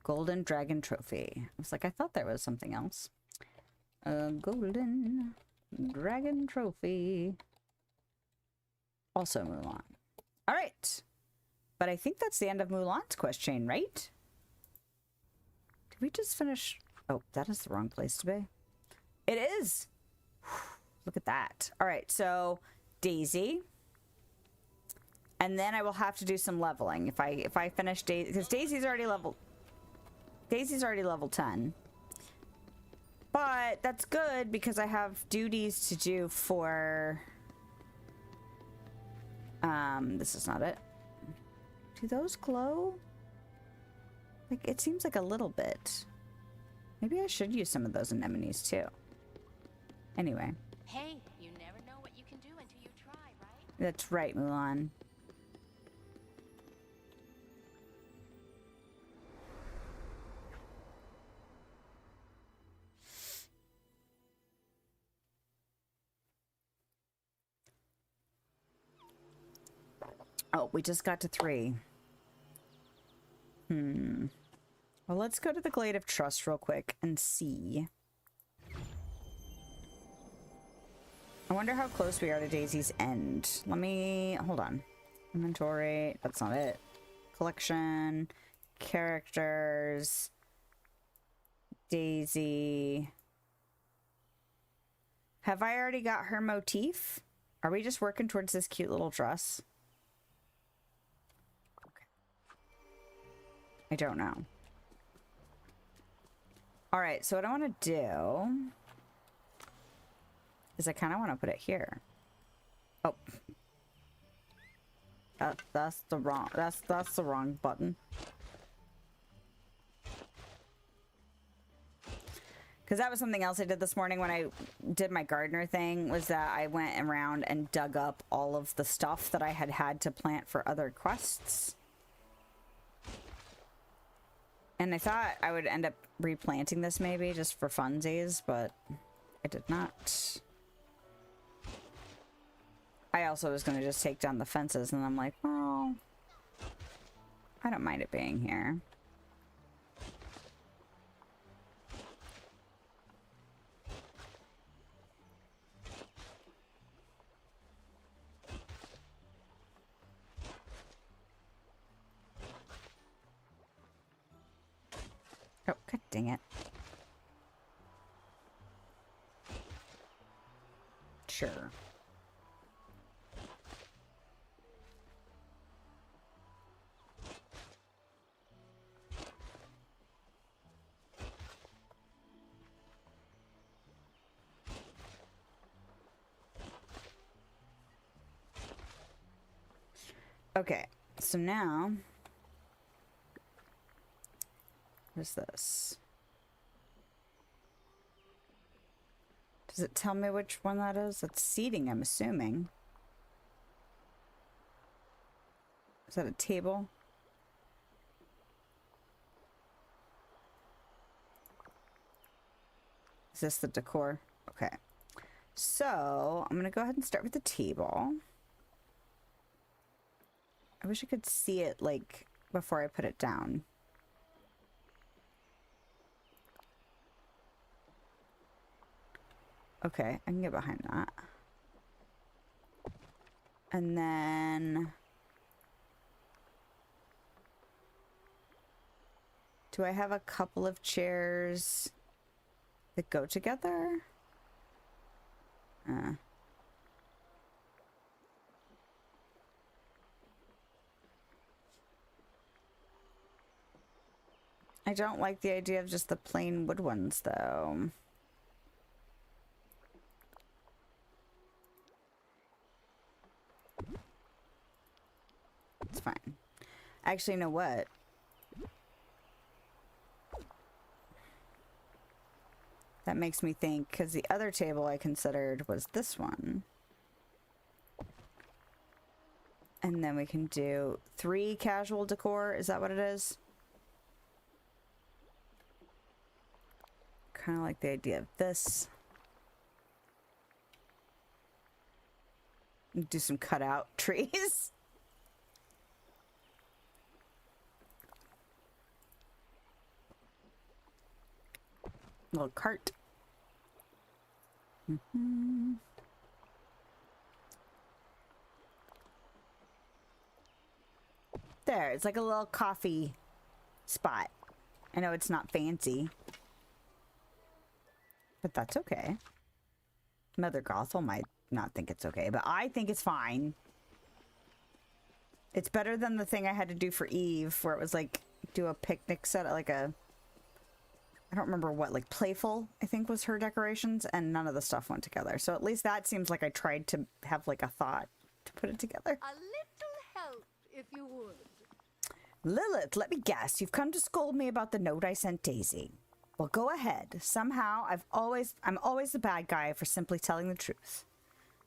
[SPEAKER 1] Golden Dragon Trophy. I was like, I thought there was something else. Golden Dragon Trophy. Also Mulan. All right. But I think that's the end of Mulan's quest chain, right? Did we just finish? Oh, that is the wrong place to be. It is. Look at that. All right, so Daisy. And then I will have to do some leveling if I finish Daisy, because Daisy's already level 10. But that's good because I have duties to do for this is not it. Do those glow? Like, it seems like a little bit. Maybe I should use some of those anemones too. Anyway.
[SPEAKER 4] Hey, you never know what you can do until you try, right?
[SPEAKER 1] That's right, Mulan. Oh, we just got to 3. Well, let's go to the Glade of Trust real quick and see. I wonder how close we are to Daisy's end. Let me... hold on. Inventory. That's not it. Collection. Characters. Daisy. Have I already got her motif? Are we just working towards this cute little dress? Okay. I don't know. Alright, so what I want to do is I kind of want to put it here. Oh. That's the wrong button. Because that was something else I did this morning when I did my gardener thing, was that I went around and dug up all of the stuff that I had to plant for other quests. And I thought I would end up replanting this maybe just for funsies, but I did not. I also was going to just take down the fences, and I'm like, well, I don't mind it being here. Oh, god dang it. Sure. Okay, so now, what is this? Does it tell me which one that is? That's seating, I'm assuming. Is that a table? Is this the decor? Okay. So, I'm going to go ahead and start with the table. I wish I could see it, like, before I put it down. Okay, I can get behind that. And then... do I have a couple of chairs that go together? I don't like the idea of just the plain wood ones, though. It's fine. Actually, you know what? That makes me think, because the other table I considered was this one. And then we can do 3 casual decor. Is that what it is? Kind of like the idea of this. Do some cutout trees. Little cart. There, it's like a little coffee spot. I know it's not fancy, but that's okay. Mother Gothel might not think it's okay, but I think it's fine. It's better than the thing I had to do for Eve, where it was like, do a picnic set, like a... I don't remember what, like playful, I think was her decorations, and none of the stuff went together. So at least that seems like I tried to have like a thought to put it together.
[SPEAKER 5] A little help, if you would.
[SPEAKER 1] Lilith, let me guess. You've come to scold me about the note I sent Daisy. Well, go ahead. Somehow, I'm always the bad guy for simply telling the truth.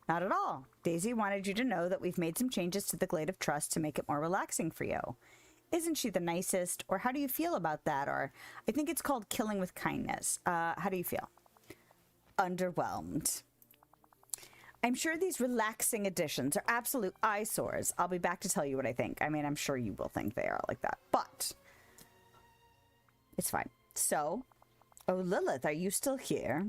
[SPEAKER 1] Not at all. Daisy wanted you to know that we've made some changes to the Glade of Trust to make it more relaxing for you. Isn't she the nicest? Or how do you feel about that? Or I think it's called killing with kindness. How do you feel? Underwhelmed. I'm sure these relaxing additions are absolute eyesores. I'll be back to tell you what I think. I mean, I'm sure you will think they are like that. But It's fine. So, oh, Lilith, are you still here?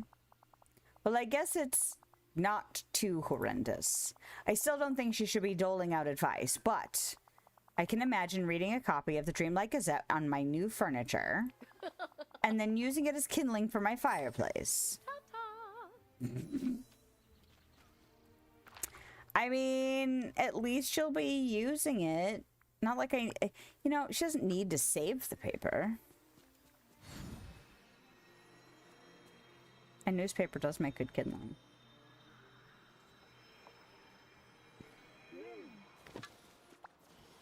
[SPEAKER 1] Well, I guess it's not too horrendous. I still don't think she should be doling out advice, but I can imagine reading a copy of the Dreamlight Gazette on my new furniture and then using it as kindling for my fireplace. I mean, at least she'll be using it. Not like you know, she doesn't need to save the paper. A newspaper does make good kindling.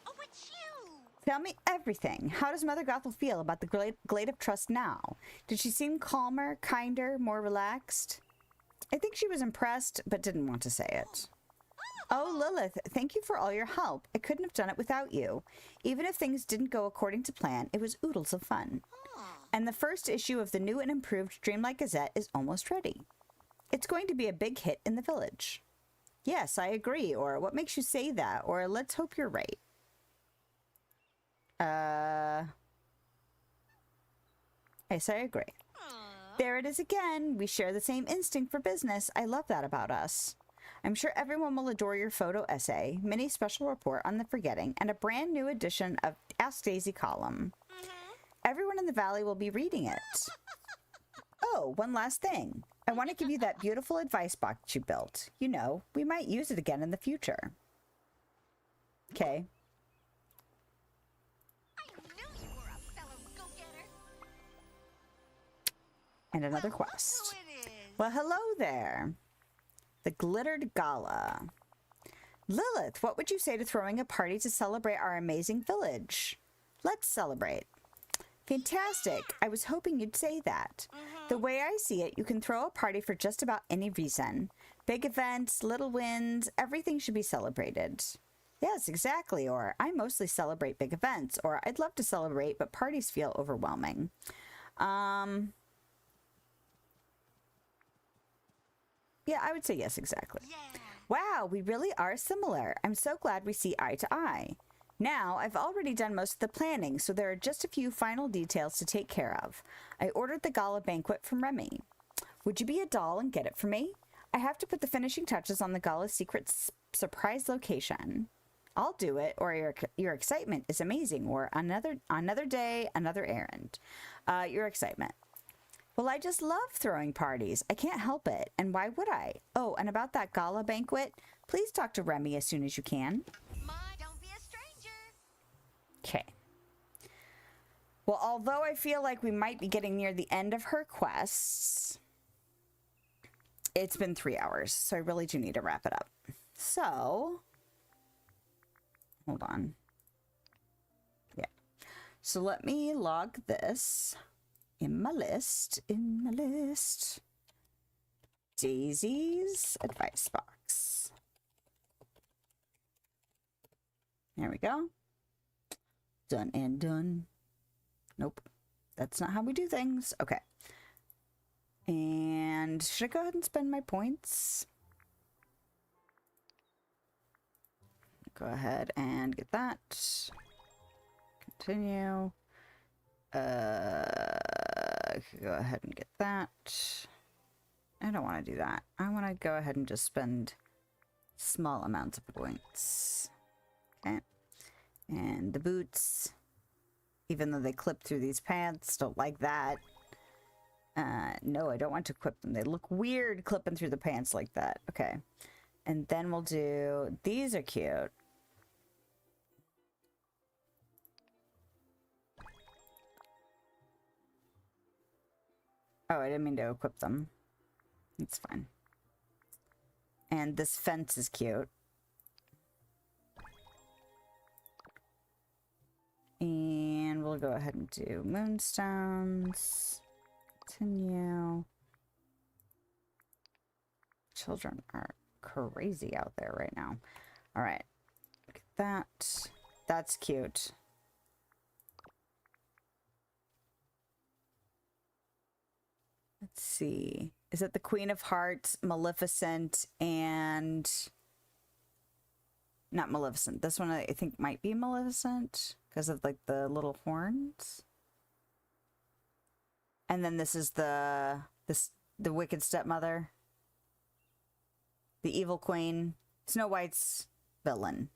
[SPEAKER 5] Oh, it's you!
[SPEAKER 1] Tell me everything. How does Mother Gothel feel about the Glade of Trust now? Did she seem calmer, kinder, more relaxed? I think she was impressed, but didn't want to say it. Oh, Lilith, thank you for all your help. I couldn't have done it without you. Even if things didn't go according to plan, it was oodles of fun. And the first issue of the new and improved Dreamlight Gazette is almost ready. It's going to be a big hit in the village. Yes, I agree, or what makes you say that, or let's hope you're right. Yes, I agree. There it is again. We share the same instinct for business. I love that about us. I'm sure everyone will adore your photo essay, mini special report on the forgetting, and a brand new edition of Ask Daisy column. Everyone in the valley will be reading it. Oh, one last thing. I want to give you that beautiful advice box you built. You know, we might use it again in the future. Okay.
[SPEAKER 5] I knew you were a fellow go-getter.
[SPEAKER 1] And another
[SPEAKER 5] Well, look
[SPEAKER 1] quest.
[SPEAKER 5] who it is.
[SPEAKER 1] Well, hello there. The Glittered Gala. Lilith, what would you say to throwing a party to celebrate our amazing village? Let's celebrate. Fantastic. I was hoping you'd say that. The way I see it, you can throw a party for just about any reason. Big events, little wins, everything should be celebrated. Yes, exactly. Or I mostly celebrate big events. Or I'd love to celebrate, but parties feel overwhelming. Yeah, I would say yes, exactly.
[SPEAKER 5] Yeah.
[SPEAKER 1] Wow, we really are similar. I'm so glad we see eye to eye. Now, I've already done most of the planning, so there are just a few final details to take care of. I ordered the gala banquet from Remy. Would you be a doll and get it for me? I have to put the finishing touches on the gala's secret surprise location. I'll do it, or your excitement is amazing, or another day, another errand. Your excitement. Well, I just love throwing parties. I can't help it. And why would I? Oh, and about that gala banquet, please talk to Remy as soon as you can.
[SPEAKER 5] Don't be a stranger.
[SPEAKER 1] Okay. Well, although I feel like we might be getting near the end of her quests, it's been 3 hours, so I really do need to wrap it up. So, hold on. Yeah. So let me log this. In my list, Daisy's advice box. There we go. Done and done. Nope. That's not how we do things. Okay. And should I go ahead and spend my points? Go ahead and get that. Continue. Go ahead and get that. I don't want to do that. I want to go ahead and just spend small amounts of points. Okay. And the boots, even though they clip through these pants, don't like that. No, I don't want to equip them. They look weird clipping through the pants like that. Okay. And then we'll do, these are cute. Oh, I didn't mean to equip them. It's fine. And this fence is cute. And we'll go ahead and do moonstones. Continue. Children are crazy out there right now. All right. Look at that. That's cute. Let's see. Is it the Queen of Hearts, Maleficent, and... Not Maleficent. This one I think might be Maleficent because of like the little horns. And then this is the wicked stepmother. The evil queen. Snow White's villain.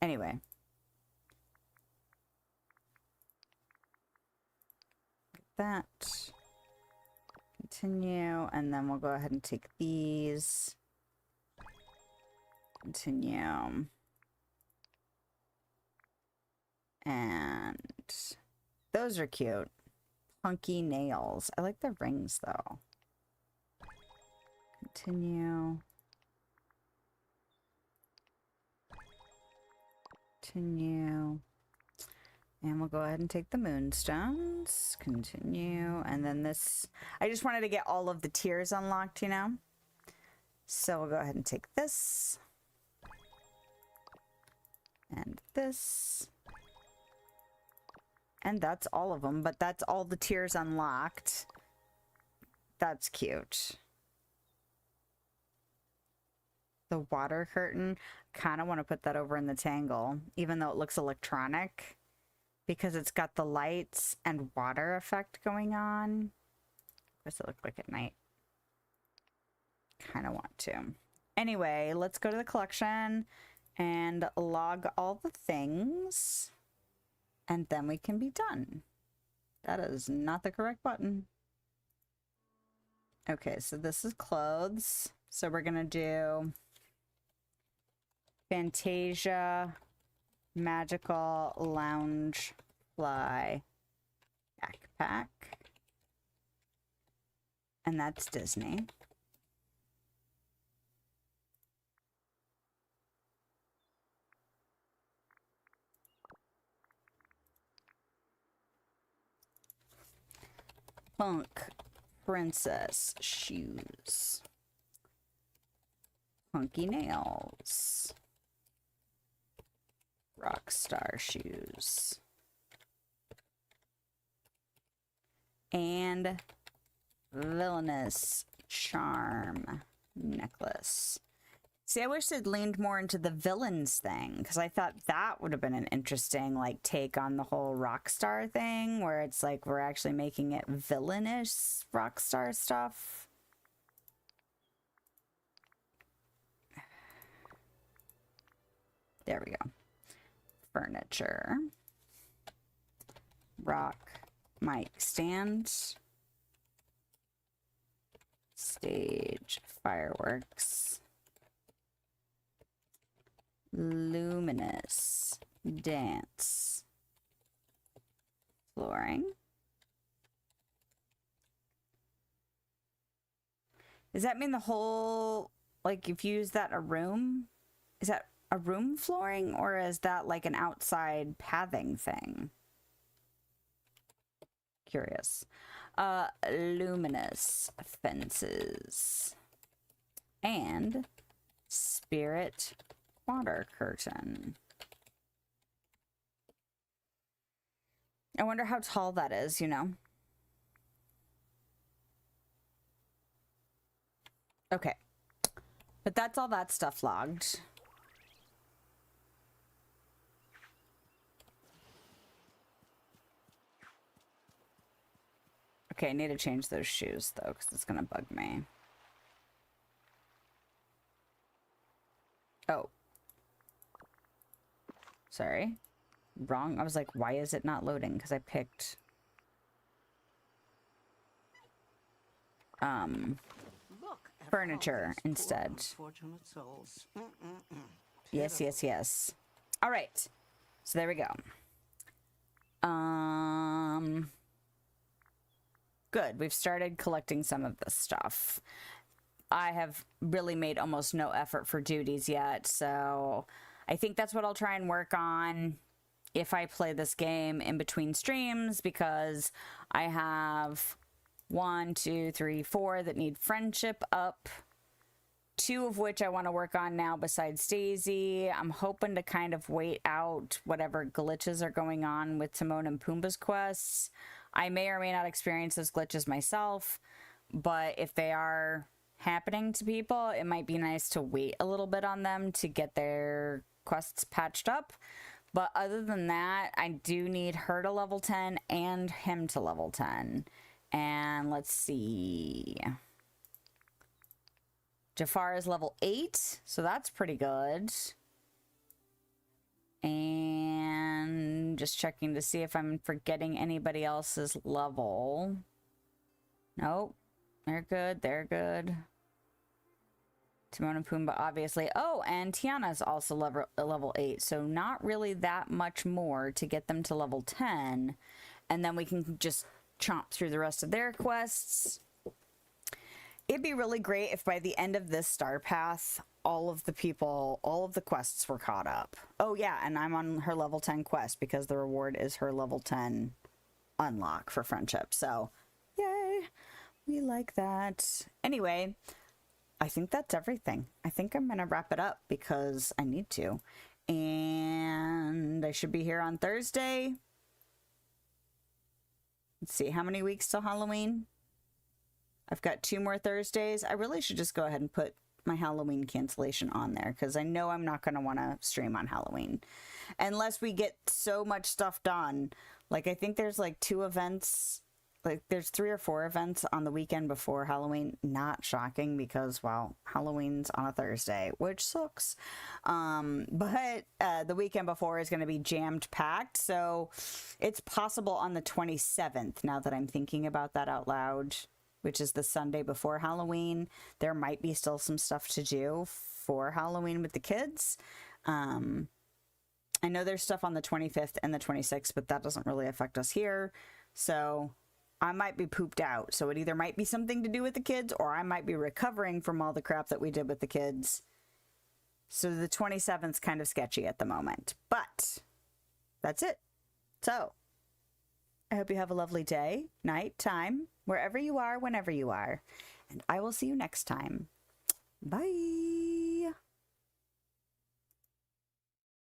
[SPEAKER 1] Anyway. That. Continue. And then we'll go ahead and take these. Continue. And those are cute. Punky nails. I like the rings though. Continue. Continue. And we'll go ahead and take the moonstones. Continue. And then this... I just wanted to get all of the tiers unlocked, you know? So we'll go ahead and take this. And this. And that's all of them, but that's all the tiers unlocked. That's cute. The water curtain. Kind of want to put that over in the tangle, even though it looks electronic. Because it's got the lights and water effect going on. What does it look like at night? Kind of want to. Anyway, let's go to the collection and log all the things. And then we can be done. That is not the correct button. Okay, so this is clothes. So we're going to do Fantasia, Magical, Lounge, Fly, Backpack. And that's Disney. Punk Princess shoes. Punky nails. Rockstar shoes. And villainous charm necklace. See, I wish they'd leaned more into the villains thing, because I thought that would have been an interesting, like, take on the whole Rockstar thing, where it's like we're actually making it villainous Rockstar stuff. There we go. Furniture. Rock. Mic stand. Stage. Fireworks. Luminous dance flooring. Does that mean the whole, like, if you use that a room, is that a room flooring, or is that like an outside pathing thing? Curious. Luminous fences and spirit water curtain. I wonder how tall that is, you know? Okay. But that's all that stuff logged. Okay, I need to change those shoes, though, because it's going to bug me. Oh. Sorry. Wrong. I was like, why is it not loading? Because I picked... furniture instead. Yes, yes, yes. All right. So there we go. Good. We've started collecting some of this stuff. I have really made almost no effort for duties yet, so I think that's what I'll try and work on if I play this game in between streams, because I have 1, 2, 3, 4 that need friendship up. 2 of which I want to work on now besides Daisy. I'm hoping to kind of wait out whatever glitches are going on with Timon and Pumbaa's quests. I may or may not experience those glitches myself, but if they are happening to people, it might be nice to wait a little bit on them to get their quests patched up. But other than that, I do need her to level 10 and him to level 10. And let's see. Jafar is level 8, so that's pretty good. And just checking to see if I'm forgetting anybody else's level. Nope. They're good. They're good. Timon and Pumbaa, obviously. Oh, and Tiana's also level 8, so not really that much more to get them to level 10. And then we can just chomp through the rest of their quests. It'd be really great if by the end of this star path, all of the quests were caught up. Oh yeah, and I'm on her level 10 quest because the reward is her level 10 unlock for friendship. So, yay! We like that. Anyway, I think that's everything. I think I'm gonna wrap it up because I need to. And I should be here on Thursday. Let's see, how many weeks till Halloween? I've got 2 more Thursdays. I really should just go ahead and put my Halloween cancellation on there because I know I'm not going to want to stream on Halloween unless we get so much stuff done. Like, I think there's like 2 events, like there's 3 or 4 events on the weekend before Halloween. Not shocking because, well, Halloween's on a Thursday, which sucks. But the weekend before is going to be jammed packed. So it's possible on the 27th, now that I'm thinking about that out loud, which is the Sunday before Halloween, there might be still some stuff to do for Halloween with the kids. I know there's stuff on the 25th and the 26th, but that doesn't really affect us here. So I might be pooped out. So it either might be something to do with the kids, or I might be recovering from all the crap that we did with the kids. So the 27th's kind of sketchy at the moment. But that's it. So I hope you have a lovely day, night, time, wherever you are, whenever you are. And I will see you next time. Bye.